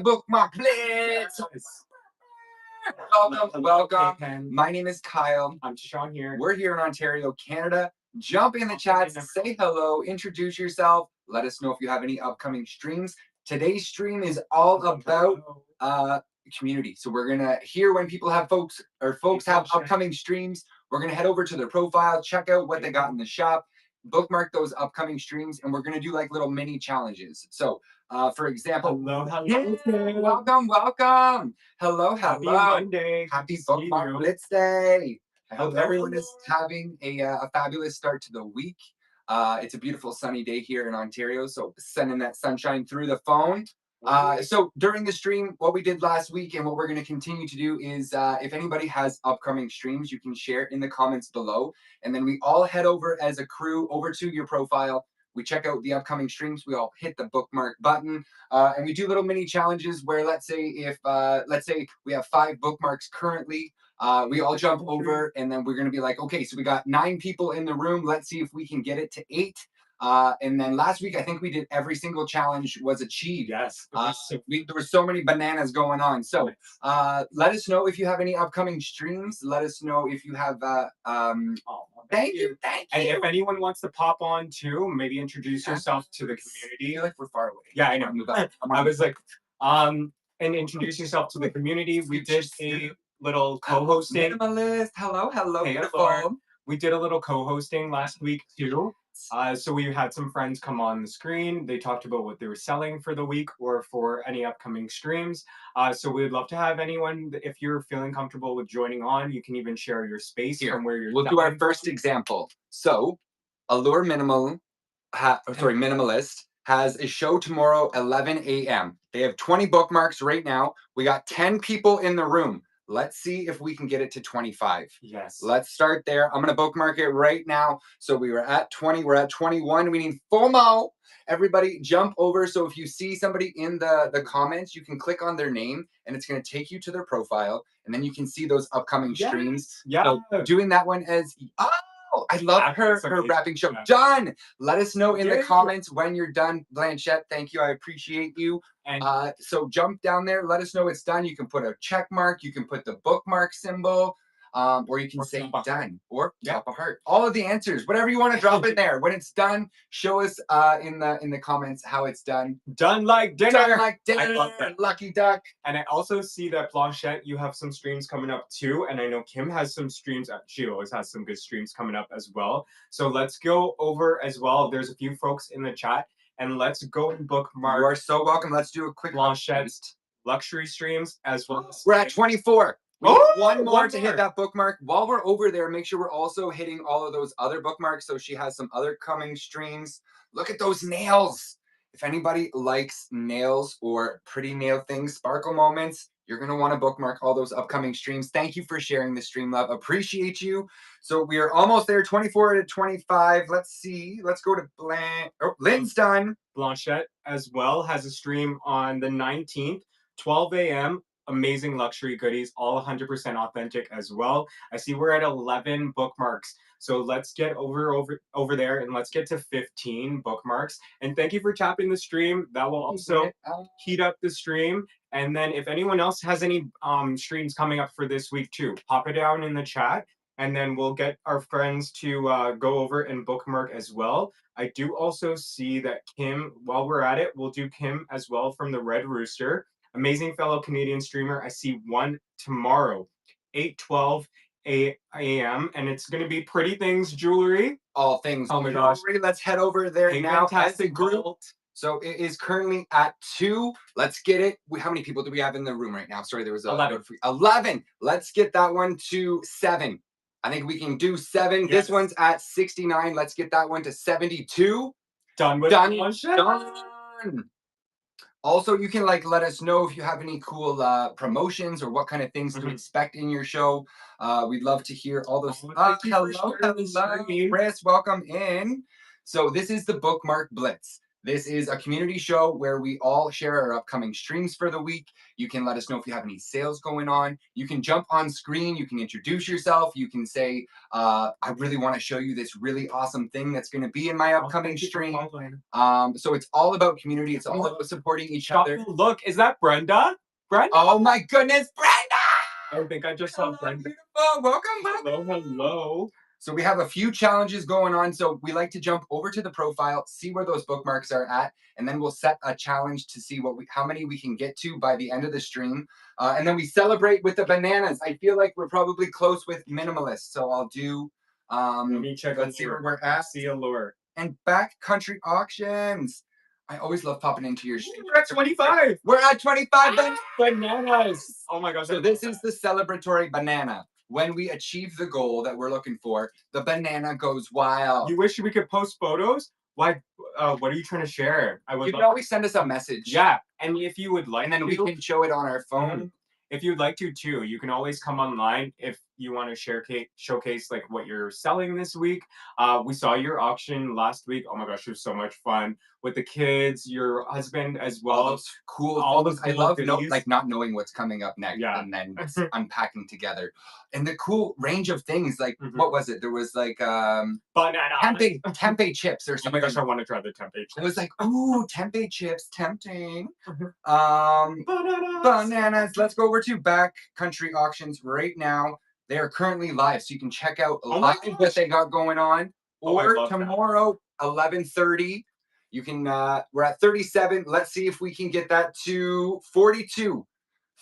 Bookmark blitz. Welcome. My name is Kyle. I'm Sean here. We're here in Ontario, Canada. Jump in the chat, say hello, introduce yourself. Let us know if you have any upcoming streams. Today's stream is all about community. So we're gonna hear when people have folks have upcoming streams. We're gonna head over to their profile, check out what they got in the shop, bookmark those upcoming streams, and we're gonna do like little mini challenges. So for example, welcome. Hello. Happy Monday. Happy Bookmark Blitz Day. I hope everyone is having a fabulous start to the week. It's a beautiful sunny day here in Ontario, so sending that sunshine through the phone. So during the stream, what we did last week and what we're going to continue to do is if anybody has upcoming streams, you can share in the comments below. And then we all head over as a crew over to your profile. We check out the upcoming streams. We all hit the bookmark button, and we do little mini challenges where let's say we have 5 bookmarks currently. We all jump over, and then we're going to be like, okay, so we got 9 people in the room. Let's see if we can get it to 8. And then last week, I think we did every single challenge was achieved. Yes. There were so many bananas going on. So let us know if you have any upcoming streams. Let us know if you have. Thank you. And if anyone wants to pop on too, maybe introduce yourself to the community. Like we're far away. Yeah, I know. I was like, and introduce yourself to the community. We did a little co-hosting. Minimalist. Hello. Hey, Beautiful. We did a little co-hosting last week too. So we had some friends come on the screen. They talked about what they were selling for the week or for any upcoming streams. So we'd love to have anyone, if you're feeling comfortable with joining on, you can even share your space here from where you're. We'll do our first example. So Allure Minimalist has a show tomorrow, 11 a.m. They have 20 bookmarks right now. We got 10 people in the room. Let's see if we can get it to 25. Yes. Let's start there. I'm going to bookmark it right now. So we were at 20. We're at 21. We need FOMO. Everybody jump over. So if you see somebody in the comments, you can click on their name and it's going to take you to their profile. And then you can see those upcoming streams. Yeah. So doing that one as... Oh, I love her rapping show. Done. Let us know in the comments when you're done, Blanchette. Thank you. I appreciate you. And so jump down there. Let us know it's done. You can put a check mark. You can put the bookmark symbol. Or you can say done or drop a heart. All of the answers, whatever you want to drop in there. When it's done, show us in the comments how it's done. Done like dinner. Done like dinner. I love that. Lucky duck. And I also see that Blanchette, you have some streams coming up too. And I know Kim has some streams. She always has some good streams coming up as well. So let's go over as well. There's a few folks in the chat. And let's go and bookmark. You are so welcome. Let's do a quick Blanchette's luxury streams as well. We're at 24. One more to hit that bookmark. While we're over there, make sure we're also hitting all of those other bookmarks. So she has some other coming streams. Look at those nails. If anybody likes nails or pretty nail things, sparkle moments, you're going to want to bookmark all those upcoming streams. Thank you for sharing the stream, love. Appreciate you. So we are almost there, 24 to 25. Let's see. Let's go to Lynn's done. Blanchette as well has a stream on the 19th, 12 a.m. Amazing luxury goodies, all 100% authentic as well. I see we're at 11 bookmarks. So let's get over there and let's get to 15 bookmarks. And thank you for tapping the stream. That will also heat up the stream. And then if anyone else has any streams coming up for this week too, pop it down in the chat. And then we'll get our friends to go over and bookmark as well. I do also see that Kim, while we're at it, we'll do Kim as well from the Red Rooster. Amazing fellow Canadian streamer. I see one tomorrow, 8:12 a.m. And it's going to be Pretty Things Jewelry. All things jewelry. Gosh. Let's head over there now as a group. So it is currently at 2. Let's get it. How many people do we have in the room right now? Sorry, there was 11. Let's get that one to 7. I think we can do 7. Yes. This one's at 69. Let's get that one to 72. Done. Also, you can let us know if you have any cool promotions or what kind of things to expect in your show. We'd love to hear all those. Hello, Chris. Welcome in. So this is the Bookmark Blitz. This is a community show where we all share our upcoming streams for the week. You can let us know if you have any sales going on. You can jump on screen. You can introduce yourself. You can say, I really want to show you this really awesome thing that's going to be in my upcoming stream. So it's all about community. It's all about supporting each other. Look, is that Brenda? Brenda? Oh my goodness, Brenda! I think I just saw Brenda. Beautiful. Welcome back. Hello, hello. So we have a few challenges going on. So we like to jump over to the profile, see where those bookmarks are at, and then we'll set a challenge to see how many we can get to by the end of the stream. And then we celebrate with the bananas. I feel like we're probably close with minimalists. So I'll do, Let me check. let's see where we're at. See a lure. And backcountry auctions. I always love popping into your stream. We're at 25. We're at 25 bananas. Oh my gosh. So this is the celebratory banana. When we achieve the goal that we're looking for, the banana goes wild. You wish we could post photos? Why? What are you trying to share? You can always send us a message. Yeah, and if you would like, and then we can show it on our phone. If you'd like to too, you can always come online if you want to showcase like what you're selling this week. We saw your auction last week. Oh my gosh, it was so much fun with the kids, your husband as well. All those I love not knowing what's coming up next, and then unpacking together. And the cool range of things, like what was it? There was like banana tempeh chips or something. Oh my gosh, I want to try the tempeh chips. It was like, ooh, tempeh chips, tempting. Bananas. Let's go over to Backcountry Auctions right now. They are currently live, so you can check out live what they got going on. Or tomorrow, 11:30. You can. We're at 37. Let's see if we can get that to 42.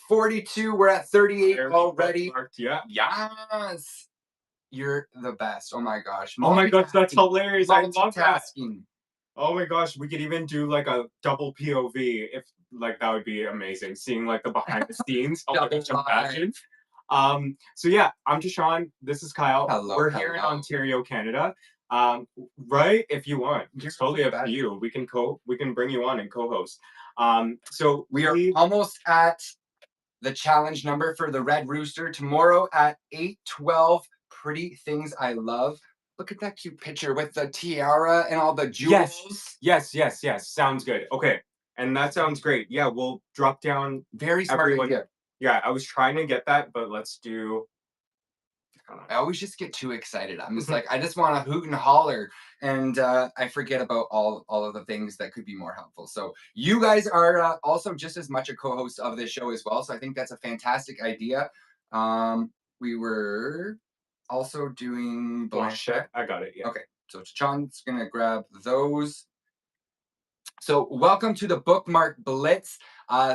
42. We're at 38 already. Yeah. Yes. You're the best. Oh my gosh. Oh my gosh, that's hilarious. I love that. Multitasking. Oh my gosh, we could even do like a double POV if like that would be amazing. Seeing like the behind the scenes. Oh my gosh, imagine. So yeah, I'm Deshaun. This is Kyle. Hello, We're here in Ontario, Canada. Right? If you want, it's totally up to you. We can bring you on and co-host. So we are almost at the challenge number for the Red Rooster tomorrow at 8:12. Pretty things I love. Look at that cute picture with the tiara and all the jewels. Yes. Sounds good. Okay. And that sounds great. Yeah, we'll drop down very smart idea. Yeah, I was trying to get that, but let's do. I always just get too excited. I'm just like, I just want to hoot and holler, and I forget about all of the things that could be more helpful. So you guys are also just as much a co-host of this show as well. So I think that's a fantastic idea. We were also doing Blanchette. I got it. Yeah. Okay, so John's gonna grab those. So welcome to the Bookmark Blitz.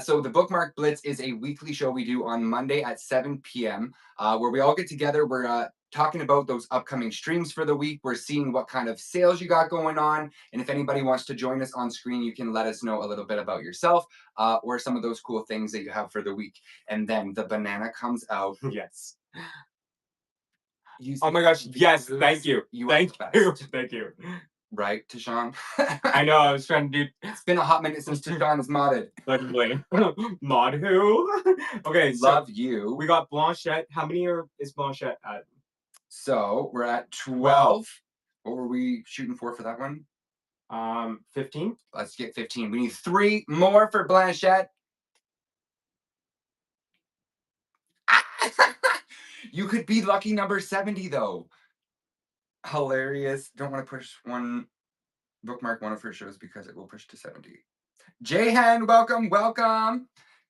So the Bookmark Blitz is a weekly show we do on Monday at 7 p.m. Where we all get together. We're talking about those upcoming streams for the week. We're seeing what kind of sales you got going on. And if anybody wants to join us on screen, you can let us know a little bit about yourself or some of those cool things that you have for the week. And then the banana comes out. Yes. Oh my gosh. Yes. Thank you. Thank you. Right, Tashawn? I know, I was trying to do. It's been a hot minute since Tashawn has modded. Mod who? Okay, love you. We got Blanchette. How many is Blanchette at? So we're at 12. What were we shooting for that one? 15. Let's get 15. We need 3 more for Blanchette. You could be lucky number 70 though. Hilarious. Don't want to push bookmark one of her shows because it will push to 70. Jahan, welcome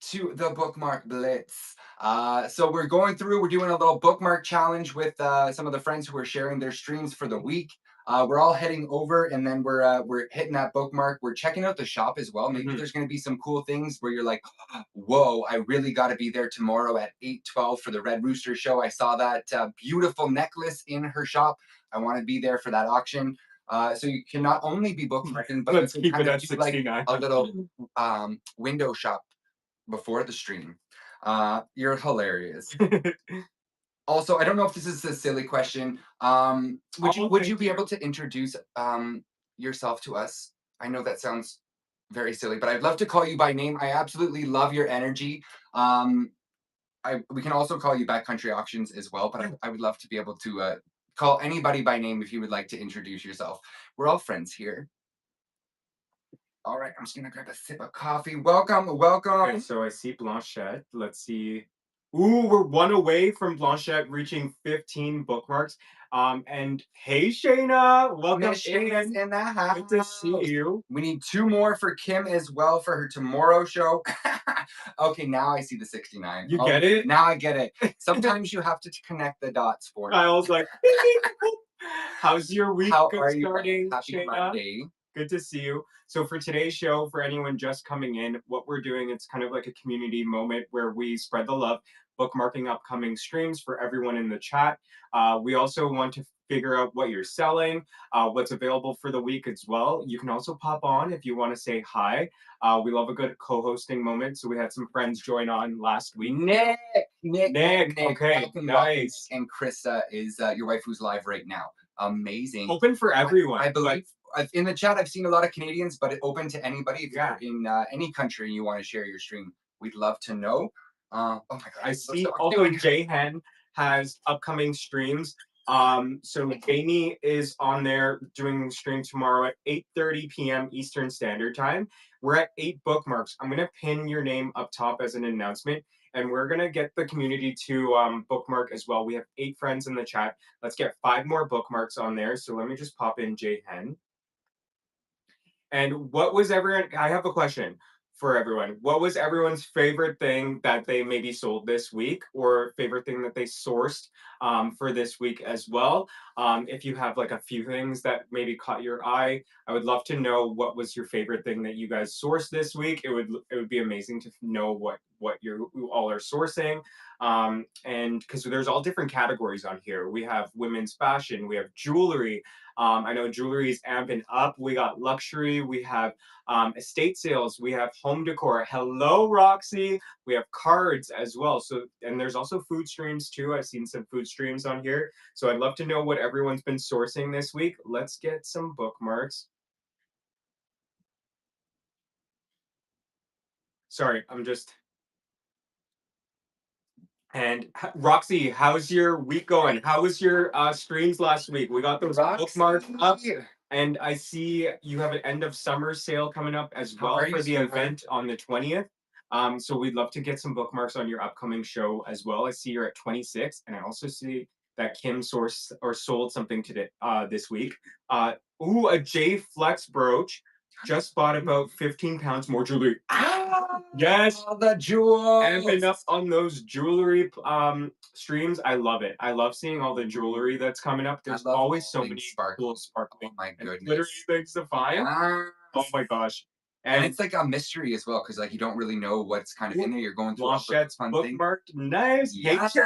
to the Bookmark Blitz. So we're going through, we're doing a little bookmark challenge with some of the friends who are sharing their streams for the week. We're all heading over and then we're hitting that bookmark. We're checking out the shop as well. Maybe there's going to be some cool things where you're like, whoa, I really got to be there tomorrow at 8:12 for the Red Rooster show. I saw that beautiful necklace in her shop. I want to be there for that auction. So you can not only be bookmarking, but let's you keep can it at 69. Like a little window shop before the stream. You're hilarious. Also, I don't know if this is a silly question. Would you be able to introduce yourself to us? I know that sounds very silly, but I'd love to call you by name. I absolutely love your energy. We can also call you Backcountry Auctions as well, but I would love to be able to call anybody by name if you would like to introduce yourself. We're all friends here. All right, I'm just gonna grab a sip of coffee. Welcome, welcome. Okay, so I see Blanchette. Let's see. Ooh, we're one away from Blanchette reaching 15 bookmarks. And hey, Shayna, welcome Miss Shayna's in. in the house. Good to see you. We need two more for Kim as well for her tomorrow show. Okay, now I see the 69. You Oh, get it? now I get it. Sometimes you have to connect the dots for me. I was like, "Ding, ding, boop." How's your week How are you? starting, Happy Shayna? Monday. Good to see you. So for today's show, for anyone just coming in, what we're doing, it's kind of like a community moment where we spread the love, bookmarking upcoming streams for everyone in the chat. We also want to figure out what you're selling, what's available for the week as well. You can also pop on if you want to say hi. We love a good co-hosting moment. So we had some friends join on last week. Nick. Okay, Welcome, nice. welcome. And Krista is your wife who's live right now. Amazing. Open for everyone. I believe in the chat I've seen a lot of Canadians, but open to anybody. If Yeah. you're in any country and you want to share your stream, we'd love to know. Oh my god! I see also Jay Hen has upcoming streams. So Jamie is on there doing stream tomorrow at 8:30 p.m. Eastern Standard Time. We're at 8 bookmarks. I'm gonna pin your name up top as an announcement, and we're gonna get the community to bookmark as well. We have 8 friends in the chat. Let's get 5 more bookmarks on there. So let me just pop in Jay Hen. And what was everyone? I have a question for everyone. What was everyone's favorite thing that they maybe sold this week, or favorite thing that they sourced for this week as well? If you have like a few things that maybe caught your eye, I would love to know what was your favorite thing that you guys sourced this week. It would be amazing to know what you all are sourcing. And because there's all different categories on here. We have women's fashion, we have jewelry. I know jewelry is amping up. We got luxury. We have estate sales. We have home decor. Hello, Roxy. We have cards as well. So, and there's also food streams too. I've seen some food streams on here. So I'd love to know what everyone's been sourcing this week. Let's get some bookmarks. Sorry, I'm just. And Roxy, how's your week going? How was your streams last week? We got those bookmarks up. And I see you have an end of summer sale coming up as well for the event on the 20th. So we'd love to get some bookmarks on your upcoming show as well. I see you're at 26, and I also see that Kim sourced or sold something today this week. Ooh, a J Flex brooch. Just bought about 15 pounds more jewelry. Yes, the jewels. amping up on those jewelry streams. I love it. I love seeing all the jewelry that's coming up. There's always so many cool sparkling oh my goodness. glittery things to find. Oh my gosh. And it's like a mystery as well, because like you don't really know what's kind of in there. You're going through all Blanchette's fun things. bookmarked. Nice. Yes.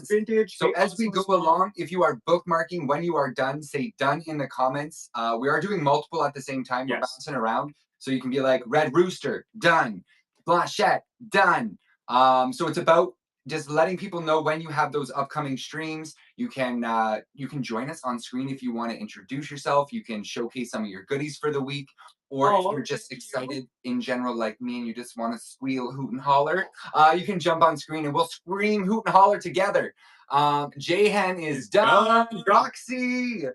Vintage. So as we go along, if you are bookmarking, when you are done, say done in the comments. We are doing multiple at the same time. We're bouncing around. So you can be like Red Rooster, done. Blanchette, done. So it's about just letting people know when you have those upcoming streams. You can join us on screen if you want to introduce yourself. You can showcase some of your goodies for the week. Or if you're just excited in general like me and you just want to squeal, hoot, and holler, you can jump on screen and we'll scream, hoot, and holler together. Jayhen is done. Roxy!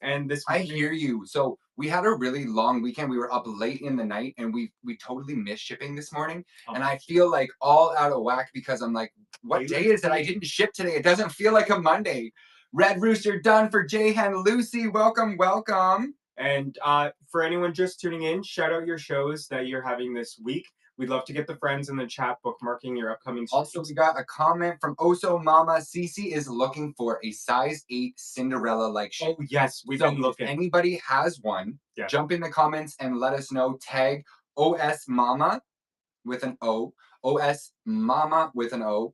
And I hear you. So we had a really long weekend. We were up late in the night and we totally missed shipping this morning. And I feel like all out of whack because I'm like, what day is it? I didn't ship today. It doesn't feel like a Monday. Red Rooster done for Jayhen. Lucy, welcome, welcome. And for anyone just tuning in, shout out your shows that you're having this week. We'd love to get the friends in the chat bookmarking your upcoming streams. Also, we got a comment from Oso Mama. Cece is looking for a size 8 Cinderella-like shoe. Oh, yes. We've been looking. If anybody has one, jump in the comments and let us know. Tag OS Mama with an O. OS Mama with an O.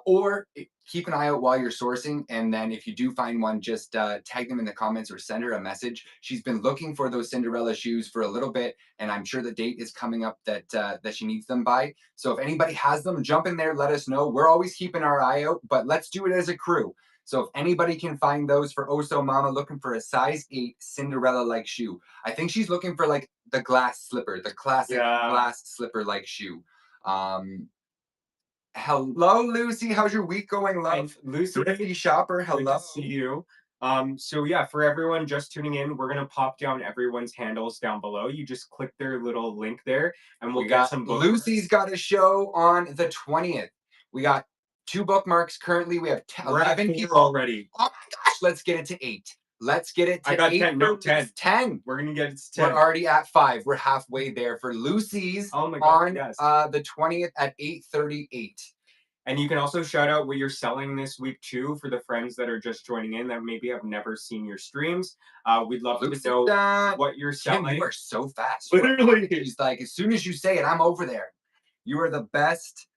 Or keep an eye out while you're sourcing. And then if you do find one, just tag them in the comments or send her a message. She's been looking for those Cinderella shoes for a little bit. And I'm sure the date is coming up that she needs them by. So if anybody has them, jump in there, let us know. We're always keeping our eye out, but let's do it as a crew. So if anybody can find those for Oso Mama looking for a size 8 Cinderella-like shoe. I think she's looking for like the glass slipper, the classic glass slipper-like shoe. Hello, Lucy. How's your week going, love? Lucy, Thrifty Shopper. Hello. Good to see you. So yeah, for everyone just tuning in, we're gonna pop down everyone's handles down below. You just click their little link there, and we'll We get got some Lucy's bookmarks. got a show on the 20th. We got 2 bookmarks currently. We have We're at 11 4 people. already. Oh my gosh, let's get it to 8. Let's get it I to got 8 10. No, for 10. 10. We're gonna get it to We're 10. already at 5. We're halfway there for Lucy's Oh my god, on yes. the 20th at 8:38. And you can also shout out what you're selling this week too for the friends that are just joining in that maybe have never seen your streams. We'd love to Lucy know done. what you're Kim, selling. you are so fast. You are Literally. She's like, as soon as you say it, I'm over there. You are the best.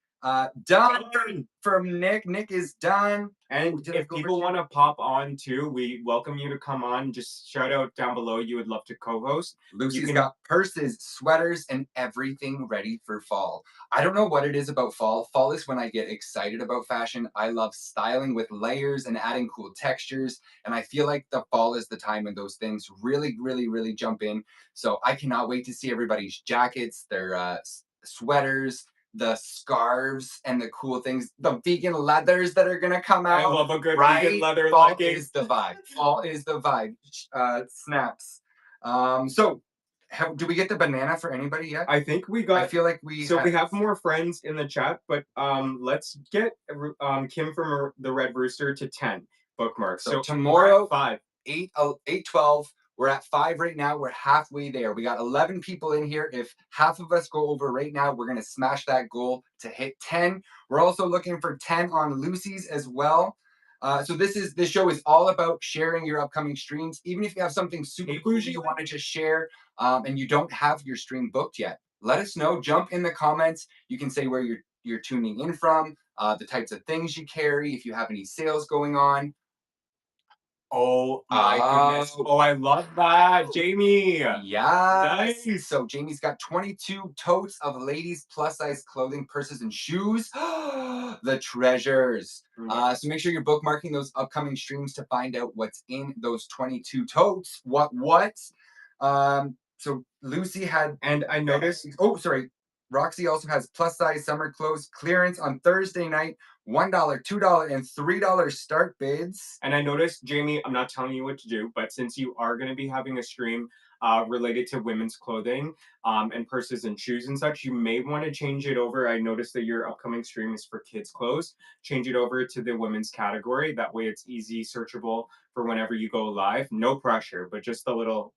Done from Nick. Nick is done. And Did I if go over people to- want to pop on too, we welcome you to come on. Just shout out down below. You would love to co-host. Lucy's can- got purses, sweaters, and everything ready for fall. I don't know what it is about fall. Fall is when I get excited about fashion. I love styling with layers and adding cool textures. And I feel like the fall is the time when those things really, really, really jump in. So I cannot wait to see everybody's jackets, their sweaters, the scarves, and the cool things, the vegan leathers that are gonna come I out. love a good Right? vegan leather Fall legging. is the vibe. Fall is the vibe. Snaps. So do we get the banana for anybody yet? I think we I got. feel like we So we have more friends in the chat, but let's get Kim from the Red Rooster to 10 bookmarks. So So tomorrow, 5. 8:12. We're at 5 right now. We're halfway there. We got 11 people in here. If half of us go over right now, we're gonna smash that goal to hit 10. We're also looking for 10 on Lucy's as well. So this show is all about sharing your upcoming streams. Even if you have something super cool you want to just share, and you don't have your stream booked yet, let us know. Jump in the comments. You can say where you're tuning in from, the types of things you carry, if you have any sales going on. Oh my goodness. Oh, I love that, Jamie. Yeah. Nice. So Jamie's got 22 totes of ladies plus size clothing, purses, and shoes. The treasures. So make sure you're bookmarking those upcoming streams to find out what's in those 22 totes. What? So Lucy had, And I noticed. oh, sorry. Roxy also has plus size summer clothes clearance on Thursday night. $1, $2, and $3 start bids. And I noticed, Jamie, I'm not telling you what to do, but since you are going to be having a stream related to women's clothing and purses and shoes and such, you may want to change it over. I noticed that your upcoming stream is for kids' clothes. Change it over to the women's category. That way it's easy searchable for whenever you go live. No pressure, but just a little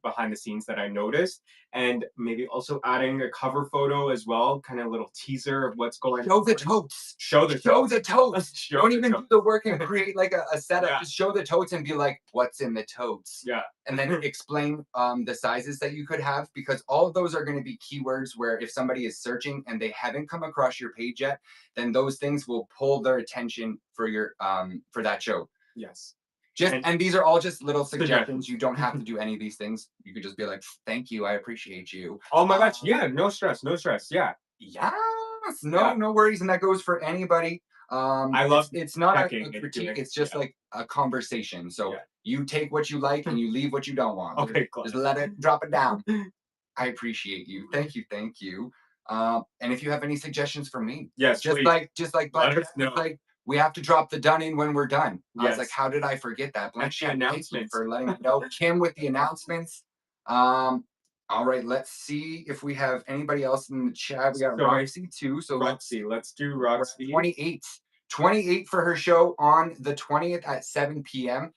behind the scenes that I noticed. And maybe also adding a cover photo as well, kind of a little teaser of what's going on. Show the totes. Show the Show totes. the totes. Show Don't the even do totes. the work and create like a setup. Yeah. Just show the totes and be like, what's in the totes? Yeah. And then explain the sizes that you could have, because all of those are going to be keywords where if somebody is searching and they haven't come across your page yet, then those things will pull their attention for your for that show. Yes. And these are all just little suggestions. You don't have to do any of these things. You could just be like, thank you, I appreciate you. Oh my gosh, yeah, no stress, no stress. Yeah. Yes, no worries, and that goes for anybody. I love it's not a checking and critique, doing- it's just yeah. like a conversation. So Yeah. you take what you like and you leave what you don't want. Okay, Just let it drop it down. I appreciate you. Thank you, thank you. And if you have any suggestions for me, Yes, just please. like Let us know. like we have to drop the done in when we're done. I was like, Yes. how did I forget that? Black And the Sheep, thank you announcements. for letting me know. Kim with the announcements. All right, let's see if we have anybody else in the chat. We got So Roxy too. So Roxy, let's do we're at Roxy. 28. 28 for her show on the 20th at 7 p.m.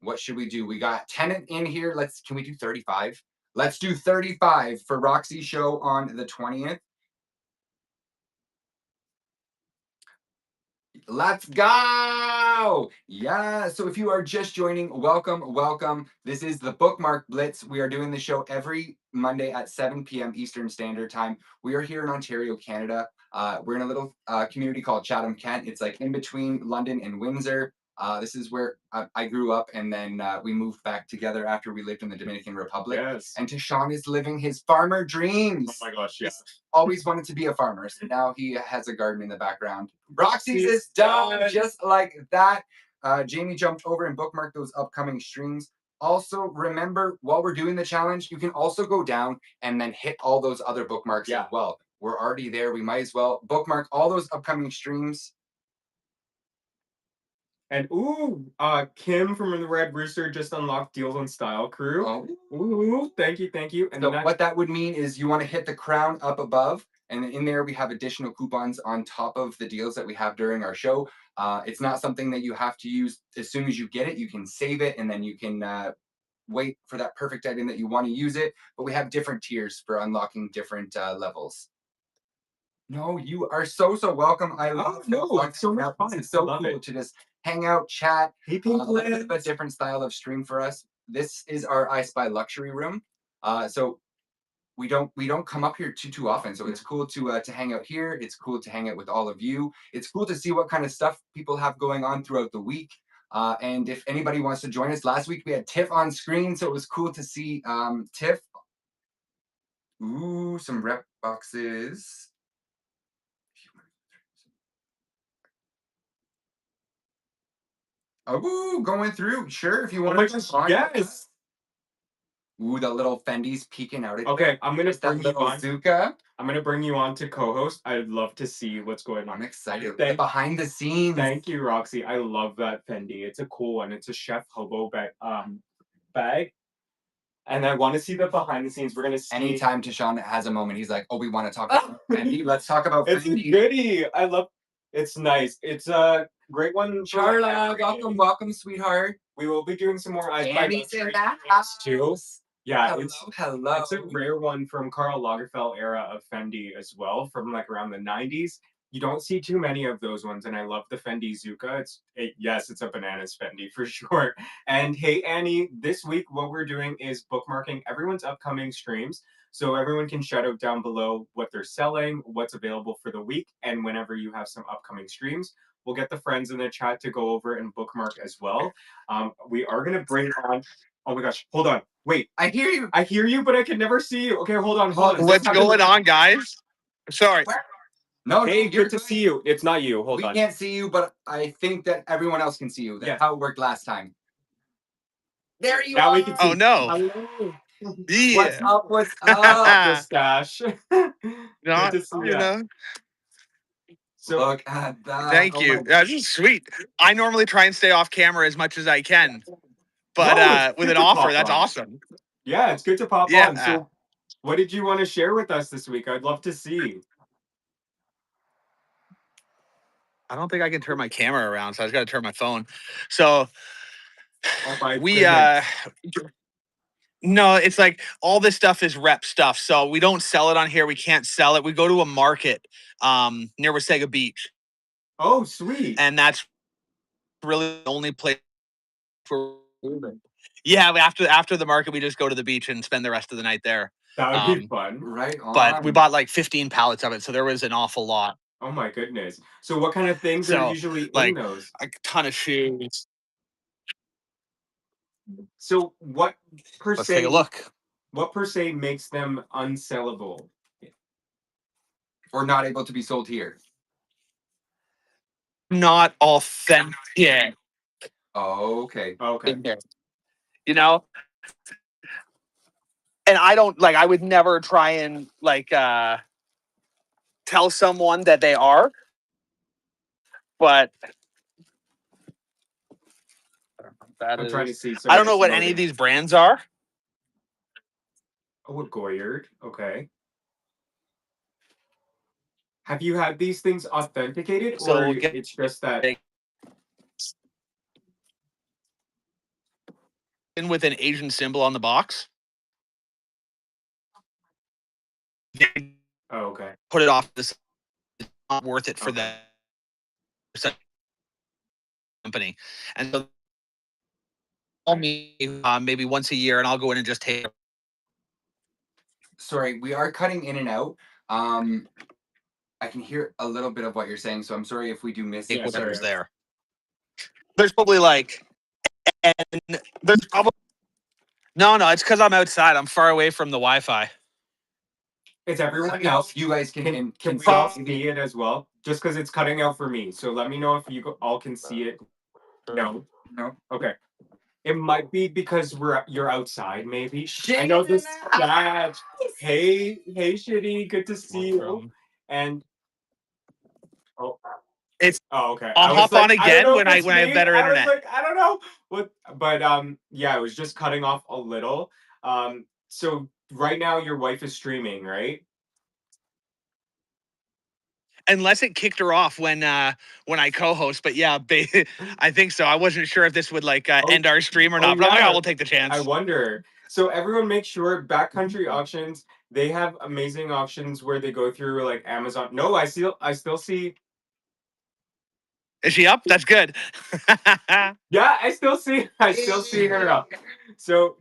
What should we do? We got 10 in here. Can we do 35? Let's do 35 for Roxy's show on the 20th. Let's go! Yeah, so if you are just joining, welcome. This is the Bookmark Blitz. We are doing the show every Monday at 7 p.m. Eastern Standard Time. We are here in Ontario, Canada. We're in a little community called Chatham, Kent. It's like in between London and Windsor. This is where I grew up, and then we moved back together after we lived in the Dominican Republic. Yes. And Tashawn is living his farmer dreams. Oh my gosh, yes. Always wanted to be a farmer, so now he has a garden in the background. Roxy's is done, just like that. Jamie jumped over and bookmarked those upcoming streams. Also, remember, while we're doing the challenge, you can also go down and then hit all those other bookmarks as well. We're already there. We might as well bookmark all those upcoming streams. And Kim from the Red Rooster just unlocked Deals on Style Crew. Oh. Ooh, thank you. And so what that would mean is you want to hit the crown up above, and in there we have additional coupons on top of the deals that we have during our show. It's not something that you have to use as soon as you get it. You can save it, and then you can wait for that perfect item that you want to use it. But we have different tiers for unlocking different levels. No, you are so welcome. I love it's so much fun. It's so I love cool it. to just hang out, chat. Hey, A little bit of a different style of stream for us. This is our I Spy luxury room. So we don't come up here too often. So it's cool to hang out here. It's cool to hang out with all of you. It's cool to see what kind of stuff people have going on throughout the week. And if anybody wants to join us, last week we had Tiff on screen, so it was cool to see Tiff. Ooh, some rep boxes. Oh, going through. Sure, if you want to. Yes. Ooh, the little Fendi's peeking out at Okay, I'm gonna bring you on. Zuka. I'm gonna bring you on to co-host. I'd love to see what's going on. I'm excited. The behind the scenes. Thank you, Roxy. I love that Fendi. It's a cool one. It's a Chef Hobo bag. And I want to see the behind the scenes. We're gonna see. Anytime Tashawn has a moment, he's like, "Oh, we want to talk about Fendi. Let's talk about It's Fendi." a goodie. I love. It's nice. It's a great one. Charla, welcome, sweetheart. We will be doing some more Annie's in that house too. Yeah, hello. It's a rare one from Karl Lagerfeld era of Fendi as well, from like around the 90s. You don't see too many of those ones, and I love the Fendi Zuka. Yes, it's a bananas Fendi for sure. And hey, Annie, this week what we're doing is bookmarking everyone's upcoming streams, so everyone can shout out down below what they're selling, what's available for the week, and whenever you have some upcoming streams, we'll get the friends in the chat to go over and bookmark as well. We are gonna bring on. Oh my gosh, hold on. Wait, I hear you. I hear you, but I can never see you. Okay, hold on. What's going on, guys? Sorry. No, hey, good to see you. It's not you. Hold on. We can't see you, but I think that everyone else can see you. That's how it worked last time. There you now are. We can see. Oh no. Hello. Yeah. What's up? Mustache. Not, good to see you know. So look at that. Thank you. That's just sweet. I normally try and stay off camera as much as I can, but with an offer, that's awesome. Yeah, it's good to pop on. So, what did you want to share with us this week? I'd love to see. I don't think I can turn my camera around, so I just got to turn my phone. So no, it's like all this stuff is rep stuff. So we don't sell it on here. We can't sell it. We go to a market near Wasaga Beach. Oh, sweet. And that's really the only place for. Yeah, after the market, we just go to the beach and spend the rest of the night there. That would be fun. Right on. But we bought like 15 pallets of it, so there was an awful lot. Oh my goodness. So what kind of things are usually in those? A ton of shoes. So what per Let's se? take a look. What per se makes them unsellable? Or not able to be sold here? Not authentic. Oh, okay. Okay. You know? And I don't I would never try and tell someone that they are, but I'm trying to see. I don't know what any of these brands are. Oh, a Goyard. Okay. Have you had these things authenticated, or it's just that? In with an Asian symbol on the box. Oh, okay. Put it off. This is not worth it for the company, and so call me maybe once a year, and I'll go in and just take. Sorry, we are cutting in and out. I can hear a little bit of what you're saying, so I'm sorry if we do miss whatever's there. There's probably and there's probably no. It's because I'm outside. I'm far away from the Wi-Fi. It's everyone else. You guys can see it as well, just because it's cutting out for me. So let me know if you all can see it. No. Okay. It might be because you're outside, maybe. I know this. Hey, Shitty. Good to see you. And It's Oh, okay. I'll I was hop on like, I don't again know when if I it's when I have me. better I was internet. like, I don't know what, but yeah, it was just cutting off a little. So right now your wife is streaming, right? Unless it kicked her off when I co-host, but yeah, I think so. I wasn't sure if this would like Oh, end our stream or oh not, but I'm like, oh, yeah. we'll take the I chance. wonder. So everyone make sure backcountry auctions, they have amazing auctions where they go through like Amazon. No, I still see. Is she up? That's good. Yeah, I still see her up. So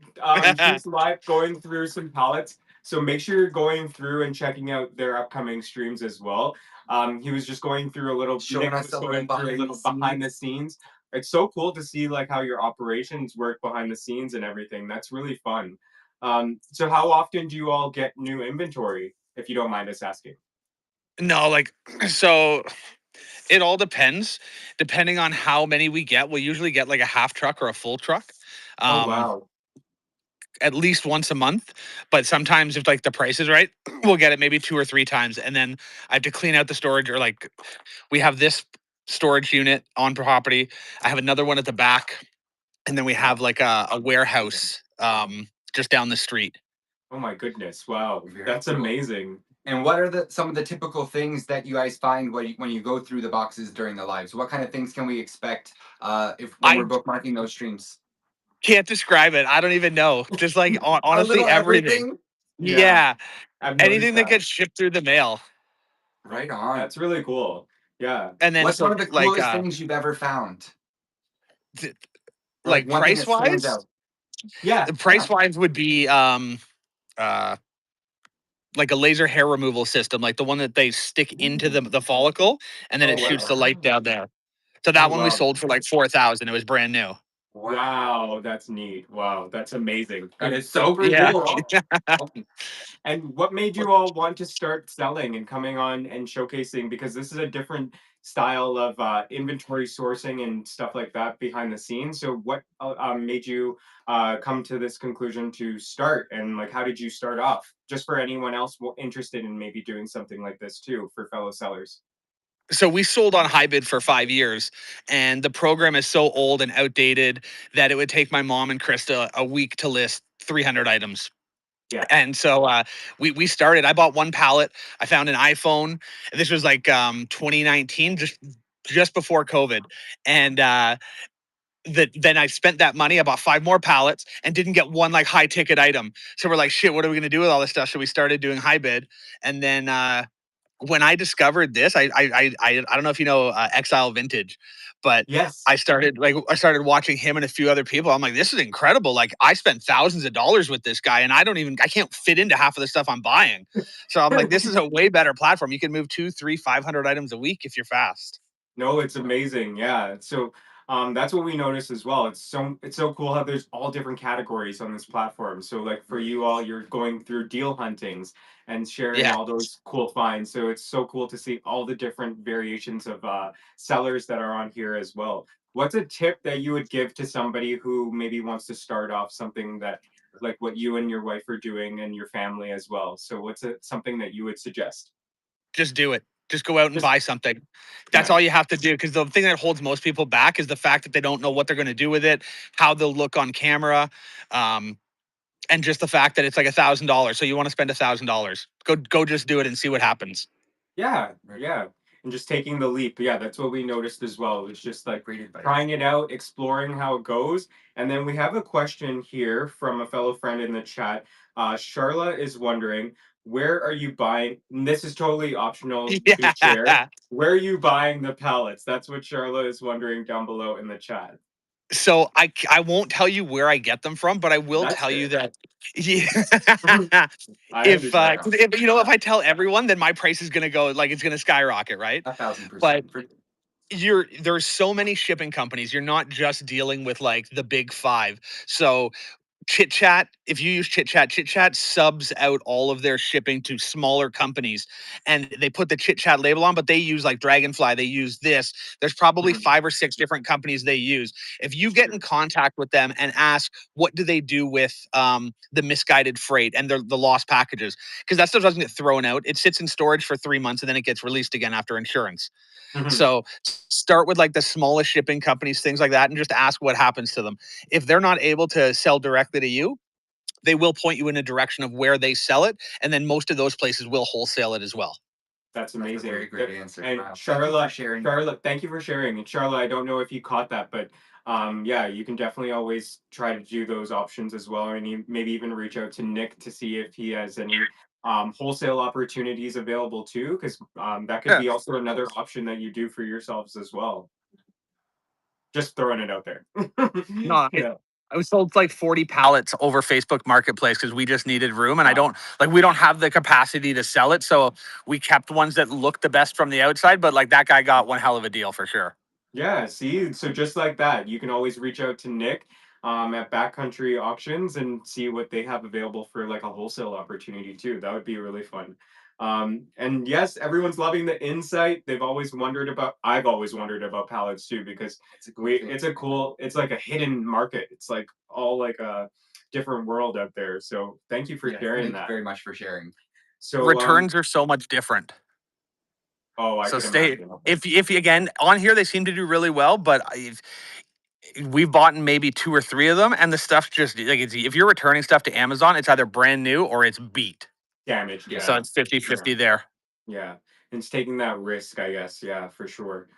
she's live going through some pallets. So make sure you're going through and checking out their upcoming streams as well. He was just going through a little Showing Nick us was a little going through a behind little the behind the scenes. scenes. It's so cool to see like how your operations work behind the scenes and everything. That's really fun. So how often do you all get new inventory, if you don't mind us asking? No, like so it all depends. Depending on how many we get, we'll usually get like a half truck or a full truck. Oh Um, wow. at least once a month. But sometimes if like the price is right, we'll get it maybe 2 or 3 times. And then I have to clean out the storage, or like we have this storage unit on property. I have another one at the back, and then we have like a warehouse just down the street. Oh my goodness. Wow. Very That's cool. amazing. And what are some of the typical things that you guys find when you go through the boxes during the lives? What kind of things can we expect if when we're I bookmarking those streams? can't describe it. I don't even know. Just like A honestly, little everything. everything. Yeah, Yeah, I've noticed anything that that. gets shipped through the mail. Right on. That's really cool. Yeah. And then What's so one of the coolest things you've ever found? th- Or like like one thing price that stands wise, out? Yeah. the Yeah. price wise would be uh like a laser hair removal system, like the one that they stick into the follicle, and then Oh it shoots wow. the light down there. So Oh that one we wow. sold for like 4,000. It was brand new. Wow, that's neat. Wow, that's amazing. That is so Yeah. cool. And what made you all want to start selling and coming on and showcasing? Because this is a different style of inventory sourcing and stuff like that behind the scenes. So, what made you come to this conclusion to start? And like, how did you start off? Just for anyone else interested in maybe doing something like this too for fellow sellers. So we sold on high bid for 5 years, and the program is so old and outdated that it would take my mom and Krista a week to list 300 items. Yeah. And so we started. I bought one pallet. I found an iPhone. This was like 2019, just before COVID, and then I spent that money. I bought 5 more pallets and didn't get one like high ticket item. So we're like, shit, what are we gonna do with all this stuff? So we started doing high bid, and then when I discovered this, I don't know if you know Exile Vintage, but Yes. I started watching him and a few other people. I'm like, this is incredible. Like I spent thousands of dollars with this guy, and I can't fit into half of the stuff I'm buying. So I'm like, this is a way better platform. You can move 2, 3, 500 items a week if you're fast. No, it's amazing. Yeah. So that's what we noticed as well. It's so cool how there's all different categories on this platform. So like for you all, you're going through deal huntings and sharing Yeah. all those cool finds. So it's so cool to see all the different variations of sellers that are on here as well. What's a tip that you would give to somebody who maybe wants to start off something that like what you and your wife are doing and your family as well? So something that you would suggest? Just do it. Just go out and Just buy something. That's yeah. all you have to do. Because the thing that holds most people back is the fact that they don't know what they're going to do with it, how they'll look on camera, um, and just the fact that it's like $1,000. So you want to spend $1,000. Go, just do it and see what happens. Yeah, Right. yeah. And just taking the leap. Yeah, that's what we noticed as well. It's just like Great advice. trying it out, exploring how it goes. And then we have a question here from a fellow friend in the chat. Charla is wondering, where are you buying? And this is totally optional to share. Yeah. Where are you buying the pallets? That's what Charla is wondering down below in the chat. So I won't tell you where I get them from, but I will That's tell you fair. that yeah, I understand. 'cause if I tell everyone, then my price is gonna go like it's gonna skyrocket, right? But 1,000%. there's so many shipping companies. You're not just dealing with like the big five. So Chit Chat, if you use Chit Chat subs out all of their shipping to smaller companies, and they put the Chit Chat label on, but they use like Dragonfly, they use this. There's probably Mhm. 5 or 6 different companies they use. If you get in contact with them and ask what do they do with the misguided freight and the lost packages, because that stuff doesn't get thrown out. It sits in storage for 3 months and then it gets released again after insurance. Mhm. So start with like the smallest shipping companies, things like that, and just ask what happens to them. If they're not able to sell directly to you, they will point you in a direction of where they sell it, and then most of those places will wholesale it as well. That's That's a amazing. very great answer. And Wow. Thank you for Charlotte, sharing. thank you for sharing. And Charlotte, I don't know if you caught that, but yeah, you can definitely always try to do those options as well, and maybe even reach out to Nick to see if he has any wholesale opportunities available too, because that could Yeah. be also another option that you do for yourselves as well. Just throwing it out there. No, Yeah. I was sold like 40 pallets over Facebook Marketplace because we just needed room, and I Wow. don't like we don't have the capacity to sell it, so we kept ones that looked the best from the outside. But like that guy got one hell of a deal for sure. Yeah, see, so just like that, you can always reach out to Nick at Backcountry Auctions and see what they have available for like a wholesale opportunity too. That would be really fun. And yes, everyone's loving the insight. They've always wondered about. I've always wondered about pallets too because It's a cool thing. it's a cool. It's like a hidden market. It's like all like a different world out there. So thank you for Yes, sharing thank you that. very much for sharing. So Returns are so much different. oh, I So could stay imagine. if you again on here they seem to do really well, but we've bought maybe 2 or 3 of them, and the stuff just like if you're returning stuff to Amazon, it's either brand new or it's beat. Damaged. Yeah. So Yeah. it's 50-50 there. Yeah, and it's taking that risk, I guess. Yeah, for sure.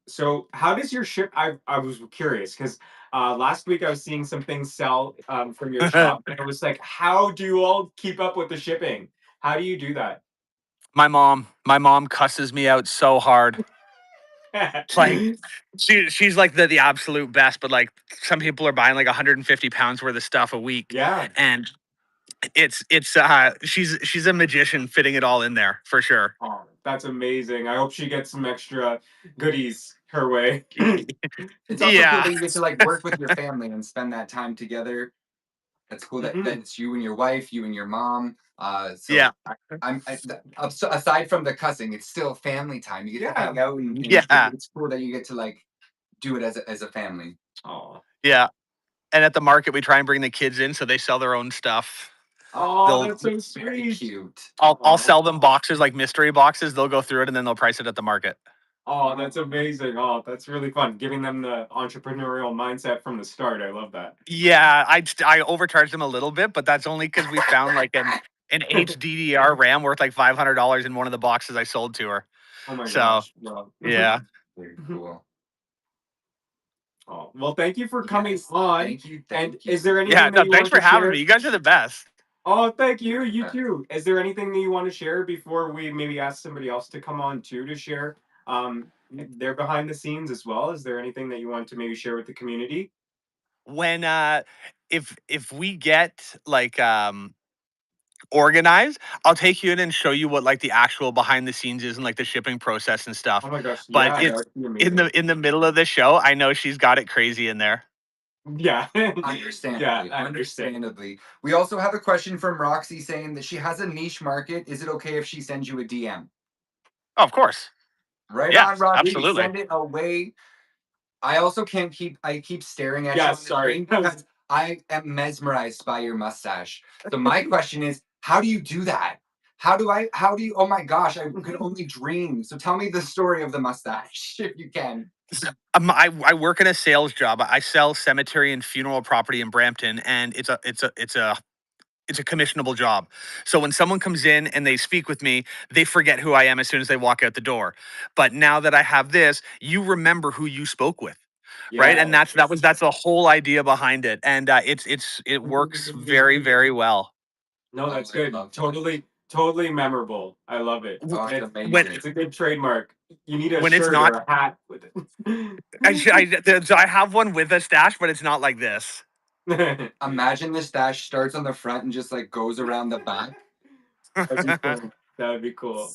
So how does your ship? I was curious because last week I was seeing some things sell from your shop, and I was like, how do you all keep up with the shipping? How do you do that? My mom cusses me out so hard. Like she's like the absolute best, but like some people are buying like 150 pounds worth of stuff a week, Yeah. and it's she's a magician fitting it all in there for sure. Oh, that's amazing. I hope she gets some extra goodies her way. It's also cool Yeah, that you get to like work with your family and spend that time together. That's cool that Mhm. it's you and your wife, you and your mom. yeah, Aside from the cussing, it's still family time. You get to Yeah. hang out and yeah, it's cool that you get to like do it as a family. Oh. yeah. And at the market, we try and bring the kids in so they sell their own stuff. Oh, They'll that's so Very sweet. cute. I'll Aw. sell them boxes like mystery boxes. They'll go through it and then they'll price it at the market. Oh, that's amazing. Oh, that's really fun. Giving them the entrepreneurial mindset from the start. I love that. Yeah, I overcharged them a little bit, but that's only because we found like an HDDR RAM worth like $500 in one of the boxes I sold to her. Oh my So gosh. Well, yeah, Very cool. oh, well, thank you for coming Yes, on. thank you. And Thank you. is there yeah. anything that No, you thanks want for to having me. share? You guys are the best. Oh, thank you. You Uh, too. Is there anything that you want to share before we maybe ask somebody else to come on too to share their behind the scenes as well? Is there anything that you want to maybe share with the community? When if we get like organized, I'll take you in and show you what like the actual behind the scenes is and like the shipping process and stuff. Oh my gosh. But Yeah, that it's would be amazing. in the middle of the show. I know she's got it crazy in there. Yeah. Understandably, Yeah, I understand. understandably. We also have a question from Roxy saying that she has a niche market. Is it okay if she sends you a DM? Oh, of course. Right Yeah, on, Roxy. absolutely. Send it away. I also can't keep. I keep staring at you Yeah, on the sorry. screen because I am mesmerized by your mustache. So my question is, how do you do that? How do I? How do you? Oh my gosh, I could only dream. So tell me the story of the mustache, if you can. I work in a sales job. I sell cemetery and funeral property in Brampton, and it's a commissionable job. So when someone comes in and they speak with me, they forget who I am as soon as they walk out the door. But now that I have this, you remember who you spoke with, right? And Yeah. that's the whole idea behind it, and it works very well. No, Oh, that's I good. love that. Totally memorable. I love it. Oh, it's It's When amazing. it's a good trademark. You need a when it's shirt or not, a hat with so I have one with a stash, but it's not like this. it. Imagine the stash starts on the front and just like goes around the back. That'd be cool. That would be cool.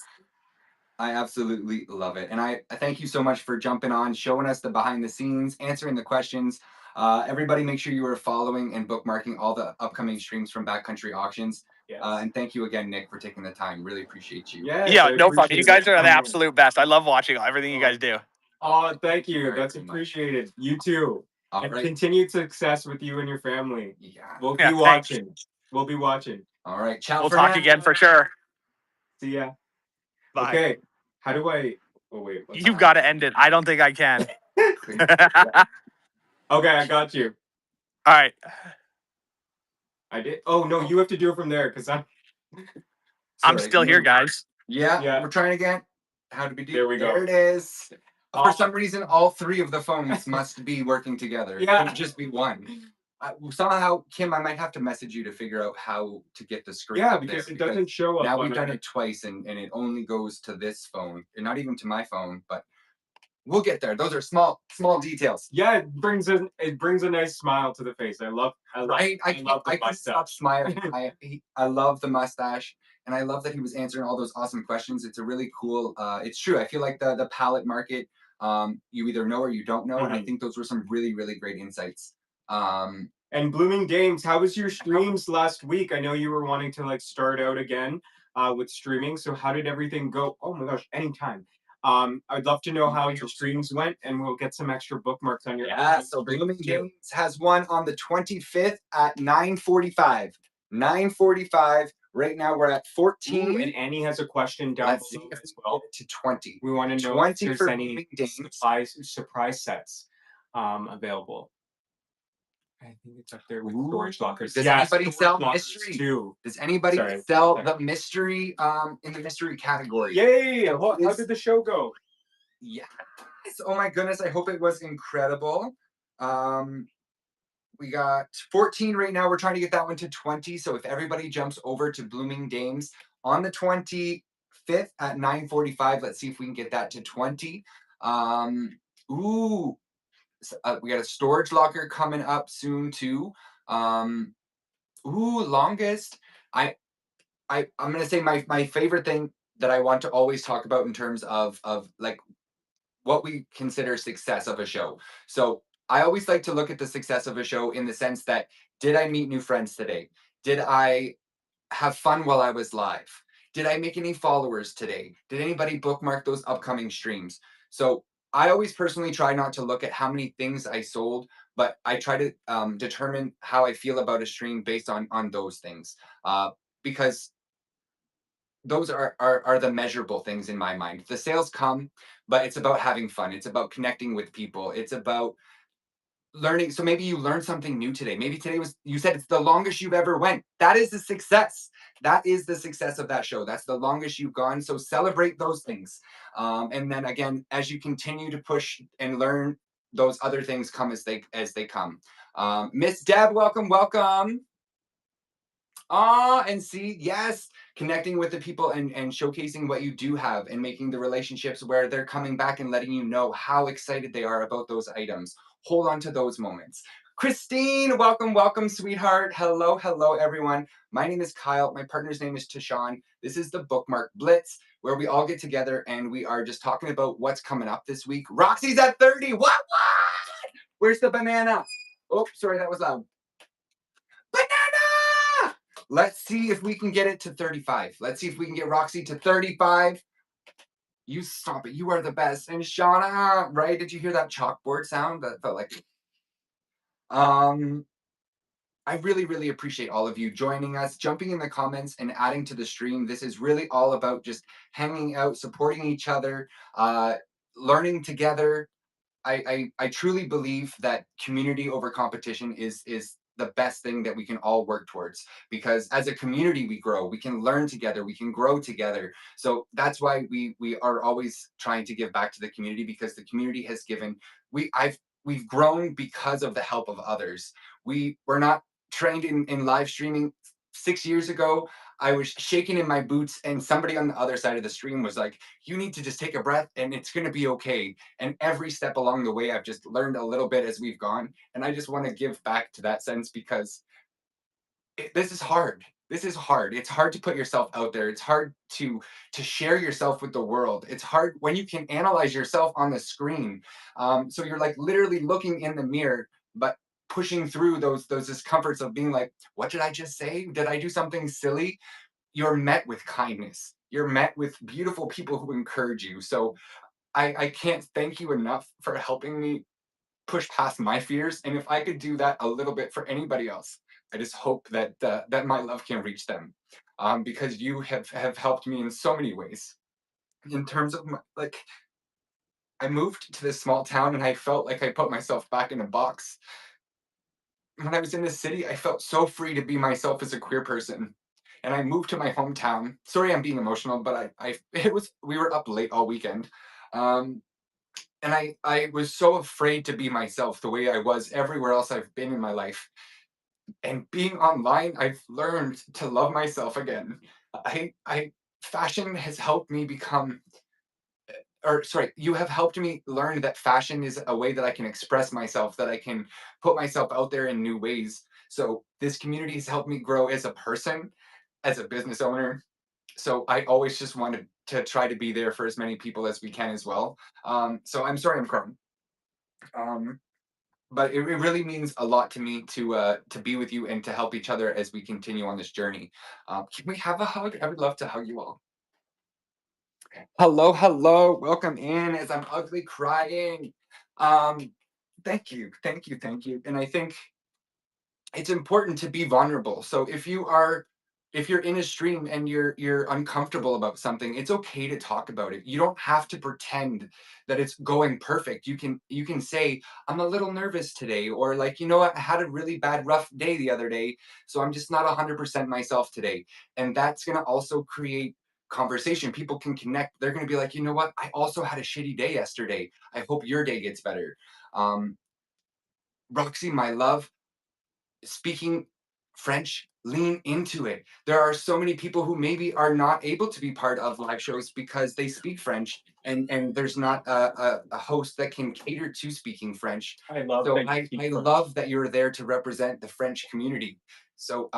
I absolutely love it. And I thank you so much for jumping on, showing us the behind the scenes, answering the questions. Everybody, make sure you are following and bookmarking all the upcoming streams from Backcountry Auctions. Yes. And thank you again, Nick, for taking the time. Really appreciate you. Yes, Yeah, I no problem. appreciate You guys it. are the absolute best. I love watching everything you Oh. guys do. Oh, thank you. Very, That's very much. appreciated. You too. All And right. continued success with you and your family. Yeah. We'll Yeah, be thanks. watching. We'll be watching. All right. Ciao We'll for talk now. again for sure. See ya. Bye. Okay. How do I? Oh wait. You've got to end it. I don't think I can. Okay, I got you. All right. I did. Oh no, you have to do it from there because I'm. I'm Sorry, still here, guys. Yeah, Yeah. we're trying again. How did we do? There we go. There it is. Oh. For some reason, all three of the phones must be working together. Yeah. It would just be one. Somehow, Kim, I might have to message you to figure out how to get the screen. Yeah, up because there, it doesn't show up. now on we've done my- it twice, and it only goes to this phone, and not even to my phone. But we'll get there. Those are small details. Yeah, it brings a nice smile to the face. I love Right? I love the can't stop mustache. smiling. I love the mustache, and I love that he was answering all those awesome questions. It's a really cool. It's true. I feel like the palette market. You either know or you don't know, and I Mhm. think those were some really great insights. And Blooming Dames, how was your streams last week? I know you were wanting to like start out again with streaming. So how did everything go? Oh my gosh, anytime. I'd love to know how your streams went, and we'll get some extra bookmarks on your. Yeah, so Blooming Dames has one on the 25th at 9:45. 9:45. Right now we're at 14. Ooh, and Annie has a question down Let's see below if as we well. get to 20. We want to know 20 if there's for any Blooming Dames. surprise sets available. I think it's up there with storage lockers. Does Yeah, anybody storage sell lockers mystery? too? Does anybody Sorry. sell Sorry. the mystery in the mystery category? Yay! How did the show go? Yes. Oh my goodness, I hope it was incredible. We got 14 right now. We're trying to get that one to 20. So if everybody jumps over to Blooming Dames on the 25th at 9:45, let's see if we can get that to 20. Ooh, we got a storage locker coming up soon too. Longest. I'm gonna say my favorite thing that I want to always talk about in terms of like what we consider success of a show. So I always like to look at the success of a show in the sense that, did I meet new friends today? Did I have fun while I was live? Did I make any followers today? Did anybody bookmark those upcoming streams? So I always personally try not to look at how many things I sold, but I try to determine how I feel about a stream based on those things, because those are the measurable things in my mind. The sales come, but it's about having fun. It's about connecting with people. It's about learning. So maybe you learned something new today. Maybe today was, you said it's the longest you've ever went. That is the success. That is the success of that show. That's the longest you've gone. So celebrate those things. And then again, as you continue to push and learn, those other things come as they come. Miss Deb, welcome. And see, yes, connecting with the people and showcasing what you do have and making the relationships where they're coming back and letting you know how excited they are about those items. Hold on to those moments. Christine, welcome, sweetheart. Hello, everyone. My name is Kyle. My partner's name is Tashawn. This is the Bookmark Blitz, where we all get together and we are just talking about what's coming up this week. Roxy's at 30. What? Where's the banana? Oh, sorry, that was loud. Banana! Let's see if we can get it to 35. Let's see if we can get Roxy to 35. You stop it. You are the best. And Shauna, right? Did you hear that chalkboard sound? That felt like... I really appreciate all of you joining us, jumping in the comments and adding to the stream. This is really all about just hanging out, supporting each other, learning together. I truly believe that community over competition is the best thing that we can all work towards, because as a community we grow, we can learn together, we can grow together. So that's why we are always trying to give back to the community, because the community has given. We've grown because of the help of others. We're not trained in live streaming. 6 years ago, I was shaking in my boots and somebody on the other side of the stream was like, you need to just take a breath and it's going to be okay. And every step along the way, I've just learned a little bit as we've gone. And I just want to give back to that sense, because this is hard. This is hard. It's hard to put yourself out there. It's hard to share yourself with the world. It's hard when you can analyze yourself on the screen. So you're like literally looking in the mirror, but pushing through those discomforts of being like, what did I just say? Did I do something silly? You're met with kindness. You're met with beautiful people who encourage you. So I can't thank you enough for helping me push past my fears. And if I could do that a little bit for anybody else, I just hope that that my love can reach them, because you have helped me in so many ways. In terms of my, like, I moved to this small town and I felt like I put myself back in a box. When I was in the city, I felt so free to be myself as a queer person. And I moved to my hometown. Sorry, I'm being emotional, but it was, we were up late all weekend. Um, and I was so afraid to be myself the way I was everywhere else I've been in my life. And being online, I've learned to love myself again. I fashion has helped me become, or sorry, you have helped me learn that fashion is a way that I can express myself, that I can put myself out there in new ways. So this community has helped me grow as a person, as a business owner. So I always just wanted to try to be there for as many people as we can as well. So I'm sorry I'm crying. Um, but it really means a lot to me to be with you and to help each other as we continue on this journey. Can we have a hug? I would love to hug you all. Hello, hello. Welcome in as I'm ugly crying. Um, thank you, thank you, thank you. And I think it's important to be vulnerable. So if you're in a stream and you're uncomfortable about something, it's okay to talk about it. You don't have to pretend that it's going perfect. You can say, I'm a little nervous today, or like, you know what, I had a really bad rough day the other day, so I'm just not 100% myself today. And that's going to also create conversation. People can connect. They're going to be like, you know what, I also had a shitty day yesterday. I hope your day gets better. um Roxy, my love, speaking French, lean into it. There are so many people who maybe are not able to be part of live shows because they speak French, and there's not a host that can cater to speaking French. I love So that you I speak French. love that you're there to represent the French community. So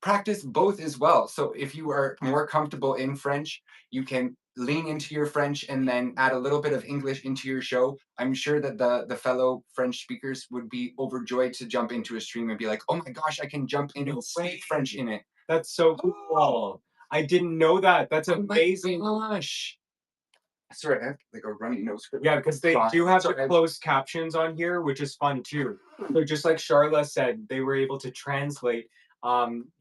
practice both as well. So if you are more comfortable in French, you can lean into your French and then add a little bit of English into your show. I'm sure that the fellow French speakers would be overjoyed to jump into a stream and be like, "Oh my gosh, I can jump in and speak French in it." That's so cool. I didn't know that. That's Oh my amazing. gosh. Sorry, I have like a runny nose. Yeah, because they Sorry. do have the Sorry. closed captions on here, which is fun too. So just like Charla said, they were able to translate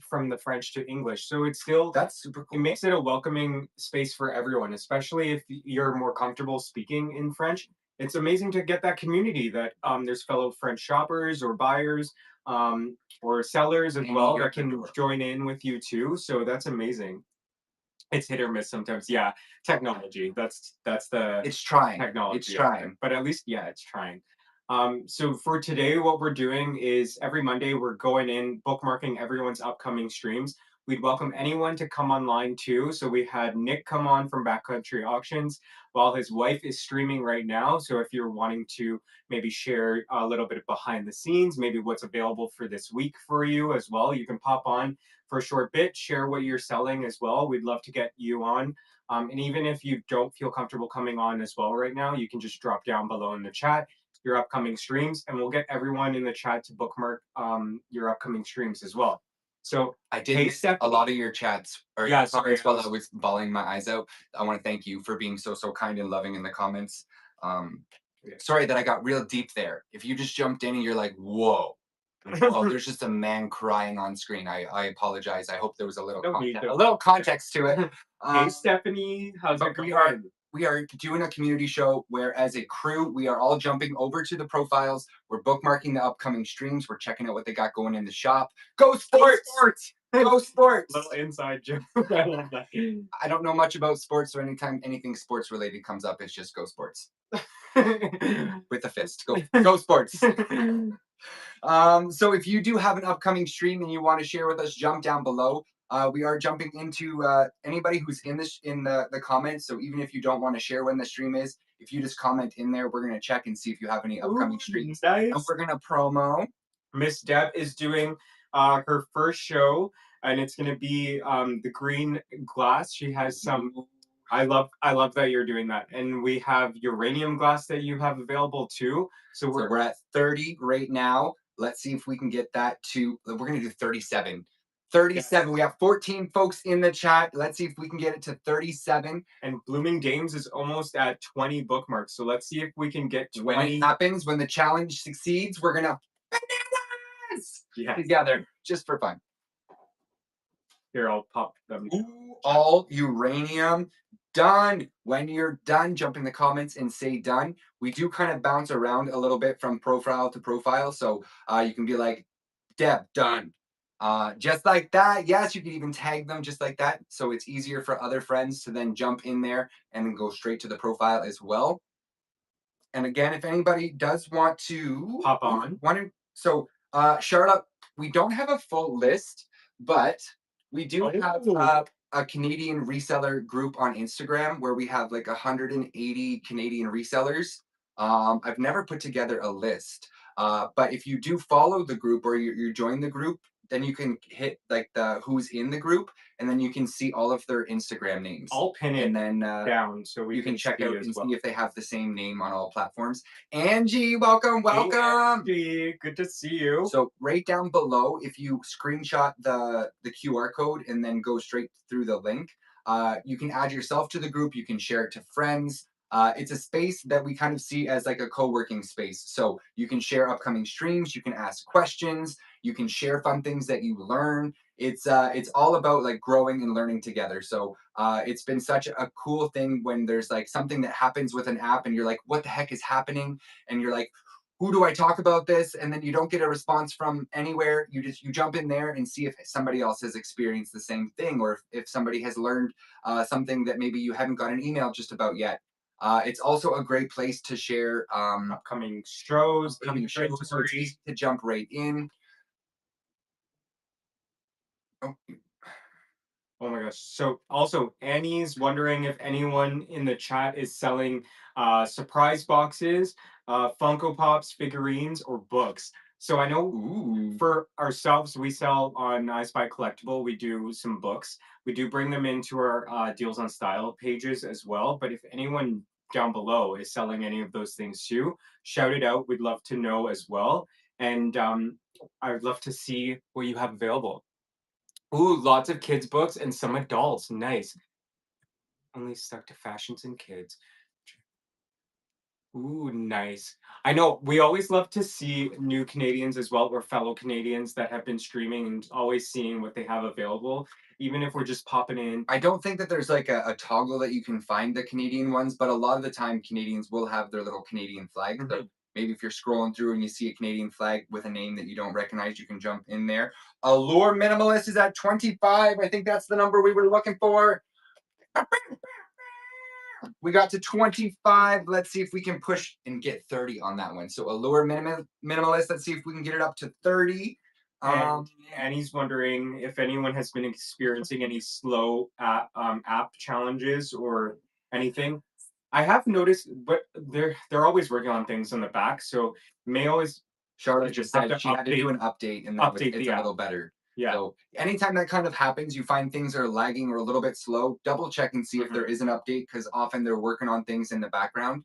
from the French to English. So it's still, That's super it cool. makes it a welcoming space for everyone, especially if you're more comfortable speaking in French. It's amazing to get that community that there's fellow French shoppers or buyers or sellers as Any well ear that can door. join in with you too. So that's amazing. It's hit or miss sometimes. Yeah, technology. That's the It's trying. technology. It's of it. trying. But at least, yeah, it's trying. So for today, what we're doing is every Monday we're going in bookmarking everyone's upcoming streams. We'd welcome anyone to come online too. So we had Nick come on from Backcountry Auctions while his wife is streaming right now. So if you're wanting to maybe share a little bit of behind the scenes, maybe what's available for this week for you as well, you can pop on for a short bit, share what you're selling as well. We'd love to get you on. And even if you don't feel comfortable coming on as well right now, you can just drop down below in the chat your upcoming streams, and we'll get everyone in the chat to bookmark your upcoming streams as well. So I did hey, miss Steph. a lot of your chats or Yeah, your sorry, comments while I was bawling my eyes out. I want to thank you for being so kind and loving in the comments. Sorry that I got real deep there. If you just jumped in and you're like, whoa, there's just a man crying on screen. I apologize. I hope there was a little No need context, to. a little context to it. Hey, Stephanie, how's it But going? we are doing a community show where, as a crew, we are all jumping over to the profiles. We're bookmarking the upcoming streams. We're checking out what they got going in the shop. Go sports! Go sports! Little inside joke. I love that. I don't know much about sports, so anytime anything sports related comes up, it's just go sports with a fist. Go sports. So if you do have an upcoming stream and you want to share with us, jump down below. We are jumping into anybody who's in the comments. So even if you don't want to share when the stream is, if you just comment in there, we're gonna check and see if you have any upcoming streams. Nice. And we're gonna promo. Miss Deb is doing her first show, and it's gonna be the green glass. She has some. I love that you're doing that, and we have uranium glass that you have available too. So we're at 30 right now. let's see if we can get that to. We're gonna do 37. 37. We have 14 folks in the chat. Let's see if we can get it to 37. And Blooming Dames is almost at 20 bookmarks. So let's see if we can get 20. When it happens, when the challenge succeeds, we're gonna bananas together just for fun. Here, I'll pop them. Ooh, all uranium. Done. When you're done, jump in the comments and say done. We do kind of bounce around a little bit from profile to profile. So you can be like, Deb, done. Just like that. Yes, you can even tag them just like that. So it's easier for other friends to then jump in there and then go straight to the profile as well. And again, if anybody does want to hop on. So Charlotte, we don't have a full list, but we do have a Canadian reseller group on Instagram where we have like 180 Canadian resellers. I've never put together a list, but if you do follow the group or you join the group, then you can hit like the who's in the group, and then you can see all of their Instagram names. I'll pin it and then down so you can check out and well. see if they have the same name on all platforms. Angie, welcome. Hey, Angie, good to see you. So right down below, if you screenshot the QR code and then go straight through the link, you can add yourself to the group. You can share it to friends. It's a space that we kind of see as like a co-working space. So you can share upcoming streams. You can ask questions. You can share fun things that you learn. It's all about like growing and learning together. So it's been such a cool thing when there's like something that happens with an app and you're like, what the heck is happening? And you're like, who do I talk about this? And then you don't get a response from anywhere. You jump in there and see if somebody else has experienced the same thing, or if somebody has learned something that maybe you haven't got an email just about yet. It's also a great place to share upcoming shows, so it's easy to jump right in. Oh my gosh. So also Annie's wondering if anyone in the chat is selling surprise boxes, Funko Pops, figurines, or books. So I know for ourselves, we sell on I Spy Collectible. We do some books. We do bring them into our Deals on Style pages as well. But if anyone down below is selling any of those things too, shout it out. We'd love to know as well. And I'd love to see what you have available. Ooh, lots of kids' books and some adults. Nice. Only stuck to fashions and kids. Ooh, nice. I know we always love to see new Canadians as well, or fellow Canadians that have been streaming and always seeing what they have available, even if we're just popping in. I don't think that there's like a toggle that you can find the Canadian ones, but a lot of the time Canadians will have their little Canadian flag. So maybe if you're scrolling through and you see a Canadian flag with a name that you don't recognize, you can jump in there. Allure Minimalist is at 25. I think that's the number we were looking for. We got to 25. Let's see if we can push and get 30 on that one. So Allure Minimalist, let's see if we can get it up to 30. And he's wondering if anyone has been experiencing any slow app challenges or anything. I have noticed, but they're always working on things on the back, so may always. Charlotte just said she had to do an update, and it's a little better. Yeah. So anytime that kind of happens, you find things are lagging or a little bit slow, double check and see if there is an update, because often they're working on things in the background,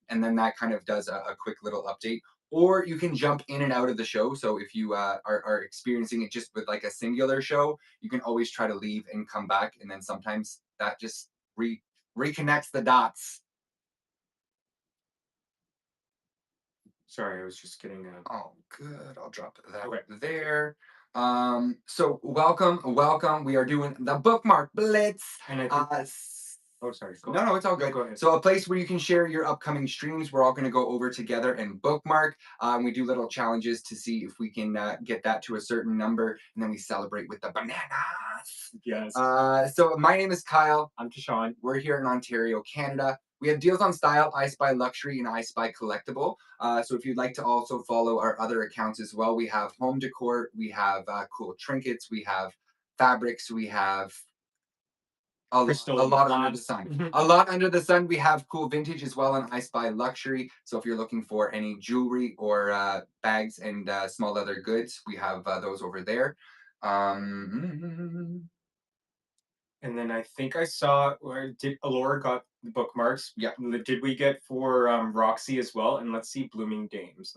and then that kind of does a quick little update. Or you can jump in and out of the show. So if you are experiencing it just with like a singular show, you can always try to leave and come back, and then sometimes that just reconnects the dots. Sorry, I was just getting a. Oh, good. I'll drop that there. So welcome. We are doing the bookmark blitz. And I think, oh, sorry. No, it's all good. Go ahead. So a place where you can share your upcoming streams. We're all going to go over together and bookmark. We do little challenges to see if we can get that to a certain number, and then we celebrate with the bananas. Yes. So my name is Kyle. I'm Tashawn. We're here in Ontario, Canada. We have Deals on Style, I Spy Luxury, and I Spy Collectible. So if you'd like to also follow our other accounts as well, we have home decor, we have cool trinkets, we have fabrics, we have a lot under the sun. A lot under the sun. We have cool vintage as well on I Spy Luxury. So if you're looking for any jewelry or bags and small leather goods, we have those over there. And then I think I saw, or did Allure got the bookmarks? Yeah. Did we get for Roxy as well? And let's see Blooming Dames.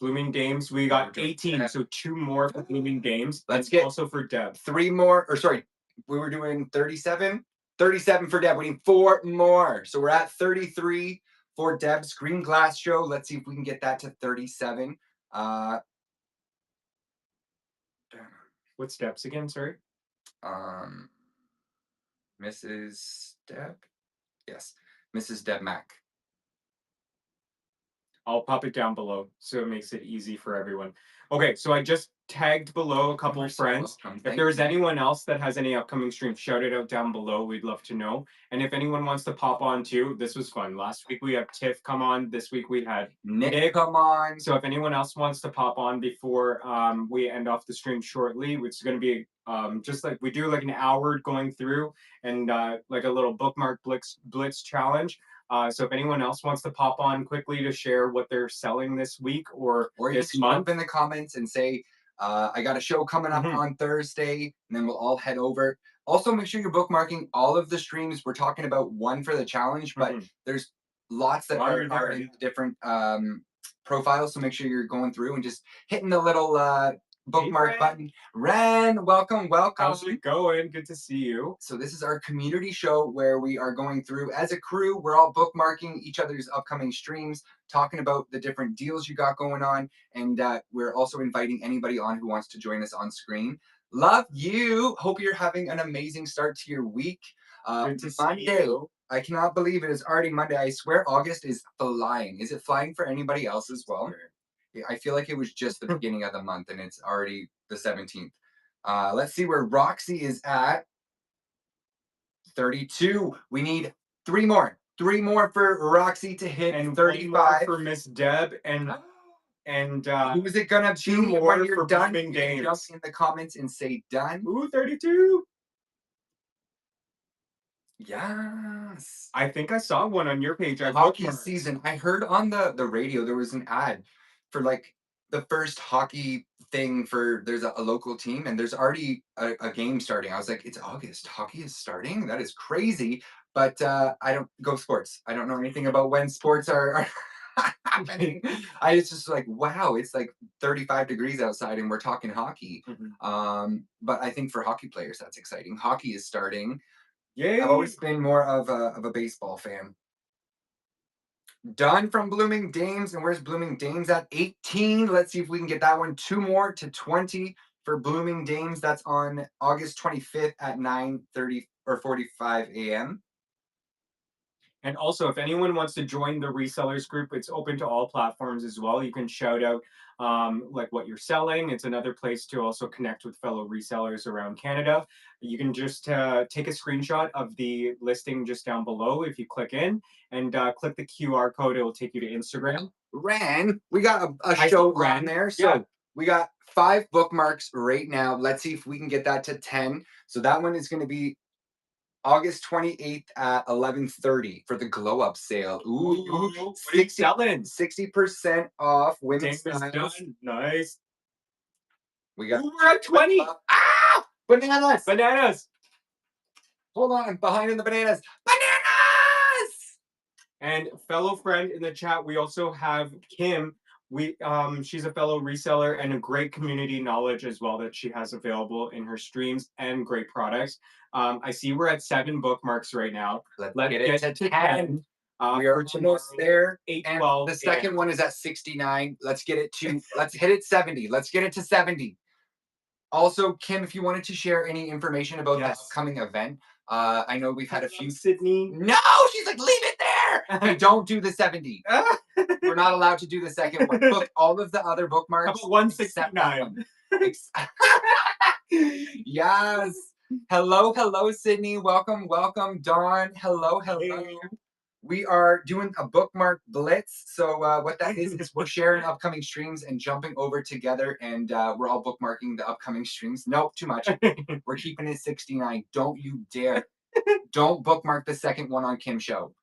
Blooming Dames, we got 18, so 2 more for Blooming Dames. Let's and get also for Deb. 3 more, or sorry, we were doing 37. 37 for Deb. We need 4 more. So we're at 33 for Deb's Green Glass Show. Let's see if we can get that to 37. What's Deb's again? Sorry. Mrs. Deb. Yes, Mrs. Deb Mack. I'll pop it down below so it makes it easy for everyone. Okay, so I just tagged below a couple of friends. If there's anyone else that has any upcoming streams, shout it out down below. We'd love to know. And if anyone wants to pop on too, this was fun. Last week we had Tiff come on. This week we had Nick come on. So if anyone else wants to pop on before we end off the stream shortly, which is going to be just like we do, like an hour going through and like a little bookmark blitz challenge. So if anyone else wants to pop on quickly to share what they're selling this week or this month, jump in the comments and say, I got a show coming up on Thursday, and then we'll all head over. Also, make sure you're bookmarking all of the streams. We're talking about one for the challenge, but there's lots that are in different profiles. So make sure you're going through and just hitting the little bookmark button. Ren, welcome. How's it going? Good to see you. So this is our community show where we are going through as a crew. We're all bookmarking each other's upcoming streams, talking about the different deals you got going on, and we're also inviting anybody on who wants to join us on screen. Love you. Hope you're having an amazing start to your week. Good to see Monday. you. I cannot believe it is already Monday. I swear August is flying. Is it flying for anybody else as well? I feel like it was just the beginning of the month and it's already the 17th. Let's see where Roxy is at. 32. We need 3 more. 3 more for Roxy to hit and 35. For Miss Deb and who is it gonna be 2 more when you're for done? Blooming Dames. Jump in the comments and say done. Ooh, 32. Yes. I think I saw one on your page. Hockey season. I heard on the radio there was an ad for like the first hockey thing for there's a local team and there's already a game starting. I was like, it's August. Hockey is starting? That is crazy. But I don't go sports. I don't know anything about when sports are happening. I was just like, wow, it's like 35 degrees outside and we're talking hockey. But I think for hockey players, that's exciting. Hockey is starting. Yay. I've always been more of a baseball fan. Done from Blooming Dames. And where's Blooming Dames at? 18. Let's see if we can get that one. 2 more to 20 for Blooming Dames. That's on August 25th at 9:30 or 45 a.m. And also, if anyone wants to join the resellers group, it's open to all platforms as well. You can shout out like what you're selling. It's another place to also connect with fellow resellers around Canada. You can just take a screenshot of the listing just down below if you click in and click the QR code. It will take you to Instagram. Ran, we got a show ran there. So we got 5 bookmarks right now. Let's see if we can get that to 10. So that one is going to be August 28th at 11:30 for the glow up sale. Ooh, 60% off women's styles. Nice. We got we're at 20. Ah! Bananas. Hold on, behind in the bananas. Bananas! And fellow friend in the chat, we also have Kim. She's a fellow reseller and a great community knowledge as well that she has available in her streams and great products. I see we're at 7 bookmarks right now. Let's get it to 10. We are almost there. 8:12. The second one is at 69. Let's get it to, let's hit it 70. Let's get it to 70. Also, Kim, if you wanted to share any information about that upcoming event, I know we've had a few. Sydney. No, she's like, leave it there. Hey, don't do the 70. We're not allowed to do the second one. Book all of the other bookmarks. 169. Yes. Hello, Sydney. Welcome. Dawn. Hello. Hey. We are doing a bookmark blitz. So what that is we're sharing upcoming streams and jumping over together, and we're all bookmarking the upcoming streams. Nope, too much. We're keeping it 69. Don't you dare. Don't bookmark the second one on Kim's show.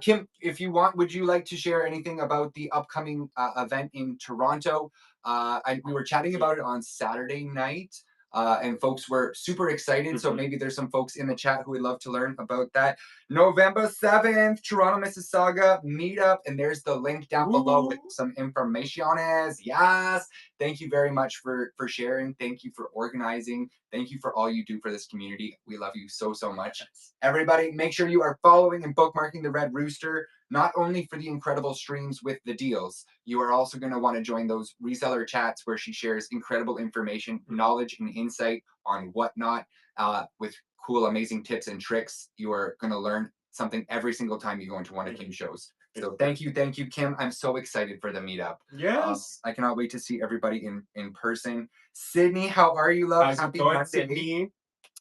Kim, if you want, would you like to share anything about the upcoming event in Toronto? We were chatting about it on Saturday night. and folks were super excited. So maybe there's some folks in the chat who would love to learn about that. November 7th, Toronto, Mississauga meetup, and there's the link down below with some information. Yes, thank you very much for sharing. Thank you for organizing. Thank you for all you do for this community. We love you so much. Everybody, make sure you are following and bookmarking the Red Rooster, not only for the incredible streams with the deals. You are also going to want to join those reseller chats where she shares incredible information, knowledge, and insight on whatnot, with cool, amazing tips and tricks. You are going to learn something every single time you go into one of Kim's shows. So thank you, Kim. I'm so excited for the meetup. Yes. I cannot wait to see everybody in person. Sydney, how are you, love? How's Happy it going, Monday. Sydney?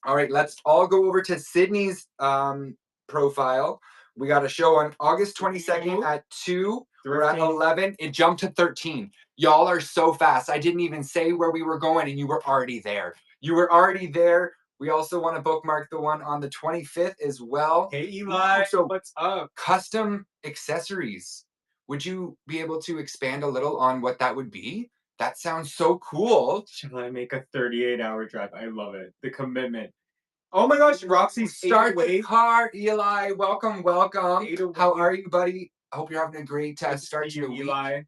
All right, let's all go over to Sydney's profile. We got a show on August 22nd at 2. We're at 11. It jumped to 13. Y'all are so fast. I didn't even say where we were going, and you were already there. You were already there. We also want to bookmark the one on the 25th as well. Hey, Eli. So what's up? Custom accessories. Would you be able to expand a little on what that would be? That sounds so cool. Shall I make a 38-hour drive? I love it. The commitment. Oh my gosh, Roxy, Start the car, Eli. Welcome. How are you, buddy? I hope you're having a great start to the week. Eli.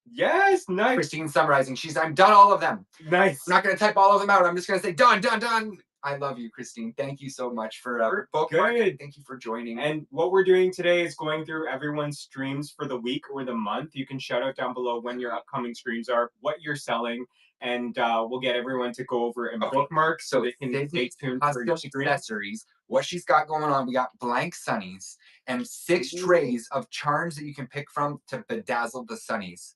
Yes, nice. Christine summarizing. I'm done all of them. Nice. I'm not going to type all of them out. I'm just going to say done. I love you, Christine. Thank you so much for bookmarking. Thank you for joining. And what we're doing today is going through everyone's streams for the week or the month. You can shout out down below when your upcoming streams are, what you're selling, and we'll get everyone to go over and bookmark so they can stay tuned for your accessories. What she's got going on, we got blank sunnies and 6 trays of charms that you can pick from to bedazzle the sunnies.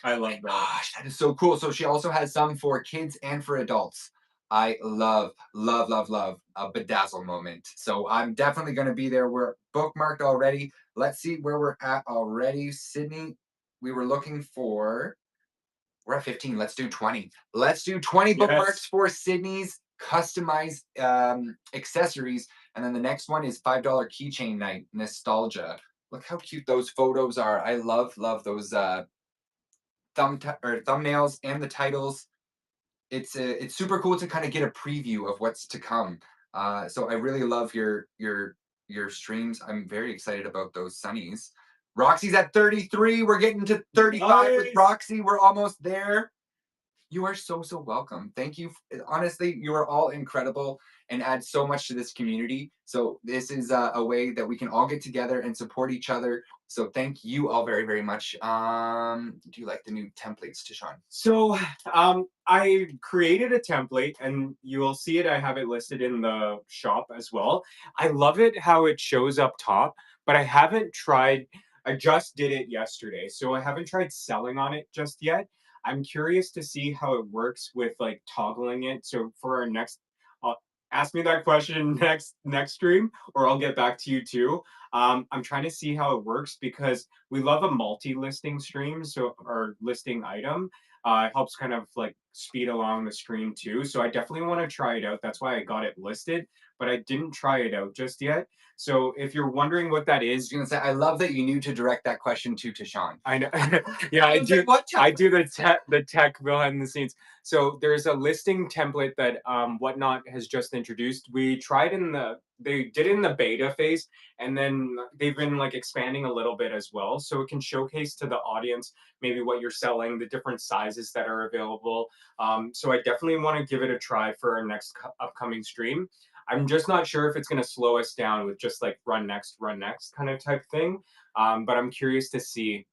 I love that. Gosh, that is so cool. So she also has some for kids and for adults. I love a bedazzle moment. So I'm definitely going to be there. We're bookmarked already. Let's see where we're at already. Sydney, we were looking for, we're at 15. Let's do 20. Let's do 20 bookmarks for Sydney's customized accessories. And then the next one is $5 keychain night, nostalgia. Look how cute those photos are. I love those thumbnails and the titles. It's super cool to kind of get a preview of what's to come. So I really love your streams. I'm very excited about those sunnies. Roxy's at 33. We're getting to 35 with Roxy. We're almost there. You are so welcome. Thank you. Honestly, you are all incredible and add so much to this community. So this is a way that we can all get together and support each other. So thank you all very much. Do you like the new templates, Tishan? So I created a template, and you will see it. I have it listed in the shop as well. I love it how it shows up top, but I haven't tried. I just did it yesterday, so I haven't tried selling on it just yet. I'm curious to see how it works with like toggling it. So for our next, ask me that question next stream, or I'll get back to you too. I'm trying to see how it works because we love a multi-listing stream, so our listing item helps kind of like speed along the stream too. So I definitely want to try it out. That's why I got it listed, but I didn't try it out just yet. So if you're wondering what that is, I was gonna say, I love that you knew to direct that question to Tishan. I know. Yeah, I do. I do the tech behind the scenes. So there's a listing template that Whatnot has just introduced. We tried they did it in the beta phase, and then they've been like expanding a little bit as well. So it can showcase to the audience maybe what you're selling, the different sizes that are available. So I definitely want to give it a try for our next upcoming stream. I'm just not sure if it's going to slow us down with just like run next kind of type thing. But I'm curious to see.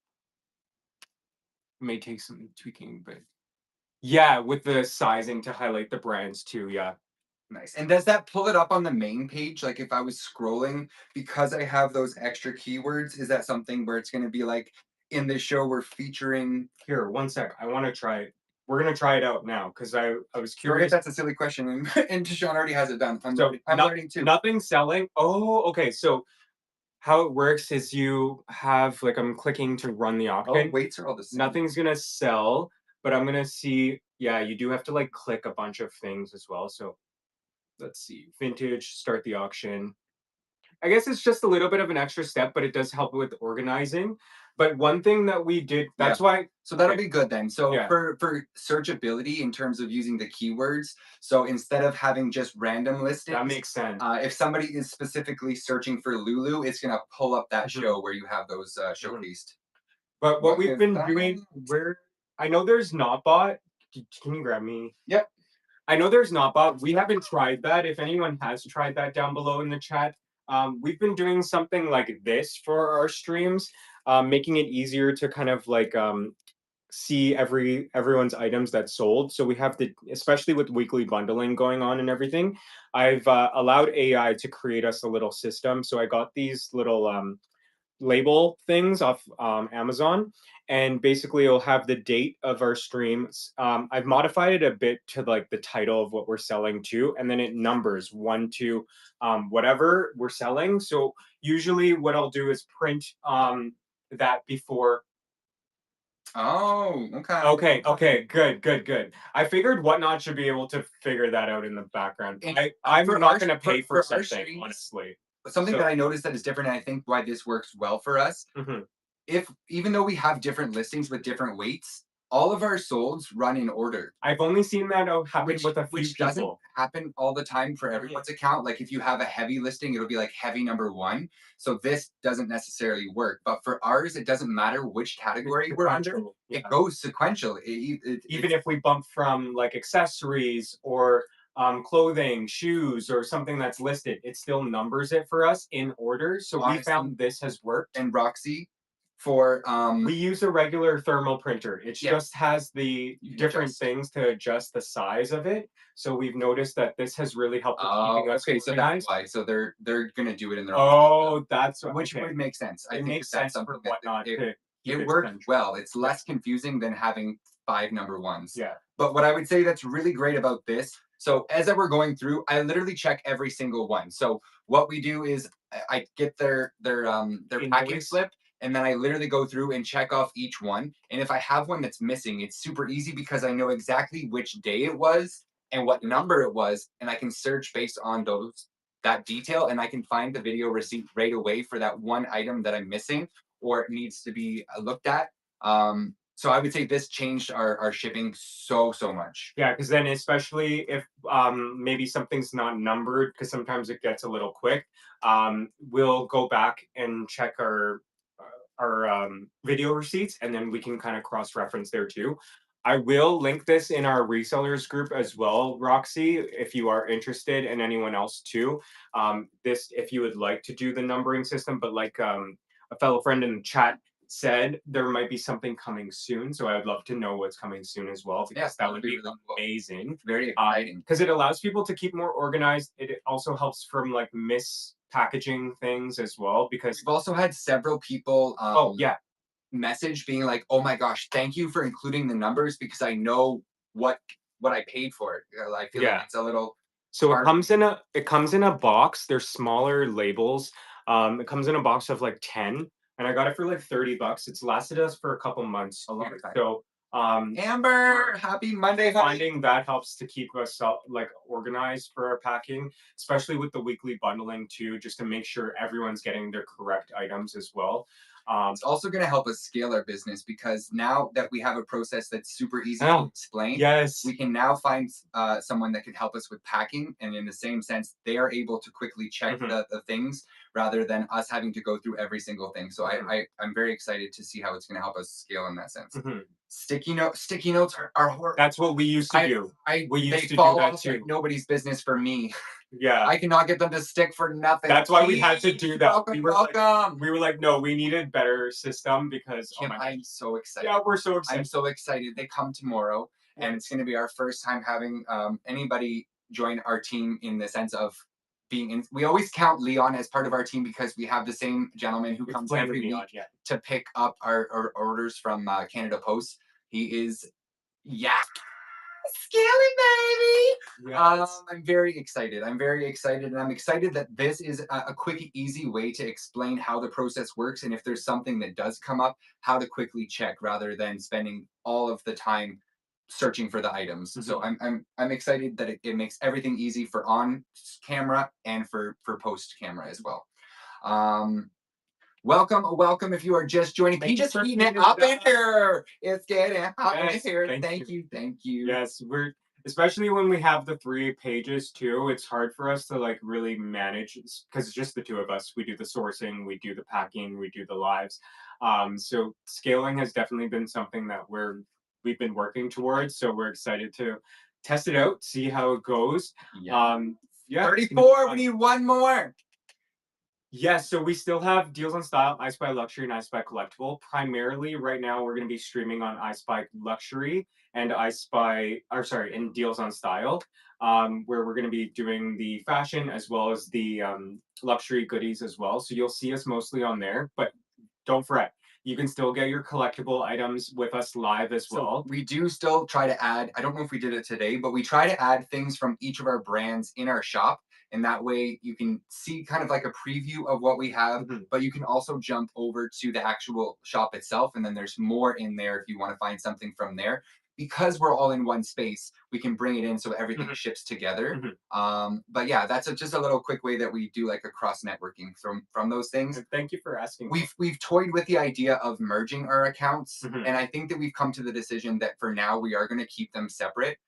It may take some tweaking, but yeah, with the sizing to highlight the brands too. Yeah. Nice. And does that pull it up on the main page? Like if I was scrolling, because I have those extra keywords, is that something where it's going to be like in this show we're featuring? Here, one sec. I want to try it. We're gonna try it out now because I was curious. That's a silly question, and Tishan already has it done. I'm learning too. Nothing selling. Oh, okay. So how it works is you have like I'm clicking to run the auction. Oh, weights are all the same. Nothing's gonna sell, but I'm gonna see. Yeah, you do have to like click a bunch of things as well. So let's see. Vintage. Start the auction. I guess it's just a little bit of an extra step, but it does help with organizing. But one thing that we did, that's why. So that'll be good then. So Yeah. for searchability in terms of using the keywords, so instead of having just random listings, That makes sense. if somebody is specifically searching for Lulu, it's gonna pull up that show where you have those showcased. But what we've been doing, I know there's Notbot. Can you grab me? Yep. I know there's Notbot. We haven't tried that. If anyone has tried that, down below in the chat. We've been doing something like this for our streams, making it easier to kind of like see everyone's items that's sold. So we have to, especially with weekly bundling going on and everything, I've allowed AI to create us a little system. So I got these little label things off Amazon, and basically it'll have the date of our streams. I've modified it a bit to like the title of what we're selling to, and then it numbers 1 to whatever we're selling. So usually what I'll do is print that before. Oh, okay. Okay, good. I figured Whatnot should be able to figure that out in the background. And I'm for not our- going to pay for for our something, streams, honestly. Something that I noticed that is different, and I think why this works well for us. If even though we have different listings with different weights, all of our solds run in order. I've only seen that happen with a few Which people. doesn't happen all the time for everyone's account. Like if you have a heavy listing, it'll be like heavy number 1. So this doesn't necessarily work. But for ours, it doesn't matter which category we're under. Yeah. It goes sequential. Even if we bump from like accessories or clothing, shoes, or something that's listed, it still numbers it for us in order. So we found this has worked. And Roxy, for we use a regular thermal printer. It just has the different things to adjust the size of it. So we've noticed that this has really helped with keeping us so that's organized. why. So they're gonna do it in their Oh, that's which would make sense. I It think makes that's sense for something that Whatnot to keep it it worked central. well. It's less confusing than having 5 number 1s. Yeah. But what I would say that's really great about this, so as we're going through, I literally check every single one. So what we do is I get their packing slip, and then I literally go through and check off each one. And if I have one that's missing, it's super easy because I know exactly which day it was and what number it was, and I can search based on that detail, and I can find the video receipt right away for that one item that I'm missing or it needs to be looked at. So I would say this changed our shipping so much. Yeah, because then especially if maybe something's not numbered, because sometimes it gets a little quick, we'll go back and check our video receipts, and then we can kind of cross-reference there too. I will link this in our resellers group as well, Roxy, if you are interested, and anyone else too. This, if you would like to do the numbering system, but like a fellow friend in the chat said, there might be something coming soon. So I would love to know what's coming soon as well, because that would be really amazing. Very exciting. Because it allows people to keep more organized. It also helps from like packaging things as well, because we've also had several people message being like, oh my gosh, thank you for including the numbers because I know what I paid for it. I feel like it's a little so it comes in a box. They're smaller labels. It comes in a box of like 10, and I got it for like $30. It's lasted us for a couple months. A long time. So Amber, happy Monday. Finding that helps to keep us like organized for our packing, especially with the weekly bundling too, just to make sure everyone's getting their correct items as well. It's also going to help us scale our business because now that we have a process that's super easy to explain, we can now find someone that can help us with packing, and in the same sense, they are able to quickly check the things rather than us having to go through every single thing. So I'm very excited to see how it's going to help us scale in that sense. Sticky notes are horrible. That's what we used to do. We used to do that too. Like nobody's business for me. Yeah, I cannot get them to stick for nothing. That's why we had to do that. Welcome. We were like, no, we needed better system because Kim, I'm so excited. Yeah, we're so excited. I'm so excited. They come tomorrow, and it's going to be our first time having anybody join our team in the sense of being in. We always count Leon as part of our team because we have the same gentleman who comes every week to pick up our orders from Canada Post. He is scaling, baby. Yes. I'm very excited. And I'm excited that this is a quick, easy way to explain how the process works, and if there's something that does come up, how to quickly check rather than spending all of the time searching for the items. So I'm excited that it makes everything easy for on camera and for post camera as well. Welcome if you are just joining. Thank you Just for heating it being up in with us. here. It's getting hot in Yes, here. thank Thank you. Yes, we're especially when we have the 3 pages too. It's hard for us to like really manage because it's just the two of us. We do the sourcing, we do the packing, we do the lives. So scaling has definitely been something that we've been working towards. So we're excited to test it out, see how it goes. Yeah. Yeah, it's gonna be 34. We fun. need one more. Yes, so we still have Deals on Style, I Spy Luxury, and I Spy Collectible. Primarily, right now, we're going to be streaming on I Spy Luxury and and Deals on Style, where we're going to be doing the fashion as well as the luxury goodies as well. So you'll see us mostly on there, but don't fret. You can still get your collectible items with us live as well. We do still try to add, I don't know if we did it today, but we try to add things from each of our brands in our shop. And that way you can see kind of like a preview of what we have, but you can also jump over to the actual shop itself. And then there's more in there if you want to find something from there. Because we're all in one space, we can bring it in so everything ships together. But yeah, that's just a little quick way that we do like a cross networking from those things. And thank you for asking. We've toyed with the idea of merging our accounts, and I think that we've come to the decision that for now we are going to keep them separate.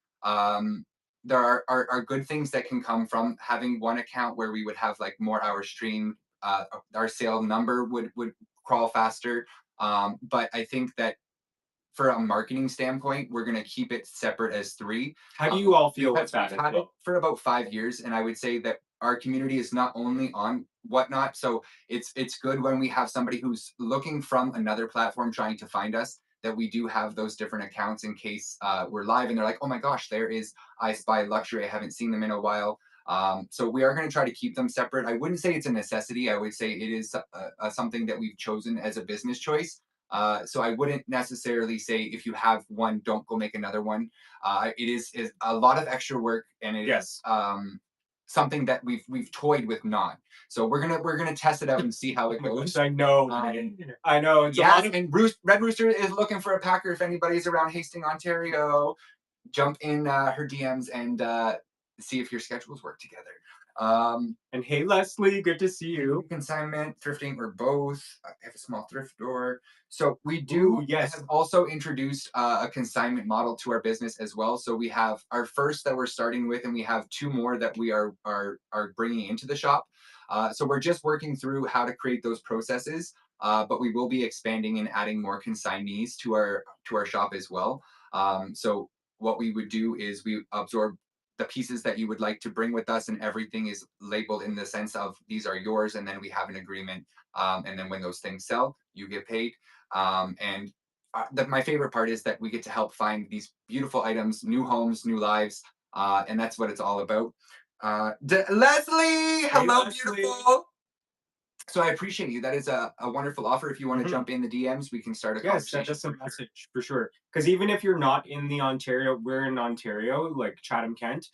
There are good things that can come from having one account where we would have like more hours streamed. Our sale number would crawl faster. But I think that for a marketing standpoint, we're going to keep it separate as 3. How do you all feel with We've that? had it for about 5 years, and I would say that our community is not only on Whatnot, so it's good when we have somebody who's looking from another platform trying to find us, that we do have those different accounts in case we're live and they're like, oh my gosh, there is I Spy Luxury. I haven't seen them in a while. So we are going to try to keep them separate. I wouldn't say it's a necessity. I would say it is something that we've chosen as a business choice. So I wouldn't necessarily say if you have one, don't go make another one. It is a lot of extra work, and it is something that we've toyed with not. So we're gonna test it out and see how it goes. I know. I know. It's yes, and Red Rooster is looking for a packer. If anybody's around Hastings, Ontario, jump in her DMs and see if your schedules work together. And hey, Leslie, good to see you. Consignment, thrifting, or both. I have a small thrift store. So we do have also introduced a consignment model to our business as well. So we have our first that we're starting with, and we have 2 more that we are bringing into the shop. So we're just working through how to create those processes, but we will be expanding and adding more consignees to our shop as well. So what we would do is we absorb the pieces that you would like to bring with us, and everything is labeled in the sense of these are yours, and then we have an agreement, and then when those things sell, you get paid. My favorite part is that we get to help find these beautiful items, new homes, new lives, and that's what it's all about. Leslie, hello, Leslie. beautiful. So I appreciate you. That is a wonderful offer. If you want to jump in the DMs, we can start a conversation. Send us a message for sure. Because even if you're not in the Ontario, we're in Ontario, like Chatham, Kent.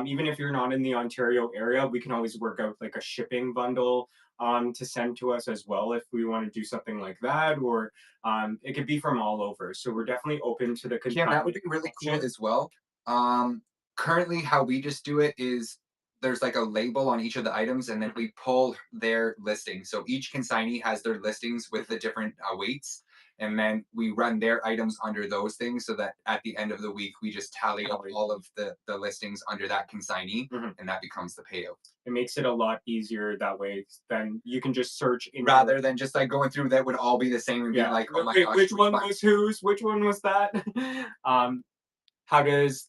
Even if you're not in the Ontario area, we can always work out like a shipping bundle to send to us as well if we want to do something like that, or it could be from all over. So we're definitely open to the. Yeah, that would be really cool as well. Currently, how we just do it is there's like a label on each of the items, and then we pull their listing. So each consignee has their listings with the different weights, and then we run their items under those things, so that at the end of the week we just tally up all of the listings under that consignee, and that becomes the payout. It makes it a lot easier that way. Then you can just search in rather than just like going through that would all be the same and being like, oh my gosh, which one was whose? Which one was that? How does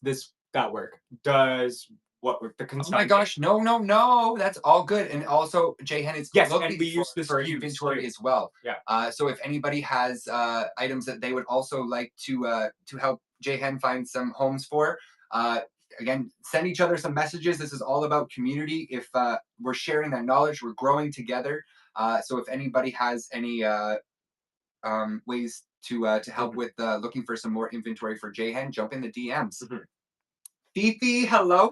that work? Does what with the consignment? Oh my gosh, no, that's all good. And also, Jayhen is looking and we use this for inventory as well. Yeah. So if anybody has items that they would also like to help Jayhen find some homes for, again, send each other some messages. This is all about community. If we're sharing that knowledge, we're growing together. So if anybody has any ways to help with looking for some more inventory for Jayhen, jump in the DMs. Fifi, hello.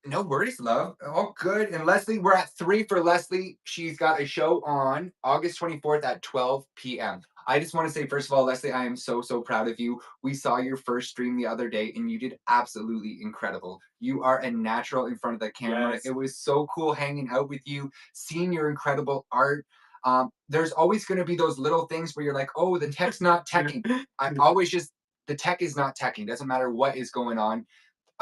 No worries, love. All good. And Leslie, we're at 3 for Leslie. She's got a show on August 24th at 12 p.m. I just want to say, first of all, Leslie, I am so, so proud of you. We saw your first stream the other day and you did absolutely incredible. You are a natural in front of the camera. Yes. It was so cool hanging out with you, seeing your incredible art. There's always going to be those little things where you're like, oh, the tech's not teching. I always just, the tech is not teching. Doesn't matter what is going on.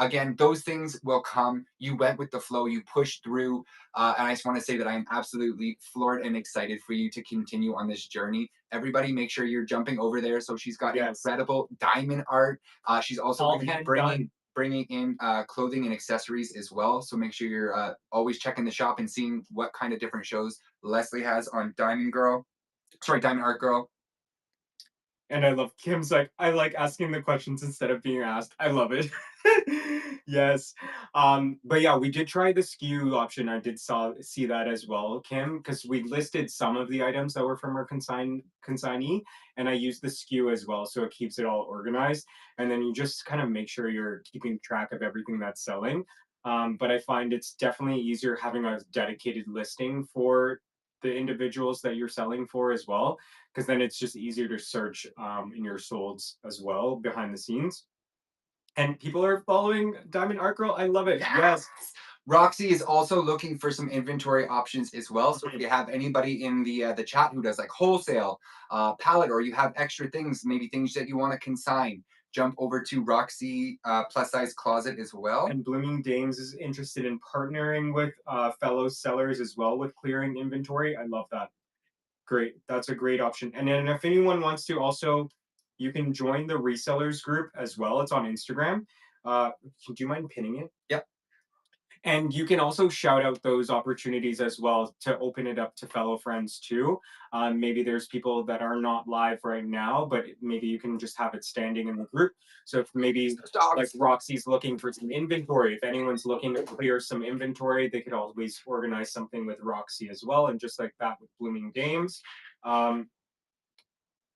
Again, those things will come. You went with the flow, you pushed through. And I just want to say that I'm absolutely floored and excited for you to continue on this journey. Everybody, make sure you're jumping over there. So she's got Yes. incredible diamond art. She's also All going to be hand bringing in clothing and accessories as well. So make sure you're always checking the shop and seeing what kind of different shows Leslie has on Diamond Art Girl. And I love Kim's like, I like asking the questions instead of being asked. I love it. Yes. But yeah, we did try the SKU option. I did see that as well, Kim, because we listed some of the items that were from our consignee, and I used the SKU as well, so it keeps it all organized. And then you just kind of make sure you're keeping track of everything that's selling. But I find it's definitely easier having a dedicated listing for the individuals that you're selling for as well, because then it's just easier to search in your solds as well behind the scenes. And people are following Diamond Art Girl. I love it. Yes. Roxy is also looking for some inventory options as well. So if you have anybody in the chat who does like wholesale, pallet, or you have extra things, maybe things that you want to consign, jump over to Roxy Plus Size Closet as well. And Blooming Dames is interested in partnering with fellow sellers as well with clearing inventory. I love that. Great. That's a great option. And then if anyone wants to also, you can join the resellers group as well. It's on Instagram. Do you mind pinning it? Yep. And you can also shout out those opportunities as well to open it up to fellow friends too. Maybe there's people that are not live right now, but maybe you can just have it standing in the group. So if maybe like Roxy's looking for some inventory, if anyone's looking to clear some inventory, they could always organize something with Roxy as well. And just like that with Blooming Dames.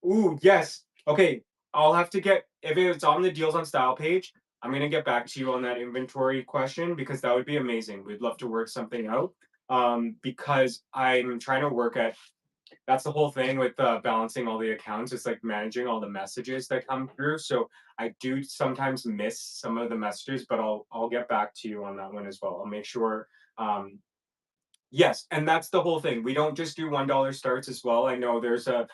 Ooh, yes. Okay. I'll have to get, if it's on the Deals on Style page, I'm going to get back to you on that inventory question because that would be amazing. We'd love to work something out because I'm trying to work at, that's the whole thing with balancing all the accounts. It's like managing all the messages that come through. So I do sometimes miss some of the messages, but I'll get back to you on that one as well. I'll make sure. Yes, and that's the whole thing. We don't just do $1 starts as well. I know there's a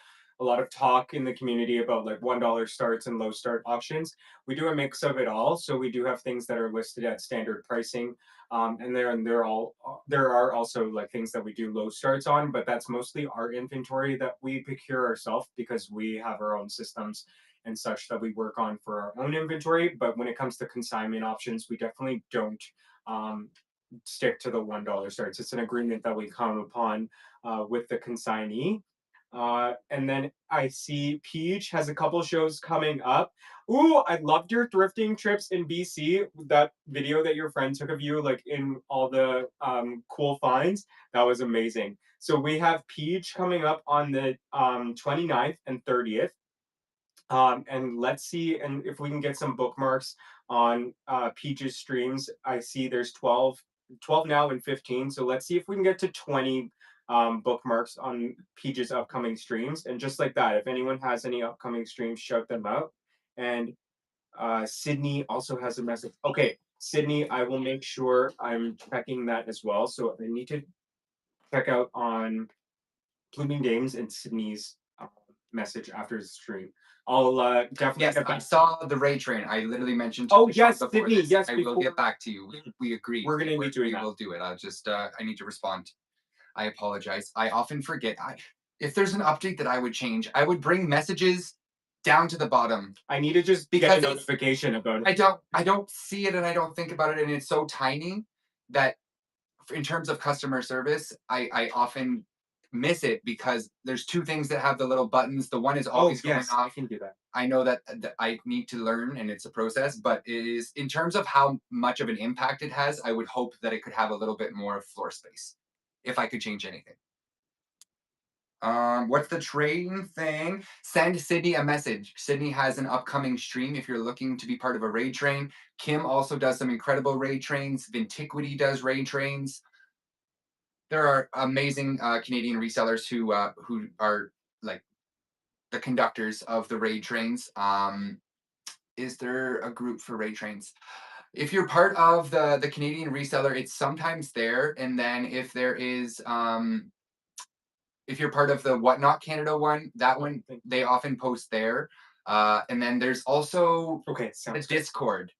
lot of talk in the community about like $1 starts and low start auctions. We do a mix of it all. So we do have things that are listed at standard pricing. And there are also like things that we do low starts on, but that's mostly our inventory that we procure ourselves because we have our own systems and such that we work on for our own inventory. But when it comes to consignment options, we definitely don't stick to the $1 starts. It's an agreement that we come upon with the consignee. And then I see Peach has a couple shows coming up. Ooh, I loved your thrifting trips in BC. That video that your friend took of you, like in all the cool finds, that was amazing. So we have Peach coming up on the 29th and 30th. And let's see and if we can get some bookmarks on Peach's streams. I see there's 12 now and 15. So let's see if we can get to 20 bookmarks on Peach's upcoming streams. And just like that, if anyone has any upcoming streams, shout them out. And Sydney also has a message. Okay, Sydney, I will make sure I'm checking that as well. So I need to check out on Blooming Dames and Sydney's message after the stream. I'll definitely. Yes, I saw the Ray Train. I literally mentioned. Oh yes, Sydney. Yes, I will get back to you. We agree. We're gonna be doing that. We will do it. I'll just. I need to respond. I apologize. I often forget. If there's an update that I would change, I would bring messages down to the bottom. I need to just get a notification about it. I don't see it and I don't think about it, and it's so tiny that, in terms of customer service, I often miss it because there's two things that have the little buttons. The one is always going off. I can do that. I know that I need to learn and it's a process, but it is, in terms of how much of an impact it has, I would hope that it could have a little bit more floor space if I could change anything. What's the train thing? Send Sydney a message. Sydney has an upcoming stream if you're looking to be part of a raid train. Kim also does some incredible raid trains. Vintiquity does raid trains. There are amazing Canadian resellers who are like the conductors of the raid trains. Is there a group for raid trains? If you're part of the Canadian reseller, it's sometimes there. And then if there is if you're part of the Whatnot Canada one, that one they often post there. And then there's also the Discord.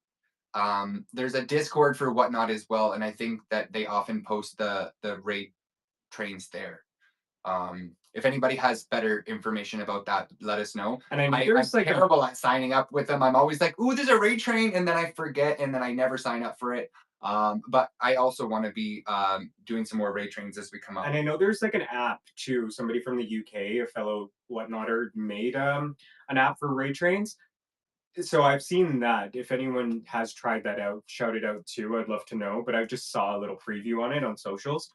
There's a Discord for Whatnot as well, and I think that they often post the raid trains there. If anybody has better information about that, let us know. And I'm terrible at signing up with them. I'm always like, "Ooh, there's a raid train," and then I forget, and then I never sign up for it. But I also want to be doing some more raid trains as we come up. And I know there's like an app too. Somebody from the UK, a fellow Whatnotter, made an app for raid trains. So I've seen that. If anyone has tried that out, shout it out too. I'd love to know. But I just saw a little preview on it on socials.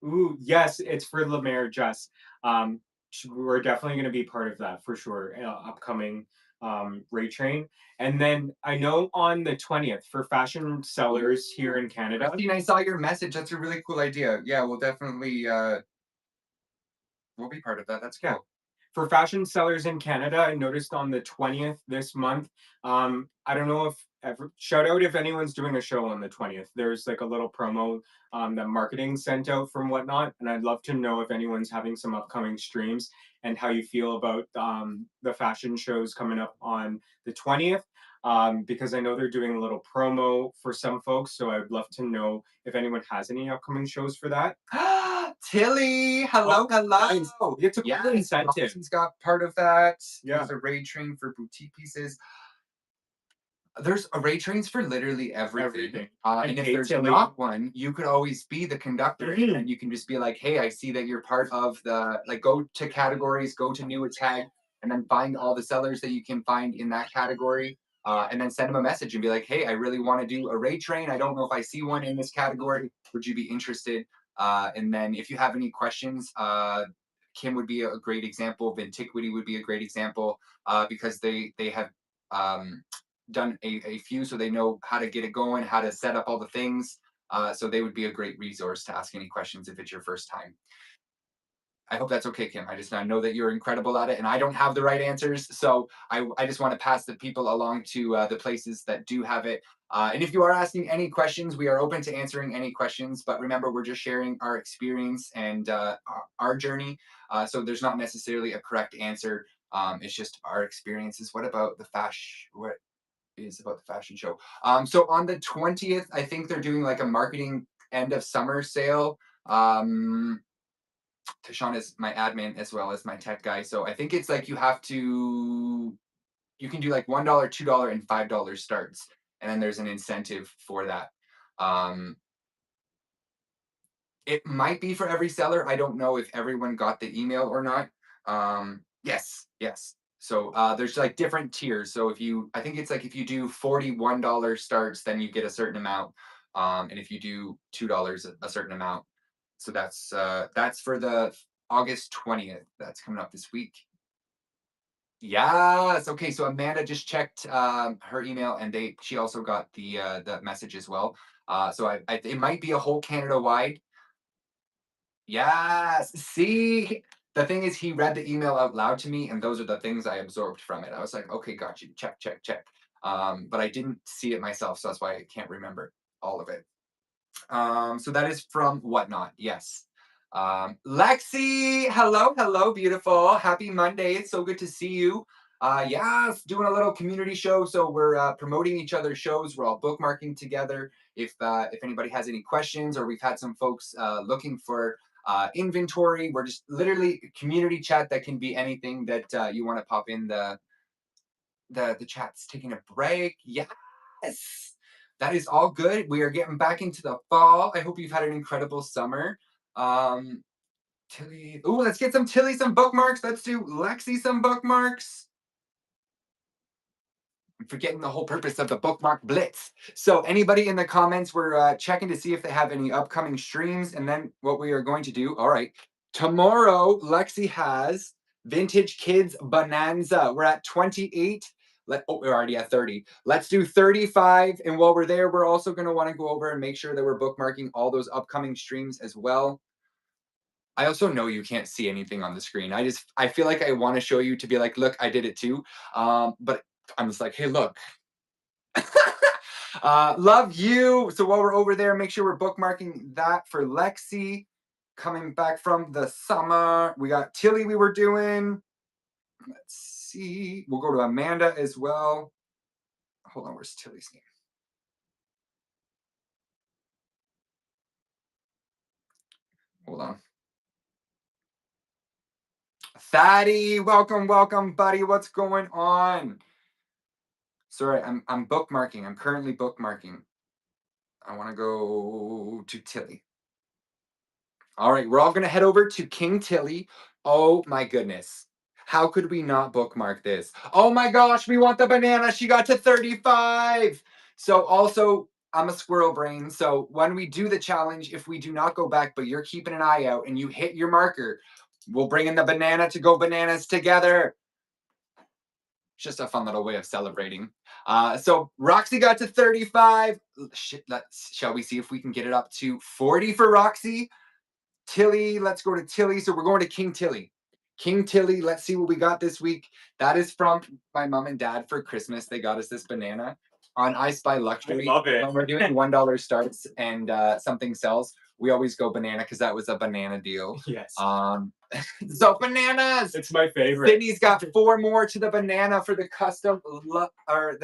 Ooh, yes, it's for Lemaire Jess. We're definitely going to be part of that for sure. Upcoming raid train. And then I know on the 20th for fashion sellers here in Canada. Christine, I saw your message. That's a really cool idea. Yeah, we'll definitely we'll be part of that. That's cool. Yeah. For fashion sellers in Canada, I noticed on the 20th this month. I don't know if shout out if anyone's doing a show on the 20th. There's like a little promo that marketing sent out from Whatnot, and I'd love to know if anyone's having some upcoming streams and how you feel about the fashion shows coming up on the 20th. Because I know they're doing a little promo for some folks, so I'd love to know if anyone has any upcoming shows for that. Tilly, hello. It's a Yeah, cool incentive. He's got part of that. Yeah. There's a raid train for boutique pieces. There's a raid trains for literally everything. And if there's not one, you could always be the conductor, and you can just be like, "Hey, I see that you're part of the go to categories, go to new tag, and then find all the sellers that you can find in that category." And then send them a message and be like, "Hey, I really want to do a raid train. I don't know if I see one in this category. Would you be interested?" And then if you have any questions, Kim would be a great example. Vintiquity would be a great example because they have done a few, so they know how to get it going, how to set up all the things. So they would be a great resource to ask any questions if it's your first time. I hope that's okay, Kim. I just know that you're incredible at it, and I don't have the right answers. So I just want to pass the people along to the places that do have it. And if you are asking any questions, we are open to answering any questions. But remember, we're just sharing our experience and our journey. So there's not necessarily a correct answer. It's just our experiences. What about the What is about the fashion show? So on the 20th, I think they're doing like a marketing end of summer sale. Tashawn is my admin as well as my tech guy. So I think it's like you can do like $1, $2, and $5 starts. And then there's an incentive for that. It might be for every seller. I don't know if everyone got the email or not. Yes. So there's like different tiers. So I think it's like if you do $41 starts, then you get a certain amount. And if you do $2, a certain amount. So that's for the August 20th. That's coming up this week. Yes. Okay. So Amanda just checked her email, and she also got the message as well. So it might be a whole Canada wide. Yes. See, the thing is, he read the email out loud to me, and those are the things I absorbed from it. I was like, okay, got you. Check. But I didn't see it myself, so that's why I can't remember all of it. So that is from Whatnot. Yes. Lexi, hello, beautiful. Happy Monday. It's so good to see you. Yes, doing a little community show. So we're promoting each other's shows. We're all bookmarking together. If anybody has any questions, or we've had some folks looking for inventory, we're just literally community chat that can be anything that you want to pop in the chat's taking a break. Yes. That is all good. We are getting back into the fall. I hope you've had an incredible summer. Tilly. Ooh, let's get Tilly some bookmarks. Let's do Lexi some bookmarks. I'm forgetting the whole purpose of the bookmark blitz. So anybody in the comments, we're checking to see if they have any upcoming streams. And then what we are going to do, all right, tomorrow, Lexi has Vintage Kids Bonanza. We're at 28. We're already at 30. Let's do 35. And while we're there, we're also going to want to go over and make sure that we're bookmarking all those upcoming streams as well. I also know you can't see anything on the screen. I feel like I want to show you to be like, look, I did it too. But I'm just like, hey, look. Love you. So while we're over there, make sure we're bookmarking that for Lexi. Coming back from the summer, we got Tilly we were doing. Let's see. We'll go to Amanda as well. Hold on, where's Tilly's name? Hold on. Thaddy, welcome, welcome, buddy. What's going on? Sorry, I'm bookmarking. I'm currently bookmarking. I want to go to Tilly. All right, we're all going to head over to King Tilly. Oh my goodness. How could we not bookmark this? Oh my gosh, we want the banana. She got to 35. So also, I'm a squirrel brain. So when we do the challenge, if we do not go back, but you're keeping an eye out and you hit your marker, we'll bring in the banana to go bananas together. Just a fun little way of celebrating. So Roxy got to 35. Shall we see if we can get it up to 40 for Roxy? Tilly, let's go to Tilly. So we're going to King Tilly. King Tilly, let's see what we got this week. That is from my mom and dad for Christmas. They got us this banana on I Spy Luxury. I love it. When we're doing $1 starts and something sells, we always go banana because that was a banana deal. Yes. So bananas. It's my favorite. Sydney's got 4 more to the banana for the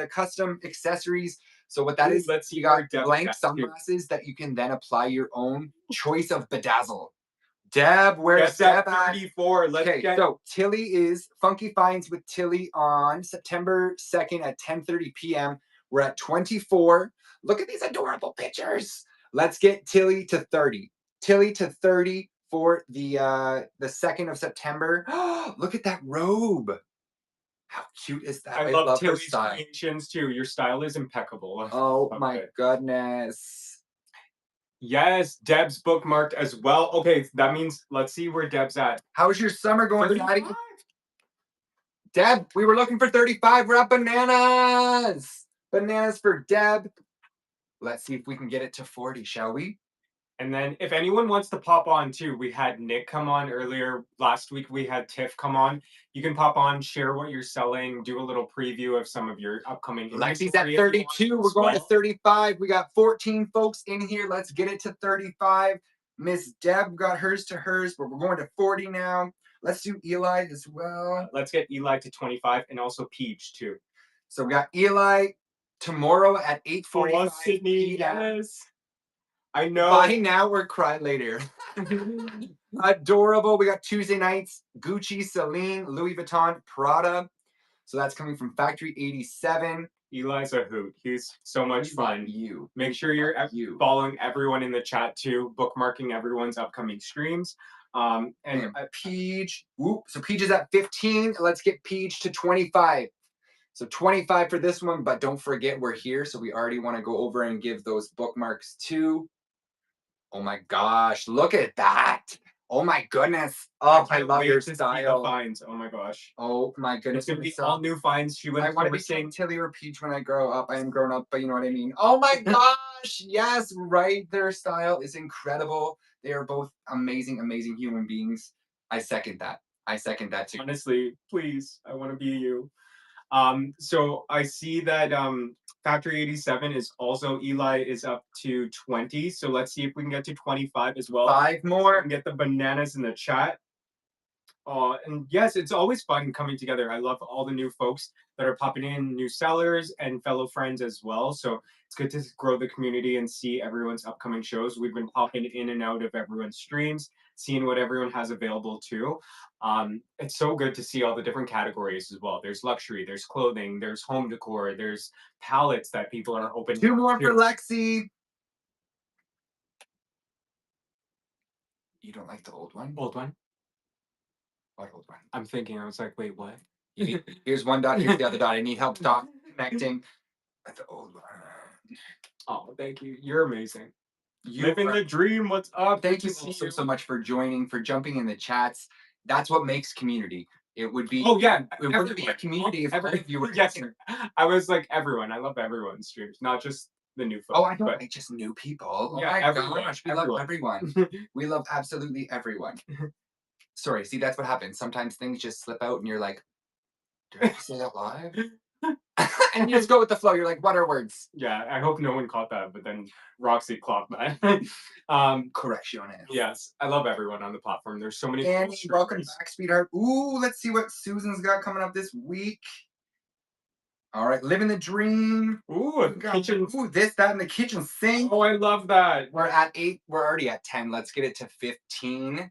custom accessories. So what that is, let's see, you got Deb blank sunglasses that you can then apply your own choice of bedazzle. Deb, where's Deb at? 34. Okay, so Tilly is Funky Finds with Tilly on September 2nd at 10:30 p.m. We're at 24. Look at these adorable pictures. Let's get Tilly to 30. Tilly to 30 for the 2nd of September. Look at that robe. How cute is that? I love her Tilly's style. creations too. Your style is impeccable. Oh Love my it. goodness. Yes, Deb's bookmarked as well. Okay, that means let's see where Deb's at. How's your summer going, 35. Daddy? Deb, we were looking for 35. We're at bananas. Bananas for Deb. Let's see if we can get it to 40, shall we? And then if anyone wants to pop on too, we had Nick come on earlier. Last week we had Tiff come on. You can pop on, share what you're selling, do a little preview of some of your upcoming. Lexi's at 32. We're going to 35. We got 14 folks in here. Let's get it to 35. Miss Deb got hers to hers, but we're going to 40 now. Let's do Eli as well. Let's get Eli to 25 and also Peach too. So we got Eli tomorrow at 8:45. Oh, Sydney, yes. I know. Buy now or cry later. Adorable. We got Tuesday nights, Gucci, Celine, Louis Vuitton, Prada. So that's coming from Factory 87. Eli's a hoot. He's so much fun. You. Make sure you're following everyone in the chat too, bookmarking everyone's upcoming streams. And Peach. Whoop. So Peach is at 15. Let's get Peach to 25. So 25 for this one, but don't forget we're here. So we already want to go over and give those bookmarks too. Oh my gosh, look at that. Oh my goodness. Oh, I love your style. Finds. Oh my gosh. Oh my goodness. It's going to be all new finds. I want to be saying Tilly or Peach when I grow up. I am grown up, but you know what I mean. Oh my gosh. Yes, right. Their style is incredible. They are both amazing, amazing human beings. I second that. I second that too. Honestly, please. I want to be you. So I see that Factory 87 is also, Eli is up to 20. So let's see if we can get to 25 as well. 5 more. And get the bananas in the chat. And yes, it's always fun coming together. I love all the new folks that are popping in, new sellers and fellow friends as well. So it's good to grow the community and see everyone's upcoming shows. We've been popping in and out of everyone's streams, seeing what everyone has available too. It's so good to see all the different categories as well. There's luxury, there's clothing, there's home decor, there's palettes that people are open. 2 more for Lexi. You don't like the old one? Old one? What old one? I'm thinking, I was like, wait, what? Here's one dot, here's the other dot. I need help connecting at the old one. Oh, thank you. You're amazing. You Living the dream. What's up? Thank you so much for joining, for jumping in the chats. That's what makes community. It would be. Oh yeah, it would be a community if all of you were yes. I was like everyone. I love everyone's streams, not just the new folks. Oh, I don't but like just new people. Oh yeah, my everyone, gosh, we love everyone. We love absolutely everyone. Sorry, see, that's what happens. Sometimes things just slip out and you're like, did I say that live? And you just go with the flow. You're like, what are words? Yeah, I hope no one caught that, but then Roxy clocked that. Correcciones. Yes, I love everyone on the platform. There's so many cool Annie, welcome streamers. back, sweetheart. Ooh, let's see what Susan's got coming up this week. All right, living the dream. Ooh, a kitchen. Ooh, this, that, and the kitchen sink. Oh, I love that. We're at 8. We're already at 10. Let's get it to 15.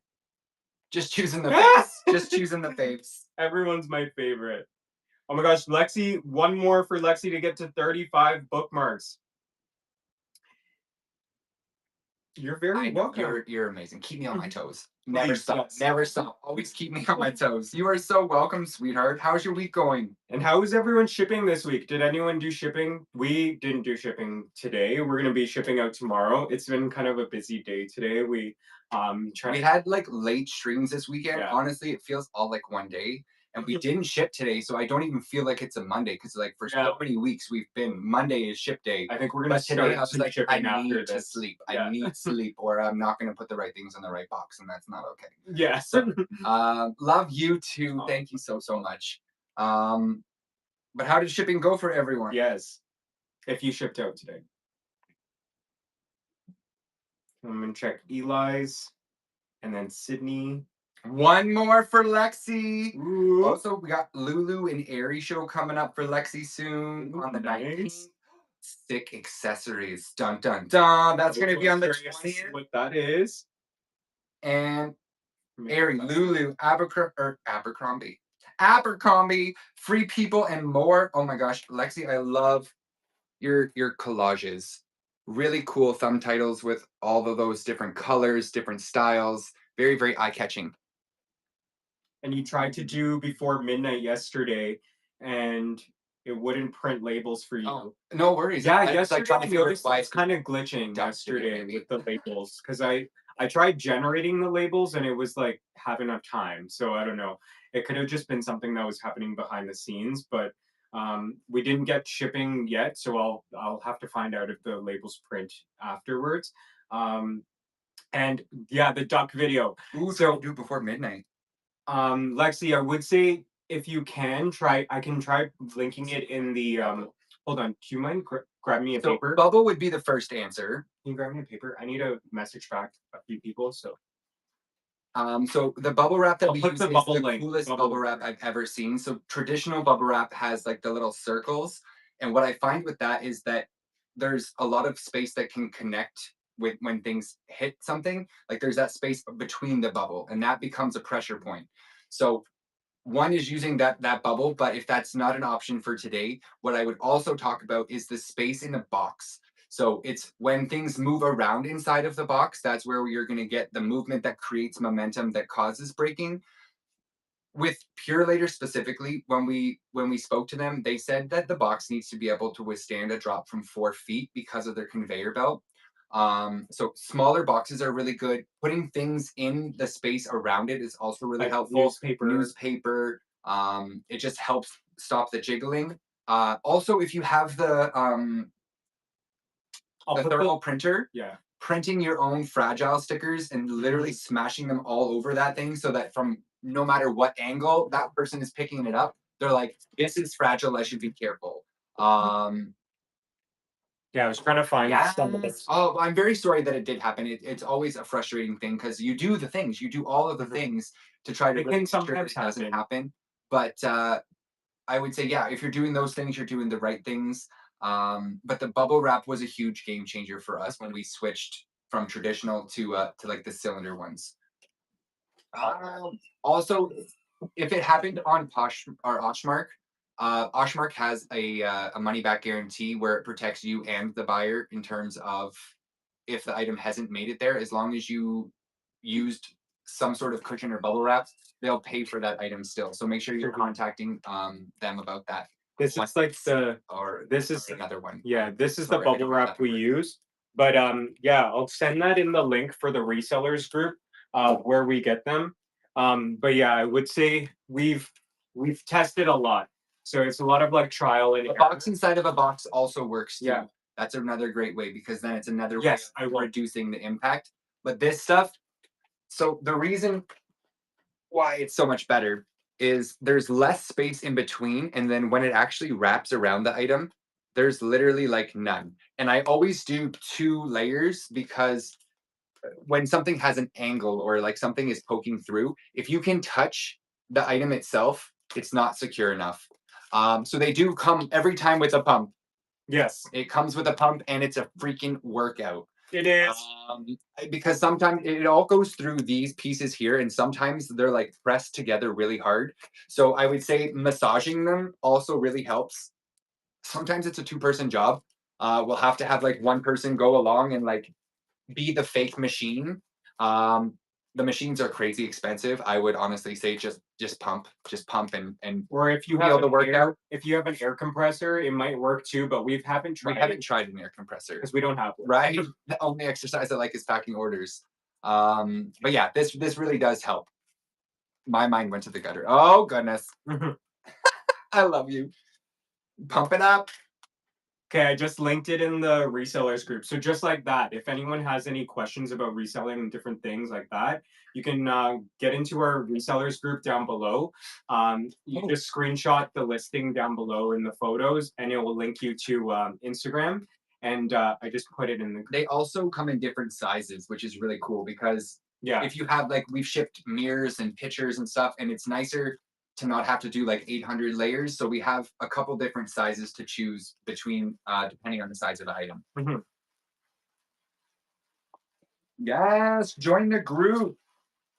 Just choosing the faves. Just choosing the faves. Everyone's my favorite. Oh my gosh, Lexi, one more for Lexi to get to 35 bookmarks. You're very welcome. You're amazing. Keep me on my toes. Please, Never stop. yes. Never stop. Always keep me on my toes. You are so welcome, sweetheart. How's your week going? And how is everyone shipping this week? Did anyone do shipping? We didn't do shipping today. We're gonna be shipping out tomorrow. It's been kind of a busy day today. We had like late streams this weekend. Yeah. Honestly, it feels all like one day. And we didn't ship today, so I don't even feel like it's a Monday because like for so many weeks we've been Monday is ship day. I think we're gonna But today I start was some like, I shipping after need to this. sleep. Yeah. I need sleep, or I'm not going to put the right things in the right box, and that's not okay. Yes. Love you too. Thank you so much. But how did shipping go for everyone? Yes. If you shipped out today. I'm gonna check Eli's and then Sydney. One more for Lexi. Ooh. Also, we got Lulu and Airy show coming up for Lexi soon on the 19th. Sick accessories. Dun dun dun. That's going to be on the 20th. What that is. And Airy, Lulu, Abercrombie. Abercrombie, Free People, and more. Oh my gosh, Lexi, I love your collages. Really cool thumb titles with all of those different colors, different styles. Very, very eye-catching. And you tried to do before midnight yesterday, and it wouldn't print labels for you. Oh, no worries. Yeah, yesterday I noticed it's kind of glitching yesterday with the labels because I tried generating the labels and it was like have enough time. So I don't know. It could have just been something that was happening behind the scenes, but we didn't get shipping yet, so I'll have to find out if the labels print afterwards. And yeah, the duck video. Ooh, so do it before midnight. Lexi, I would say if you can try, I can try linking it in the hold on, do you mind grab me a paper? Bubble would be the first answer. Can you grab me a paper? I need to message back a few people. So so the bubble wrap that we use is the link. coolest bubble wrap I've ever seen. So traditional bubble wrap has like the little circles, and what I find with that is that there's a lot of space that can connect with when things hit something. Like there's that space between the bubble, and that becomes a pressure point. So one is using that bubble, but if that's not an option for today, what I would also talk about is the space in a box. So it's when things move around inside of the box, that's where you're going to get the movement that creates momentum that causes breaking. With Purelator specifically, when we spoke to them, they said that the box needs to be able to withstand a drop from 4 feet because of their conveyor belt. So smaller boxes are really good. Putting things in the space around it is also really helpful. Newspaper. It just helps stop the jiggling. Also, if you have the thermal printer, printing your own fragile stickers and literally smashing them all over that thing so that from no matter what angle that person is picking it up, they're like, this is fragile, I should be careful. Yeah, I was trying to find some of this. Oh, I'm very sorry that it did happen. It's always a frustrating thing because you do the things, you do all of the things to try to make sure it doesn't happen. But I would say, yeah, if you're doing those things, you're doing the right things. But the bubble wrap was a huge game changer for us when we switched from traditional to like the cylinder ones. Also, if it happened on Poshmark, Poshmark has a money back guarantee where it protects you and the buyer in terms of if the item hasn't made it there, as long as you used some sort of cushion or bubble wrap, they'll pay for that item still. So make sure you're contacting them about that. This is like this is another one. Yeah, this is the bubble wrap we use. But yeah, I'll send that in the link for the resellers group where we get them. But yeah, I would say we've tested a lot. So it's a lot of like trial and a box inside of a box also works too. Yeah. That's another great way because then it's another Yes, way I of will. reducing the impact. But this stuff, so the reason why it's so much better is there's less space in between, and then when it actually wraps around the item, there's literally like none. And I always do 2 layers because when something has an angle or like something is poking through, if you can touch the item itself, it's not secure enough. So they do come every time with a pump. Yes, It comes with a pump and it's a freaking workout. it is. Because sometimes it all goes through these pieces here, and sometimes they're like pressed together really hard. So I would say massaging them also really helps. Sometimes it's a 2-person job. We'll have to have like one person go along and like be the fake machine. Um, the machines are crazy expensive. I would honestly say just pump and Or if you you'll be have able to an work air, out. if you have an air compressor, it might work too. But we haven't We tried haven't it tried an air compressor, because we don't have one. right? The only exercise I like is packing orders. But yeah, this really does help. My mind went to the gutter. Oh goodness, I love you. Pump it up. Okay, I just linked it in the resellers group. So just like that, if anyone has any questions about reselling and different things like that, you can get into our resellers group down below. You just screenshot the listing down below in the photos, and it will link you to Instagram. And I just put it in the. They also come in different sizes, which is really cool because Yeah. if you have like we've shipped mirrors and pictures and stuff, and it's nicer to not have to do like 800 layers. So we have a couple different sizes to choose between depending on the size of the item. Mhm. Yes, join the group.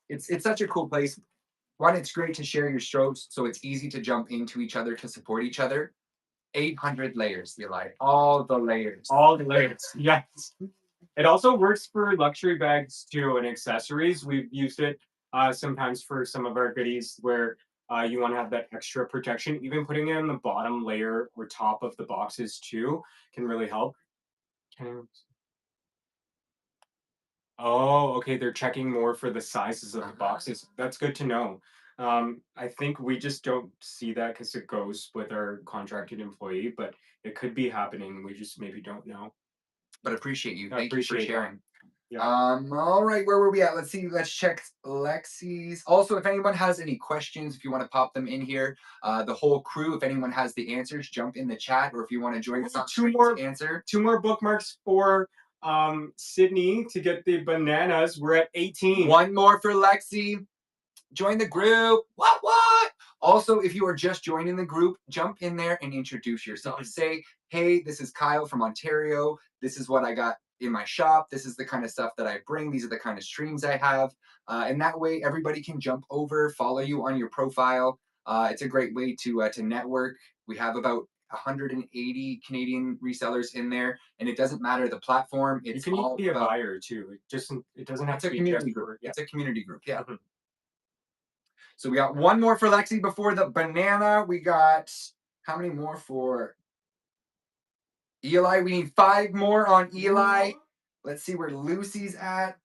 It's such a cool place. One, it's great to share your strokes, so it's easy to jump into each other to support each other. 800 layers, you like all the layers. All the layers. Yes. It also works for luxury bags too and accessories. We've used it sometimes for some of our goodies where you want to have that extra protection. Even putting it on the bottom layer or top of the boxes too can really help. Oh, okay. They're checking more for the sizes of the boxes. That's good to know. I think we just don't see that because it goes with our contracted employee, but it could be happening. We just maybe don't know. But appreciate you. I Thank you for appreciate that. sharing. Yeah. All right, where were we at? Let's see. Let's check Lexi's. Also, if anyone has any questions, if you want to pop them in here, the whole crew, if anyone has the answers, jump in the chat, or if you want to join us on Two stream more- to answer. 2 more bookmarks for Sydney to get the bananas. We're at 18. One more for Lexi. Join the group. What? Also, if you are just joining the group, jump in there and introduce yourself. Say, hey, this is Kyle from Ontario. This is what I got in my shop. This is the kind of stuff that I bring. These are the kind of streams I have. And that way, everybody can jump over, follow you on your profile. It's a great way to network. We have about 180 Canadian resellers in there, and it doesn't matter the platform. You It's can even all be a about, buyer too. It doesn't have it's to a be community just group. for, yeah. It's a community group. Yeah. Mhm. So we got one more for Lexi before the banana. We got how many more for Eli? We need 5 more on Eli. Let's see where Lucy's at.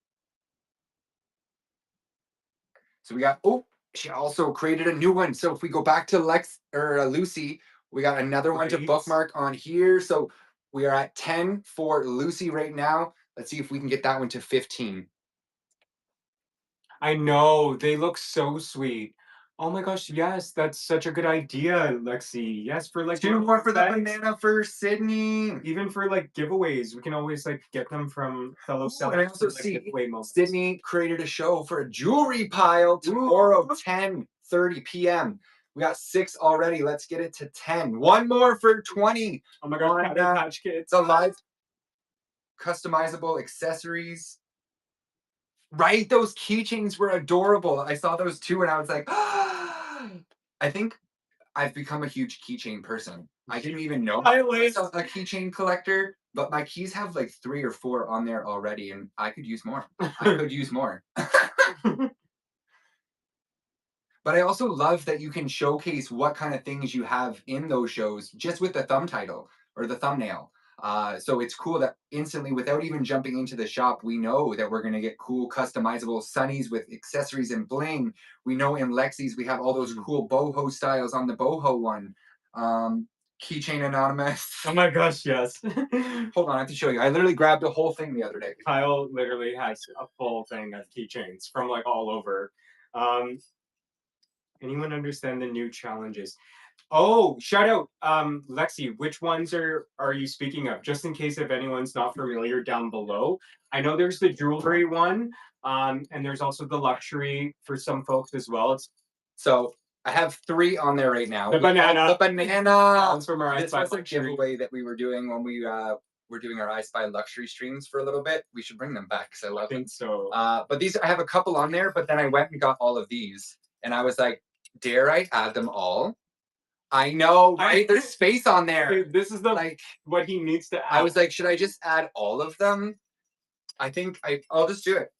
So we got, oh, she also created a new one. So if we go back to Lucy, we got another one to Great. bookmark on here. So we are at 10 for Lucy right now. Let's see if we can get that one to 15. I know, they look so sweet. Oh my gosh, yes, that's such a good idea, Lexi. Yes, for like 2 more for the bags, banana for Sydney. even for like giveaways, we can always like get them from fellow sellers. And I also for, like, see giveaway moments. Sydney created a show for a jewelry pile tomorrow, 10:30 p.m. We got 6 already. Let's get it to 10. One more for 20. Oh my gosh, on, Cabbage Patch Kids. The live customizable accessories. Right? Those keychains were adorable. I saw those too, and I was like, I think I've become a huge keychain person. I didn't even know I was a keychain collector, but my keys have like 3 or 4 on there already, and I could use more. I could use more. But I also love that you can showcase what kind of things you have in those shows just with the thumb title or the thumbnail. So it's cool that instantly, without even jumping into the shop, we know that we're going to get cool customizable sunnies with accessories and bling. We know in Lexi's we have all those cool boho styles on the boho one. Keychain Anonymous. Oh my gosh, yes. Hold on, I have to show you. I literally grabbed a whole thing the other day. Kyle literally has a full thing of keychains from like all over. Anyone understand the new challenges? Oh, shout out, Lexi. Which ones are you speaking of? Just in case if anyone's not familiar down below. I know there's the jewelry one, and there's also the luxury for some folks as well. It's So I have 3 on there right now. the banana. The banana. That's from our This iSpy was a luxury. giveaway that we were doing when we were doing our iSpy luxury streams for a little bit. We should bring them back because I I love them. think so. But these, I have a couple on there, but then I went and got all of these, and I was like, dare I add them all? I know, right? There's space on there. Dude, this is the Like, what he needs to add. I was like, should I just add all of them? I think I'll just do it.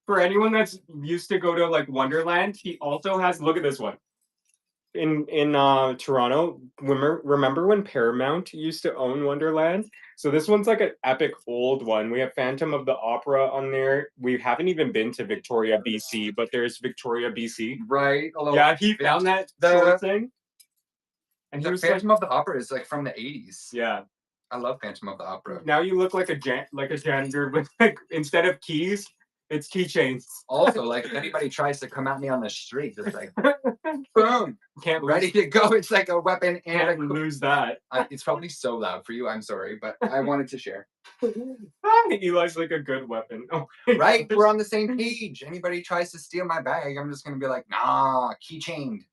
For anyone that's used to go to like Wonderland, he also has. Look at this one. In Toronto, remember when Paramount used to own Wonderland? So this one's like an epic old one. We have Phantom of the Opera on there. We haven't even been to Victoria, BC, but there's Victoria, BC. Right. Yeah, he found that sort thing. And he The was like, Phantom of the Opera is like from the 80s. yeah. I love Phantom of the Opera. Now you look like a janitor with like instead of keys, it's keychains. Also, like if anybody tries to come at me on the street, just like boom, Can't ready to go. It's like a weapon and can't lose that. it's probably so loud for you. I'm sorry, but I wanted to share. Eli's like a good weapon. Oh, Right, we're on the same page. Anybody tries to steal my bag, I'm just gonna be like, nah, keychained.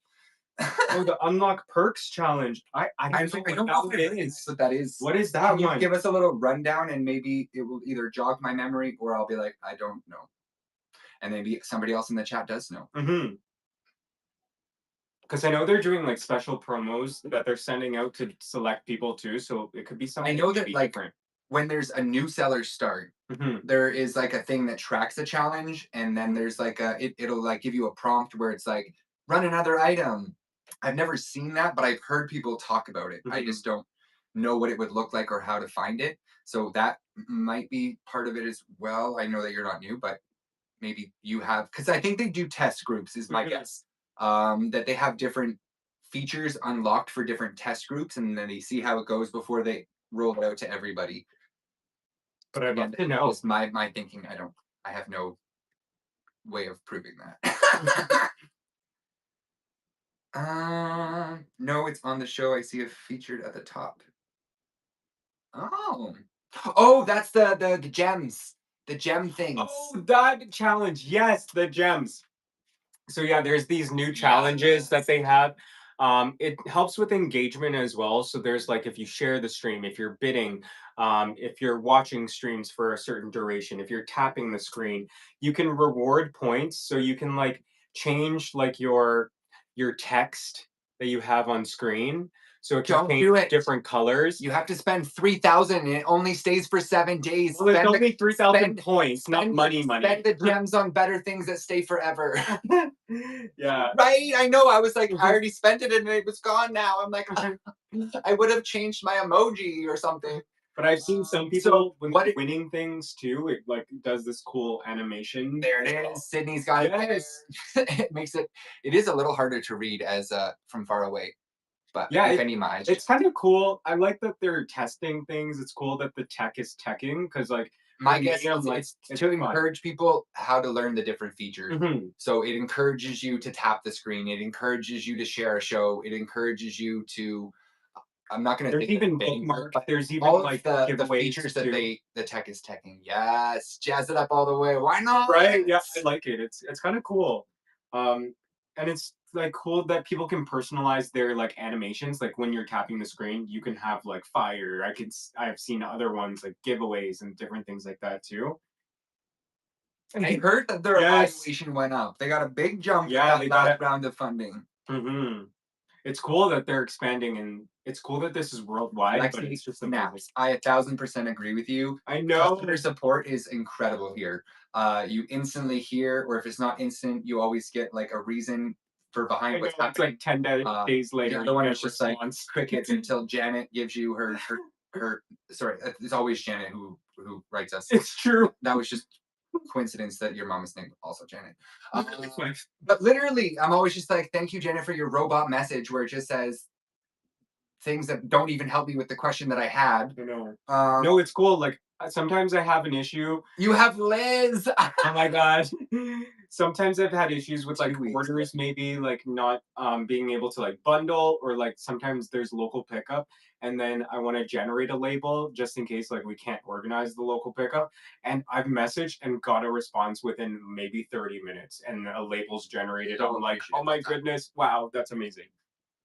Oh, the unlock perks challenge. I don't know what that is. What that is. What is that Can you one? give us a little rundown, and maybe it will either jog my memory, or I'll be like, I don't know, and maybe somebody else in the chat does know. Mm-hmm. Because I know they're doing like special promos that they're sending out to select people too, so it could be something. I know that like different. when there's a new seller start, there is like a thing that tracks the challenge, and then there's like it'll like give you a prompt where it's like run another item. I've never seen that, but I've heard people talk about it. I just don't know what it would look like or how to find it. So that might be part of it as well. I know that you're not new, but maybe you have, because I think they do test groups is my guess. That they have different features unlocked for different test groups, and then they see how it goes before they roll it out to everybody. But I'd love to know. It's my thinking. I have no way of proving that. No, it's on the show. I see it featured at the top. Oh, that's the gems, the gem things. Oh, that challenge. Yes, the gems. So yeah, there's these new challenges that they have. It helps with engagement as well. So there's like if you share the stream, if you're bidding, if you're watching streams for a certain duration, if you're tapping the screen, you can reward points. So you can like change like your text that you have on screen. So it can paint different colors. You have to spend 3,000 and it only stays for 7 days. Well, it's only 3,000 points, not money. Spend the gems on better things that stay forever. Yeah. Right? I know. I was like, I already spent it and it was gone now. I'm like, I would have changed my emoji or something. But I've seen some people winning things too. It like does this cool animation. There it is. Sydney's got it. It makes it. It is a little harder to read as from far away. But yeah, it's kind of cool. I like that they're testing things. It's cool that the tech is teching because like my guess is it's to encourage people how to learn the different features. So it encourages you to tap the screen. It encourages you to share a show. It encourages you to. I'm not going to. There's even bookmark. There's even all like the features that the tech is teching. Yes, jazz it up all the way. Why not? Right? Yeah, I like it. It's kind of cool. And it's like cool that people can personalize their like animations. Like when you're tapping the screen, you can have like fire. I've seen other ones like giveaways and different things like that too. And I heard that their evaluation went up. They got a big jump. Yeah, they got that round of funding. It's cool that they're expanding, and it's cool that this is worldwide. Like, but it's just snaps. I 1,000% agree with you. I know customer support is incredible here. You instantly hear, or if it's not instant, you always get like a reason for behind what's happening. It's like 10 days later. The other one is just like crickets until Janet gives you her. Sorry, it's always Janet who writes us. It's true. That was just coincidence that your mama's name also Janet. But literally, I'm always just like, thank you, Janet, for your robot message where it just says things that don't even help me with the question that I had. You know. Um, No, it's cool. Like sometimes I have an issue. you have Liz. Oh my god. Sometimes I've had issues with like 2 weeks. orders maybe like not being able to like bundle, or like sometimes there's local pickup and then I want to generate a label just in case like we can't organize the local pickup, and I've messaged and got a response within maybe 30 minutes and a label's generated. So I'm like, oh appreciative my of that. goodness, wow, that's amazing.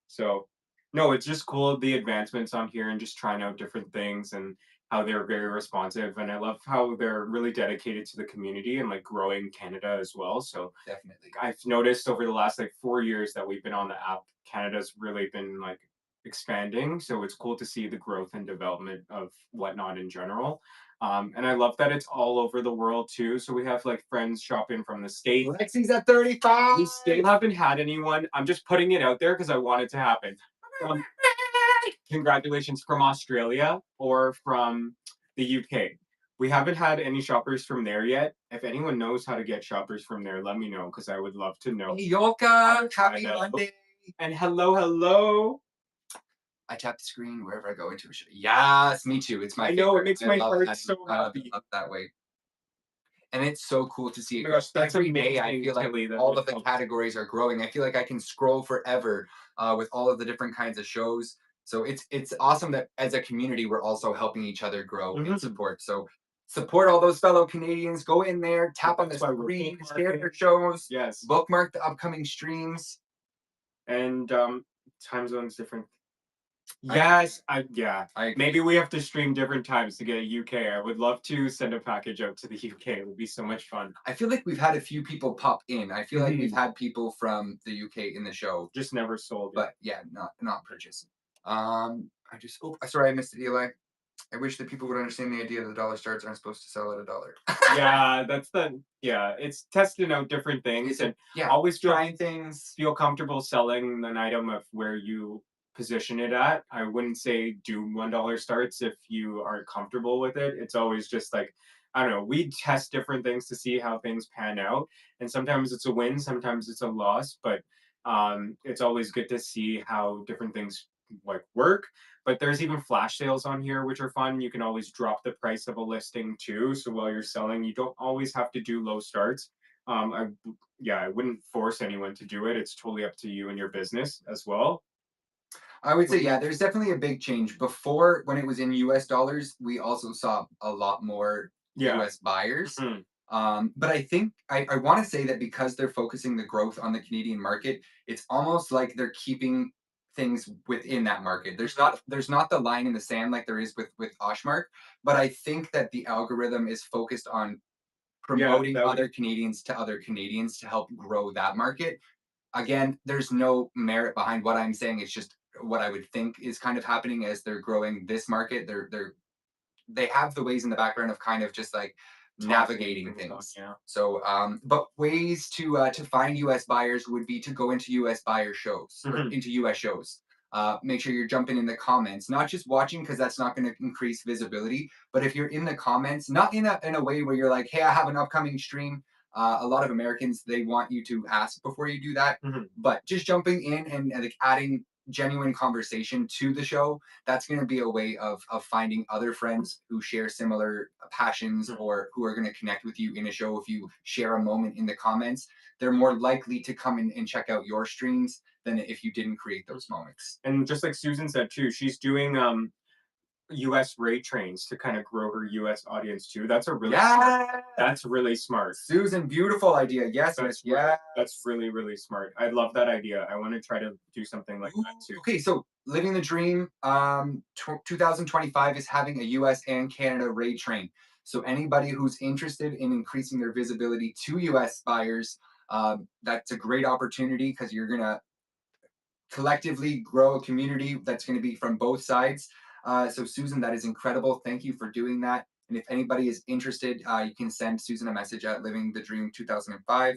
So, no, it's just cool the advancements on here and just trying out different things and how they're very responsive. And I love how they're really dedicated to the community and like growing Canada as well. So Definitely. I've noticed over the last like 4 years that we've been on the app, Canada's really been like expanding. So it's cool to see the growth and development of whatnot in general. And I love that it's all over the world too. So we have like friends shopping from the States. Lexi's at 35. We still haven't had anyone. I'm just putting it out there because I want it to happen. From, congratulations, from Australia or from the UK. We haven't had any shoppers from there yet. If anyone knows how to get shoppers from there, let me know because I would love to know. Hey, Yolka, happy know. Monday. And hello, hello. I tap the screen wherever I go into a show. Yes, me too. It's my I know, it favorite. makes I my love heart that. so I love happy. it that way. And it's so cool to see it. Oh my gosh, that's Every day, I amazing, feel like Tilly, that all it of the helps. categories are growing. I feel like I can scroll forever with all of the different kinds of shows. So it's awesome that as a community we're also helping each other grow and Mhm. support. So support all those fellow Canadians. Go in there, tap on the That's why we're screen, bookmarking. share your shows, Yes. bookmark the upcoming streams. And time zone's different. Yes, yeah. I Maybe we have to stream different times to get a UK. I would love to send a package out to the UK. It would be so much fun. I feel like we've had a few people pop in. I feel like we've had people from the UK in the show, Just never sold. but yeah, not purchased. I just sorry I missed it, Eli. I wish that people would understand the idea that the dollar starts aren't supposed to sell at $1. Yeah, it's testing out different things and Yeah, always trying things. feel comfortable selling an item of where you position it at. I wouldn't say do $1 starts if you aren't comfortable with it. It's always just like, I don't know, we test different things to see how things pan out. And sometimes it's a win, sometimes it's a loss, but it's always good to see how different things like work. But there's even flash sales on here, which are fun. You can always drop the price of a listing too. So while you're selling, you don't always have to do low starts. I wouldn't force anyone to do it. It's totally up to you and your business as well. I would say, yeah, there's definitely a big change. Before, when it was in US dollars, we also saw a lot more US buyers. Mhm. But I think I want to say that because they're focusing the growth on the Canadian market, it's almost like they're keeping things within that market. There's not the line in the sand like there is with Poshmark, but I think that the algorithm is focused on promoting other Canadians to help grow that market. Again, there's no merit behind what I'm saying. It's just what I would think is kind of happening as they're growing this market. They have the ways in the background of kind of just like navigating things. Yeah. So, but ways to find U.S. buyers would be to go into U.S. buyer shows or into U.S. shows. Make sure you're jumping in the comments, not just watching because that's not going to increase visibility. But if you're in the comments, not in a way where you're like, hey, I have an upcoming stream. A lot of Americans, they want you to ask before you do that. But just jumping in and like adding genuine conversation to the show, that's going to be a way of finding other friends who share similar passions or who are going to connect with you in a show. If you share a moment in the comments, they're more likely to come in and check out your streams than if you didn't create those moments. And just like Susan said too, she's doing US rate trains to kind of grow her US audience too. That's really smart. Susan, beautiful idea. Yes, that's really, really smart. I love that idea. I want to try to do something like that too. Okay, so Living the Dream 2025 is having a US and Canada raid train. So anybody who's interested in increasing their visibility to US buyers, that's a great opportunity because you're gonna collectively grow a community that's going to be from both sides. So Susan, that is incredible. Thank you for doing that. And if anybody is interested, you can send Susan a message at Living the Dream 2005.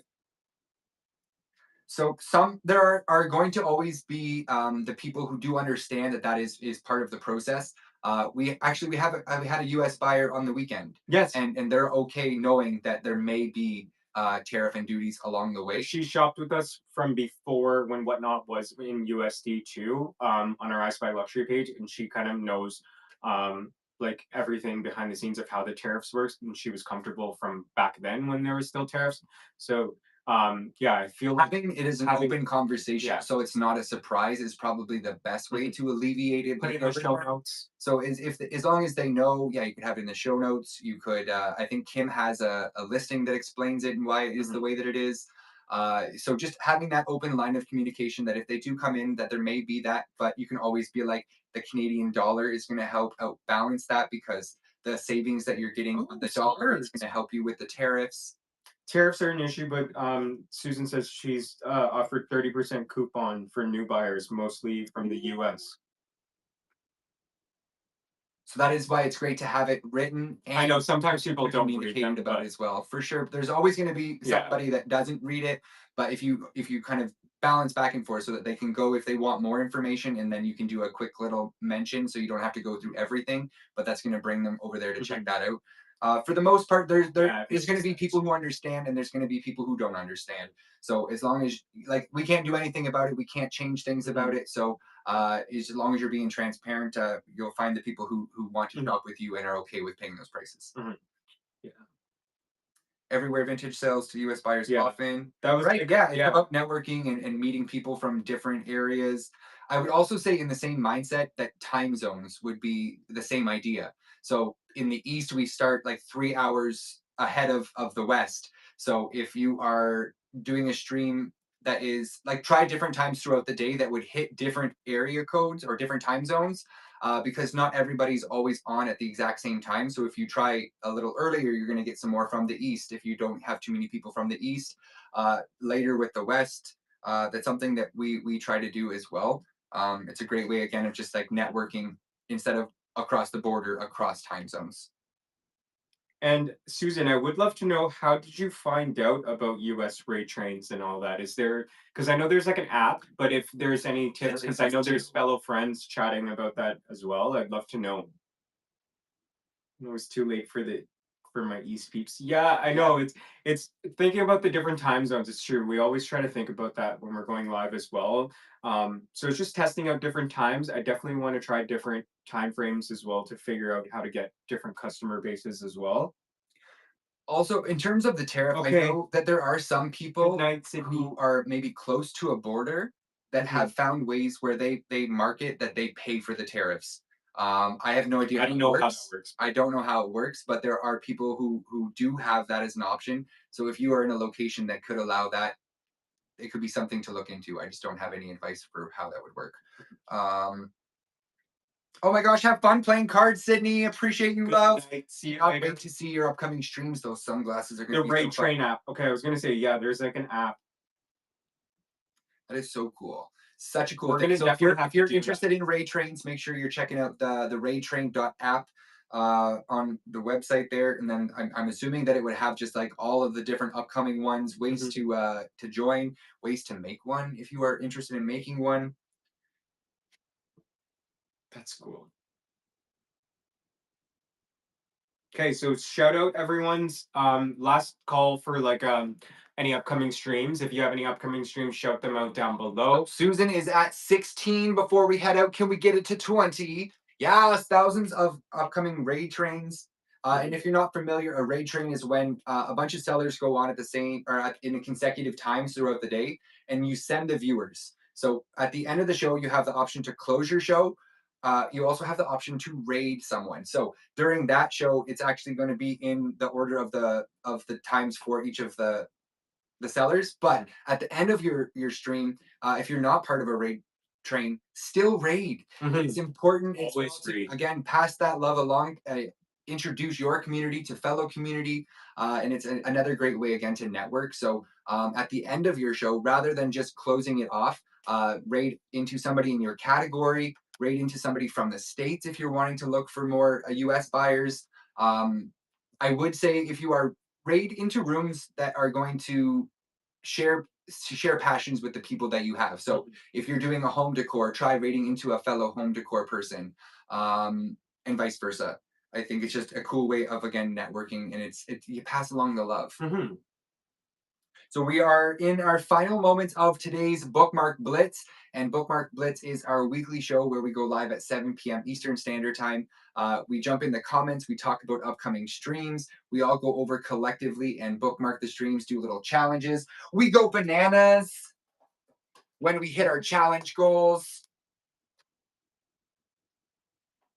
So there are going to always be the people who do understand that is part of the process. We had a U.S. buyer on the weekend. Yes, and they're okay knowing that there may be tariff and duties along the way. She shopped with us from before when Whatnot was in USD too, on our I Spy Luxury page, and she kind of knows like everything behind the scenes of how the tariffs works, and she was comfortable from back then when there were still tariffs. So yeah, I feel like Having it as an open conversation, yeah. so it's not a surprise, is probably the best way to alleviate it. put it in the show notes. So as long as they know, yeah, you could have it in the show notes. You could, I think Kim has a listing that explains it and why it is the way that it is. So just having that open line of communication that if they do come in, that there may be that, but you can always be like, the Canadian dollar is going to help out balance that, because the savings that you're getting on the dollar is going to help you with the tariffs. Tariffs are an issue, but Susan says she's offered 30% coupon for new buyers, mostly from the US. So that is why it's great to have it written. And I know sometimes people don't read communicated them, about but it as well. For sure, there's always going to be somebody that doesn't read it. But if you kind of balance back and forth so that they can go if they want more information, and then you can do a quick little mention so you don't have to go through everything. But that's going to bring them over there to check that out. For the most part, there's going to be people who understand, and there's going to be people who don't understand. So as long as, like, we can't do anything about it, we can't change things about it. So as long as you're being transparent, you'll find the people who want to shop with you and are okay with paying those prices. Yeah. Everywhere vintage sells to U.S. buyers often. That was right. Yeah, it's about networking and meeting people from different areas. I would also say, in the same mindset, that time zones would be the same idea. So in the East, we start like 3 hours ahead of the West. So if you are doing a stream that is like, try different times throughout the day that would hit different area codes or different time zones, because not everybody's always on at the exact same time. So if you try a little earlier, you're going to get some more from the East. If you don't have too many people from the East, later with the West, that's something that we try to do as well. It's a great way, again, of just like networking instead of across the border, across time zones. And Susan, I would love to know, how did you find out about US rate trains and all that? Is there, because I know there's like an app, but if there's any tips, because I know there's fellow friends chatting about that as well. I'd love to know. It was too late for my East peeps. Yeah, I know, it's thinking about the different time zones. It's true. We always try to think about that when we're going live as well. So it's just testing out different times. I definitely want to try different time frames as well to figure out how to get different customer bases as well. Also, in terms of the tariff, I know that there are some people who are maybe close to a border that have found ways where they market that they pay for the tariffs. I have no idea. I don't know how that works. I don't know how it works, but there are people who do have that as an option. So if you are in a location that could allow that, it could be something to look into. I just don't have any advice for how that would work. Oh my gosh, have fun playing cards, Sydney. Appreciate you, love. See you later. Wait to see your upcoming streams. Those sunglasses are going to be the Rate Train app. Okay, I was going to say, yeah, there's like an app. That is so cool. Such a cool thing. So if you're interested in Ray Trains, make sure you're checking out the raytrain.app on the website there. And then I'm assuming that it would have just like all of the different upcoming ones, ways to join, ways to make one if you are interested in making one. That's cool. Okay, so shout out everyone's last call for like any upcoming streams. If you have any upcoming streams, shout them out down below. Susan is at 16 before we head out. Can we get it to 20? Yes, thousands of upcoming raid trains. And if you're not familiar, a raid train is when a bunch of sellers go on at the same or in a consecutive times throughout the day, and you send the viewers. So at the end of the show, you have the option to close your show. You also have the option to raid someone. So during that show, it's actually going to be in the order of the times for each of the sellers. But at the end of your stream, if you're not part of a raid train, still raid. It's important. It's Always to, again, pass that love along. Introduce your community to fellow community, and it's another great way, again, to network. So at the end of your show, rather than just closing it off, raid into somebody in your category, raid into somebody from the States if you're wanting to look for more US buyers. I would say, if you are raid into rooms that are going to share passions with the people that you have. So if you're doing a home decor, try raiding into a fellow home decor person, and vice versa. I think it's just a cool way of, again, networking, and you pass along the love. So we are in our final moments of today's Bookmark Blitz. And Bookmark Blitz is our weekly show where we go live at 7 p.m. Eastern Standard Time. We jump in the comments, we talk about upcoming streams. We all go over collectively and bookmark the streams, do little challenges. We go bananas when we hit our challenge goals.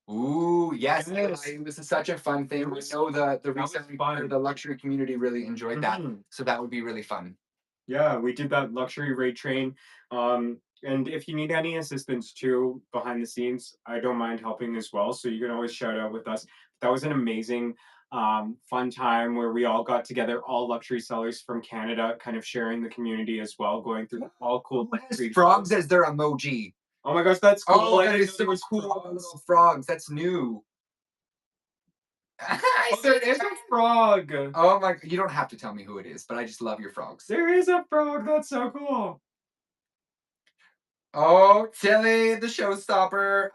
Ooh, yes. It was such a fun thing. I know the reselling part, the luxury community really enjoyed that. So that would be really fun. Yeah, we did that luxury rate train. And if you need any assistance too behind the scenes, I don't mind helping as well. So you can always shout out with us. That was an amazing, fun time where we all got together, all luxury sellers from Canada, kind of sharing the community as well, going through all cool luxury Frogs as their emoji. Oh my gosh, that's cool. Oh, that is so cool. Little frogs. That's new. There is a frog. Oh my! You don't have to tell me who it is, but I just love your frogs. There is a frog. That's so cool. Oh, Tilly, the showstopper.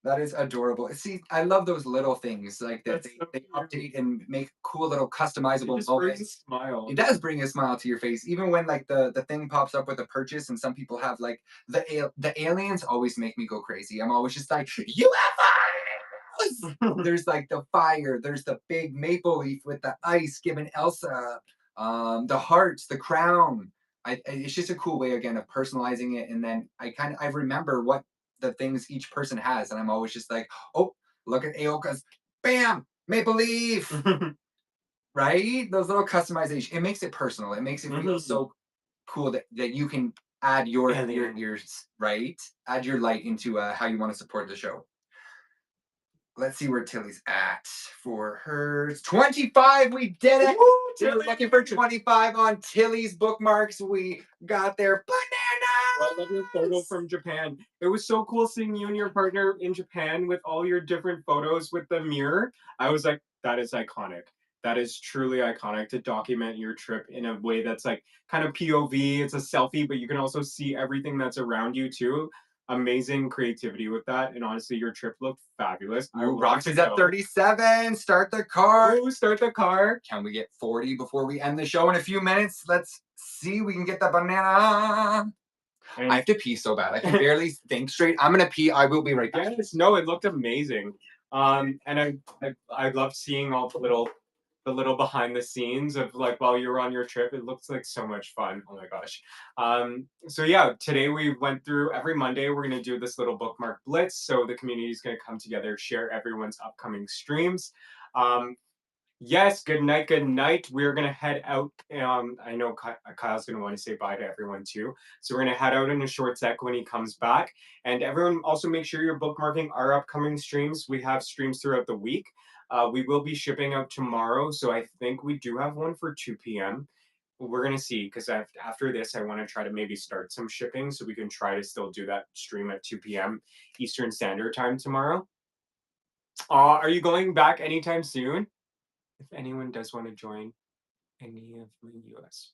That is adorable. See, I love those little things like that. They update and make cool little customizable moments. Smile. It does bring a smile to your face, even when like the thing pops up with a purchase, and some people have like the aliens always make me go crazy. I'm always just like UFOs. There's like the fire. There's the big maple leaf with the ice giving Elsa. The hearts, the crown. It's just a cool way again of personalizing it, and then I remember what the things each person has, and I'm always just like, oh, look at Aoka's, bam, maple leaf, right? Those little customization, it makes it personal. It makes it feel so cool that you can add your right, add your light into how you want to support the show. Let's see where Tilly's at for hers. 25, we did it. We're looking for 25 on Tilly's bookmarks. We got their bananas. I love your photo from Japan. It was so cool seeing you and your partner in Japan with all your different photos with the mirror. I was like, that is iconic. That is truly iconic to document your trip in a way that's like kind of POV. It's a selfie, but you can also see everything that's around you too. Amazing creativity with that, and honestly, your trip looked fabulous. Roxy's at 37. Start the car. Ooh, start the car. Can we get 40 before we end the show in a few minutes? Let's see. We can get the banana. I have to pee so bad. I can barely think straight. I'm gonna pee. I will be right back. Yes, no, it looked amazing. And I loved seeing all the little behind the scenes of like while you were on your trip. It looks like so much fun. Oh my gosh. So yeah, today we went through every Monday. We're going to do this little bookmark blitz. So the community is going to come together, share everyone's upcoming streams. Yes, good night, good night. We're going to head out. I know Kyle's going to want to say bye to everyone too. So we're going to head out in a short sec when he comes back. And everyone also make sure you're bookmarking our upcoming streams. We have streams throughout the week. We will be shipping out tomorrow, so I think we do have one for 2 p.m. We're going to see, because after this, I want to try to maybe start some shipping so we can try to still do that stream at 2 p.m. Eastern Standard Time tomorrow. Are you going back anytime soon? If anyone does want to join any of the U.S.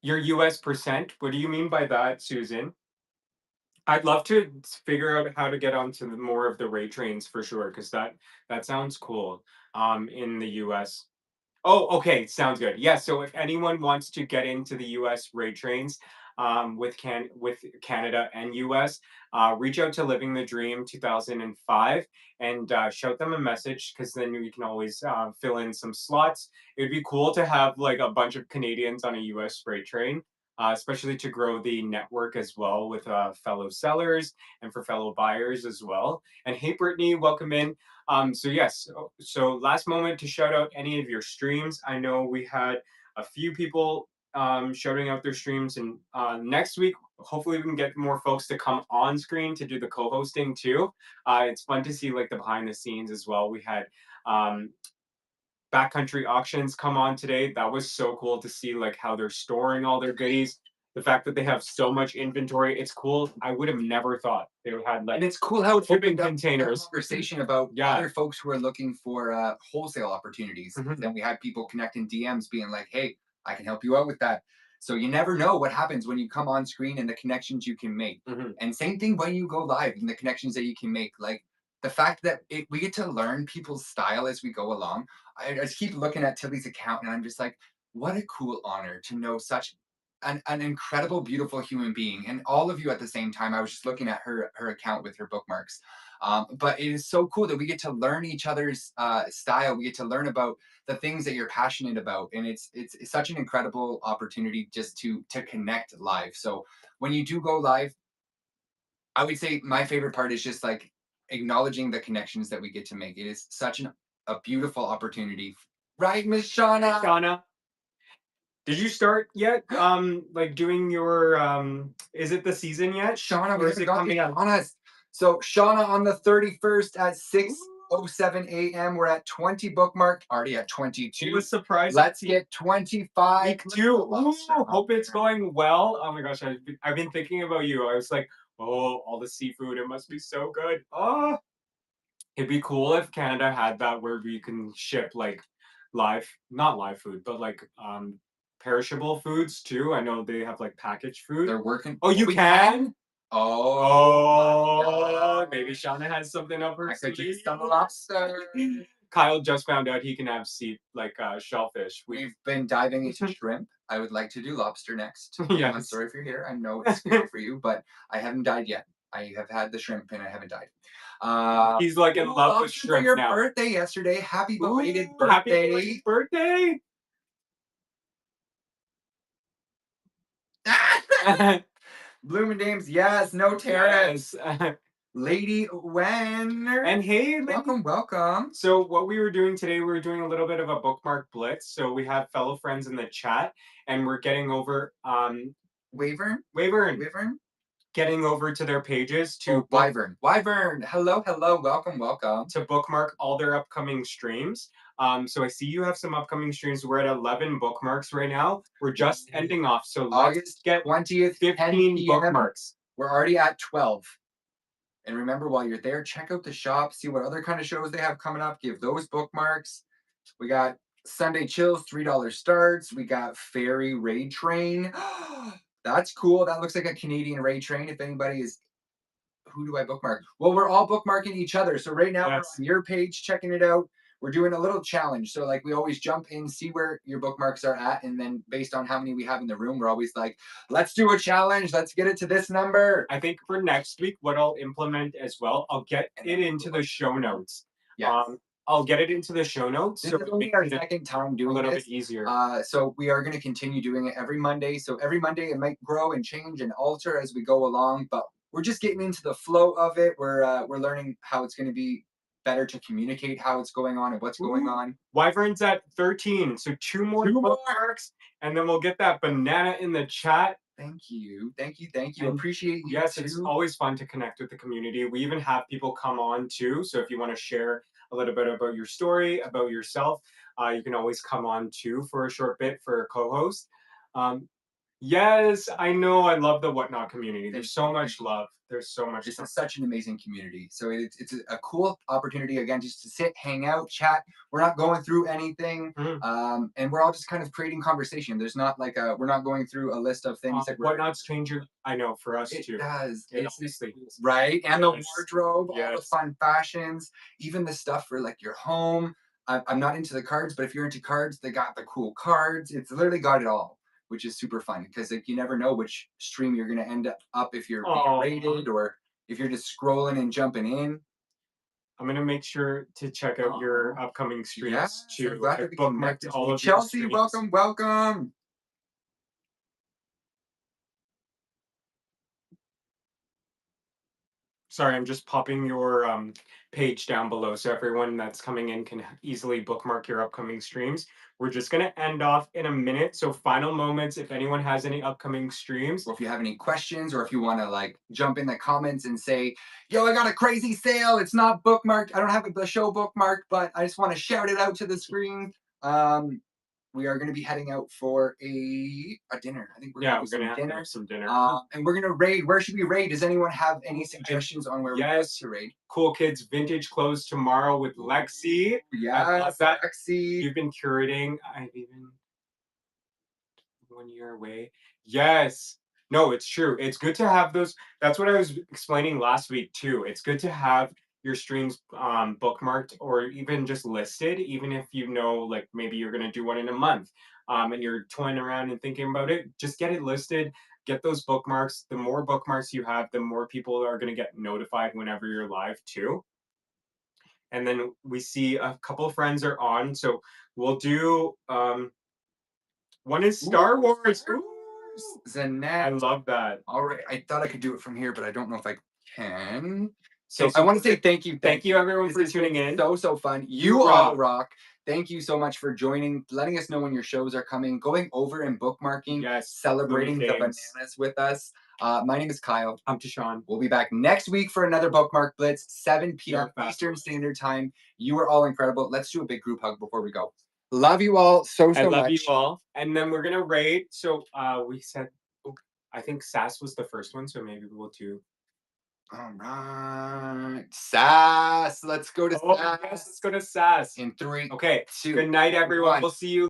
Your U.S. percent, what do you mean by that, Susan? I'd love to figure out how to get onto more of the rate trains for sure, because that sounds cool. In the U.S. Oh, okay, sounds good. Yeah, so if anyone wants to get into the U.S. rate trains, with Canada and U.S., reach out to Living the Dream 2005 and shout them a message, because then we can always fill in some slots. It would be cool to have like a bunch of Canadians on a U.S. rate train. Especially to grow the network as well with fellow sellers and for fellow buyers as well. And hey, Brittany, welcome in. So yes, so last moment to shout out any of your streams. I know we had a few people shouting out their streams, and next week, hopefully we can get more folks to come on screen to do the co-hosting too. It's fun to see like the behind the scenes as well. We had Backcountry Auctions come on today. That was so cool to see like how they're storing all their goodies. The fact that they have so much inventory, it's cool. I would have never thought they would have like. And it's cool how it's open containers. Conversation about other folks who are looking for wholesale opportunities. Then we had people connecting DMs, being like, "Hey, I can help you out with that." So you never know what happens when you come on screen and the connections you can make. And same thing when you go live and the connections that you can make. Like the fact that we get to learn people's style as we go along. I just keep looking at Tilly's account and I'm just like, what a cool honor to know such an incredible, beautiful human being. And all of you at the same time, I was just looking at her account with her bookmarks. But it is so cool that we get to learn each other's style. We get to learn about the things that you're passionate about. And it's such an incredible opportunity just to connect live. So when you do go live, I would say my favorite part is just like acknowledging the connections that we get to make. It is such a beautiful opportunity. Right, Miss Shauna? Shauna, did you start yet? Like doing your is it the season yet? Shauna, we Or is haven't it got coming the up? honest. So Shauna on the 31st at 6:07 a.m. We're at 20 bookmarked, already at It 22. was surprising. Let's get 25. Week 2. Ooh, hope it's going well. Oh my gosh, I've been thinking about you. I was like, oh, all the seafood. It must be so good. Oh, it'd be cool if Canada had that where we can ship like not live food, but like perishable foods too. I know they have like packaged food. They're working. Oh, you we can? Oh, Oh, maybe Shauna has something up her I could sleeve. use some lobster. Kyle just found out he can have shellfish. We've been diving into shrimp. I would like to do lobster next. Yes. I'm sorry if you're here. I know it's scary for you, but I haven't died yet. I have had the shrimp and I haven't died. He's like in ooh, love with lobster for shrimp your now. birthday yesterday. Happy belated Ooh, happy birthday. belated birthday. Bloomin' Dames, yes, no tariffs. Yes. Lady Wenner. And hey, welcome, welcome. So what we were doing today, we were doing a little bit of a bookmark blitz. So we have fellow friends in the chat, and we're getting over Wyvern, getting over to their pages to Wyvern. Hello, welcome, to bookmark all their upcoming streams. So I see you have some upcoming streams. We're at 11 bookmarks right now. We're just ending off. So August let's get 20th, 15 bookmarks. We're already at 12. And remember, while you're there, check out the shop, see what other kind of shows they have coming up. Give those bookmarks. We got Sunday Chills, $3 starts. We got Fairy Raid Train. That's cool. That looks like a Canadian raid train. If anybody is, who do I bookmark? Well, we're all bookmarking each other. So right now we're on your page checking it out. We're doing a little challenge. So like we always jump in, see where your bookmarks are at. And then based on how many we have in the room, we're always like, let's do a challenge. Let's get it to this number. I think for next week, what I'll implement as well, I'll get it into the show notes. Yes. I'll get it into the show notes. This So is only our second time doing a little this. bit easier. So we are going to continue doing it every Monday. So every Monday it might grow and change and alter as we go along, but we're just getting into the flow of it. We're learning how it's going to be better to communicate how it's going on and what's going on. Wyvern's at 13, so two more bookmarks, and then we'll get that banana in the chat. Thank you. Appreciate you. Yes, too. it's always fun to connect with the community. We even have people come on too. So if you want to share a little bit about your story, about yourself, you can always come on too for a short bit for a co-host. Yes, I know. I love the Whatnot community. There's so much love. There's so much. This is such an amazing community. So it's a cool opportunity, again, just to sit, hang out, chat. We're not going through anything. And we're all just kind of creating conversation. There's not like we're not going through a list of things that Whatnot's changing. I know, for us it too. Does. It's right. And the Yes. wardrobe, all the Yes. fun fashions, even the stuff for like your home. I'm not into the cards, but if you're into cards, they got the cool cards. It's literally got it all, which is super fun because like you never know which stream you're gonna end up if you're being rated or if you're just scrolling and jumping in. I'm gonna make sure to check out your upcoming streams too. I'm glad to be Bookmarked connected all to you. of your Chelsea, streams. welcome. Sorry, I'm just popping your page down below so everyone that's coming in can easily bookmark your upcoming streams. We're just going to end off in a minute. So final moments, if anyone has any upcoming streams. Or if you have any questions or if you want to like jump in the comments and say, yo, I got a crazy sale. It's not bookmarked. I don't have the show bookmarked, but I just want to shout it out to the screen. We are going to be heading out for a dinner. I think we're going to have some dinner. And we're going to raid. Where should we raid? Does anyone have any suggestions on where we to raid? Cool Kids Vintage Clothes tomorrow with Lexi. Yes, Lexi. You've been curating. I've even 1 year away. Yes. No, it's true. It's good to have those. That's what I was explaining last week too. It's good to have your streams bookmarked or even just listed, even if you know, like maybe you're going to do one in a month, and you're toying around and thinking about it, just get it listed, get those bookmarks. The more bookmarks you have, the more people are going to get notified whenever you're live too. And then we see a couple of friends are on, so we'll do one is Star Wars. Ooh, I Zanette. love that. All right. I thought I could do it from here, but I don't know if I can. So Okay, so I want to say thank you. Thank you everyone This for has tuning been in. so fun. You You all rock. rock. Thank you so much for joining, letting us know when your shows are coming, going over and bookmarking, Yes, celebrating the Louis James. bananas with us. My name is Kyle. I'm Tashawn. We'll be back next week for another Bookmark Blitz, 7 p.m. Sure, fast. Eastern Standard Time. You are all incredible. Let's do a big group hug before we go. Love you all so I love much. you all. And then we're gonna rate. So we said, I think Sass was the first one, so maybe we'll do. All right. Sass. Let's go to Oh, Sass. yes, let's go to Sass. In 3, Okay. 2, Good night, everyone. 1. We'll see you.